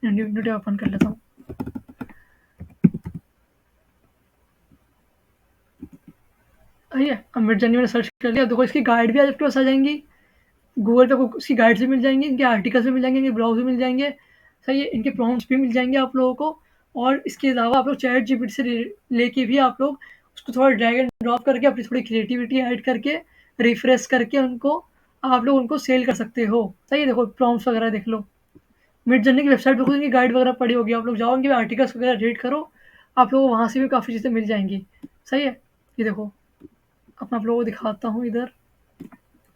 new open कर लेता हूँ। अब मिड जर्नी मैंने सर्च कर लिया। देखो इसकी गाइड भी आज आपके पास आ जाएंगी, गूगल पे उसकी गाइड्स भी मिल जाएंगी, इनके आर्टिकल्स भी मिल जाएंगे, इनके ब्लॉग्स भी मिल जाएंगे, सही है। इनके प्रॉम्प्ट्स भी मिल जाएंगे आप लोगों को। और इसके अलावा आप लोग चैट जीपीटी से लेके भी आप लोग उसको थोड़ा ड्रैग एंड ड्रॉप करके अपनी थोड़ी क्रिएटिविटी ऐड करके रिफ्रेश करके उनको आप लोग उनको सेल कर सकते हो, सही है। देखो प्रॉम्प्ट्स वगैरह देख लो, मिड जर्नी की वेबसाइट पे खुद इनकी गाइड वगैरह पड़ी होगी, आप लोग जाओगे आर्टिकल्स वगैरह रीड करो, आप लोगों को वहाँ से भी काफ़ी चीज़ें मिल जाएंगी, सही है। ये देखो अपना आप लोगों को दिखाता हूँ इधर,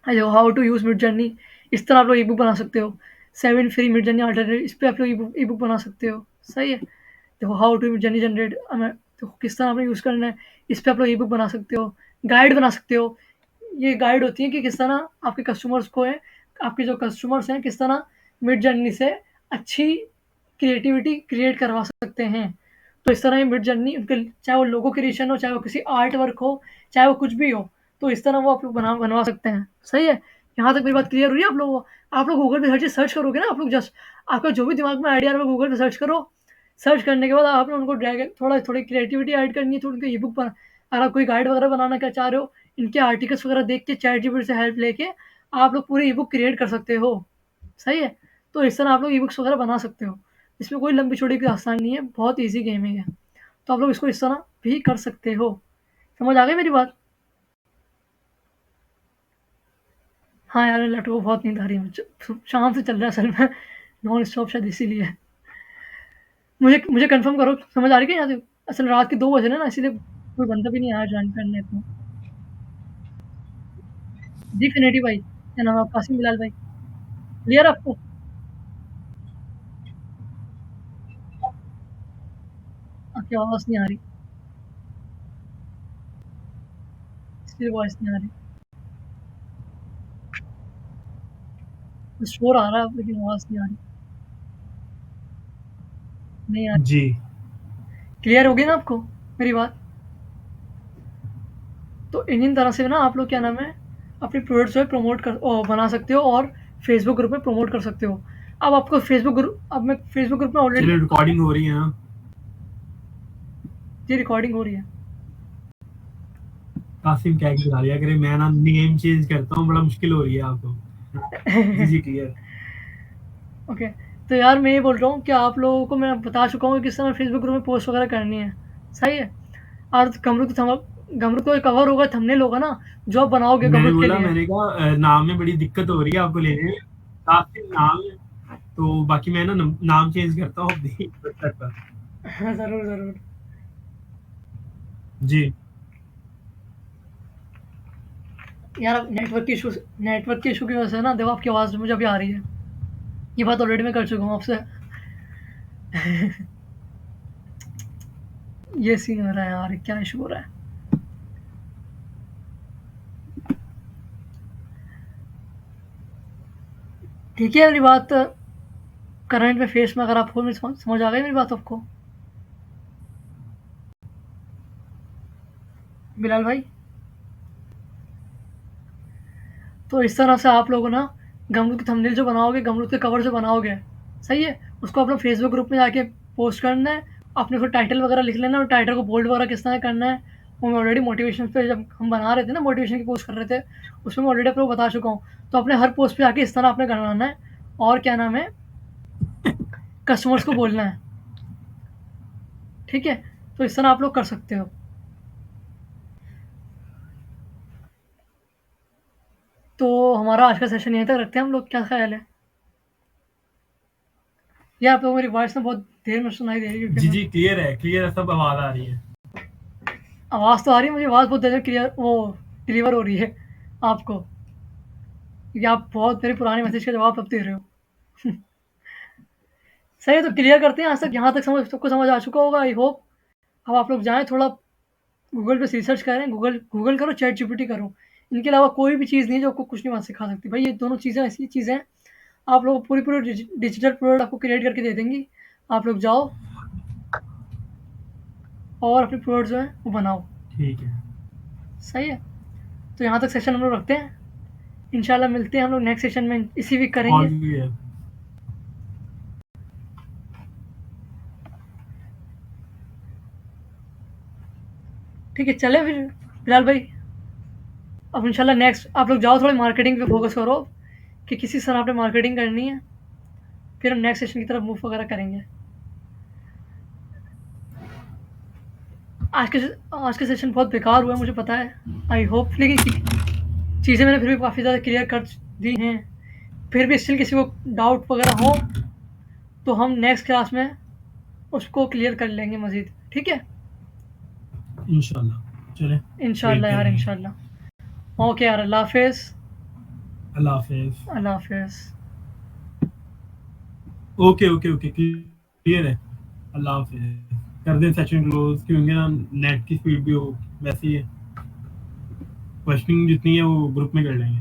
देखो how to use Midjourney. इस तरह आप लोग ई-बुक बना सकते हो। 7 फ्री मिड जर्नी अल्टरनेटिव, इस पे आप लोग ई-बुक बना सकते हो, सही है। देखो how to Midjourney generate, देखो किस तरह आपने यूज़ करना है, इस पे आप लोग ई-बुक बना सकते हो, गाइड बना सकते हो। ये गाइड होती है कि किस तरह आपके कस्टमर्स को है, आपके जो कस्टमर्स हैं किस तरह मिड जर्नी से अच्छी क्रिएटिविटी क्रिएट करवा सकते हैं। तो इस तरह ये मिड जर्नी उनके, चाहे वो लोगो क्रिएशन हो, चाहे वो किसी आर्ट वर्क हो, चाहे वो कुछ भी हो, तो इस तरह वो आप लोग बनवा सकते हैं, सही है। यहाँ तक मेरी बात क्लियर हुई है आप लोगों को? आप लोग गूगल पे हर चीज़ सर्च करोगे ना, आप लोग जस्ट आपका जो भी दिमाग में आइडिया है गूगल पे सर्च करो। सर्च करने के बाद आपने उनको ड्रैग थोड़ी क्रिएटिविटी ऐड करनी है, तो उनको ई-बुक बना, अगर आप कोई गाइड वगैरह बनाना क्या चाह रहे हो, इनके आर्टिकल्स वगैरह देख के चैट जीपीटी से हेल्प लेके आप लोग पूरी ई-बुक क्रिएट कर सकते हो, सही है। तो इस तरह आप लोग ई-बुक्स वगैरह बना सकते हो। इसमें कोई लंबी चौड़ी की दास्तान नहीं है, बहुत ईज़ी गेमिंग है। तो आप लोग इसको इस तरह भी कर सकते हो। समझ आ गई मेरी बात? हाँ यार, लैपटॉप को बहुत नींद आ रही है मुझे, शाम से चल रहा है असल में नॉन स्टॉप, शायद इसीलिए। मुझे कंफर्म करो, समझ आ रही है क्या यहाँ से? असल रात के 2 बज रहे हैं ना, इसीलिए कोई बंदा भी नहीं आया ज्वाइन करने को। जी फिनिटी भाई, क्या नाम है आपका? कासिम बिलाल भाई, क्लियर आपको? आपकी आवाज़ नहीं आ रही, इसलिए वॉइस नहीं आ रही। शोर आ रहा है लेकिन आवाज़ नहीं आ रही, नहीं आ रही। जी क्लियर होगी ना आपको मेरी बात? तो इन तरह से ना आप लोग क्या नाम है अपनी प्रोडक्ट जो है बना सकते हो और फेसबुक ग्रुप में प्रमोट कर सकते हो। अब आपको फेसबुक ग्रुप, अब मैं फेसबुक ग्रुप में ऑलरेडी, चलिए रिकॉर्डिंग हो रही है ना, ये रिकॉर्डिंग हो रही है। कासिम क्या गिरा रही है, अगर मैं ना नेम चेंज करता हूँ बड़ा मुश्किल हो रही है आपको। जी जी क्लियर। ओके, तो यार मैं ये बोल रहा हूँ कि आप लोगों को मैं बता चुका हूँ कि किस तरह फेसबुक ग्रुप में पोस्ट वगैरह करनी है, सही है। और गमरुक तो कवर होगा, थंबनेल होगा ना जो आप बनाओगे मैंने गमरुक के बोला, लिए। मैंने कहा नाम में बड़ी दिक्कत हो रही है आपको लेने में, कासिम नाम है, तो बाकी मैं ना नाम चेंज करता हूँ अपनी वेबसाइट पर। हाँ ज़रूर ज़रूर। जी। यार नेटवर्क के इशू की वजह से ना देखो आपकी आवाज़ मुझे अभी आ रही है। ये बात ऑलरेडी मैं कर चुका हूँ आपसे। ये सीन हो रहा है यार, क्या इशू हो रहा है? ठीक है, मेरी बात करंट में फेस में अगर आप हो, मेरी समझ आ गई मेरी बात आपको? बिलाल भाई, तो इस तरह से आप लोग ना गमरूद की थंबनेल जो बनाओगे, गमरूद के कवर जो बनाओगे, सही है, उसको अपना फेसबुक ग्रुप में जाके पोस्ट करना है। अपने उसको टाइटल वगैरह लिख लेना और टाइटल को बोल्ड वगैरह किस तरह करना है वो मैं ऑलरेडी मोटिवेशन पे जब हम बना रहे थे ना, मोटिवेशन की पोस्ट कर रहे थे, उसमें मैं ऑलरेडी आप लोग बता चुका हूँ। तो अपने हर पोस्ट पे आके इस तरह आपने करवाना है और क्या नाम है, कस्टमर्स को बोलना है, ठीक है? तो इस तरह आप लोग कर सकते हो। तो हमारा आज का सेशन यहीं तक रखते हैं हम लोग, क्या ख्याल है? ये आप लोगों को मेरी वॉइस ना बहुत देर में सुनाई दे रही है, जी, क्योंकि जी, क्लियर है, सब आवाज़ आ रही है। आवाज़ तो आ रही है, मुझे आवाज़ बहुत देर में क्लियर वो डिलीवर हो रही है आपको, क्योंकि आप बहुत मेरे पुराने मैसेज का जवाब अब दे रहे हो। सही है, तो क्लियर करते हैं। आज तक यहाँ तक समझ सबको समझ आ चुका होगा, आई होप। अब आप लोग जाएँ थोड़ा गूगल पे रिसर्च करें, गूगल गूगल करो, चैट जीपीटी करो। इनके अलावा कोई भी चीज़ नहीं है जो आपको कुछ नहीं सिखा सकती। भाई ये दोनों चीज़ें ऐसी चीज़ें हैं, आप लोगों को पूरी डिजिटल प्रोडक्ट आपको क्रिएट करके दे देंगी। आप लोग जाओ और अपने प्रोडक्ट जो है वो बनाओ। ठीक है। सही है, तो यहाँ तक सेशन हम लोग रखते हैं। इंशाल्लाह मिलते हैं हम लोग नेक्स्ट सेशन में, इसी वीक कॉल करेंगे। भी है। ठीक है, चले फिर बिलाल भाई। अब इंशाल्लाह नेक्स्ट आप लोग जाओ, थोड़ी मार्केटिंग पे फोकस करो कि किसी तरह आपने मार्केटिंग करनी है, फिर हम नेक्स्ट सेशन की तरफ मूव वगैरह करेंगे। आज के सेशन बहुत बेकार हुआ है, मुझे पता है, आई होप, लेकिन चीज़ें मैंने फिर भी काफ़ी ज़्यादा क्लियर कर दी हैं। फिर भी स्टिल किसी को डाउट वगैरह हो तो हम नेक्स्ट क्लास में उसको क्लियर कर लेंगे मज़ीद, ठीक है? इंशाल्लाह। चलें, वेट इंशाल्लाह कर यार, रहे हैं। इंशाल्लाह। ओके यार, अल्लाह हाफ़िज़। अल्लाह हाफ़िज़। अल्लाह हाफ़िज़। ओके, क्लियर है। अल्लाह हाफ़िज़। कर दें सेशन क्लोज़, क्योंकि ना नेट की स्पीड भी हो वैसी है। क्वेश्चनिंग जितनी है वो ग्रुप में कर लेंगे।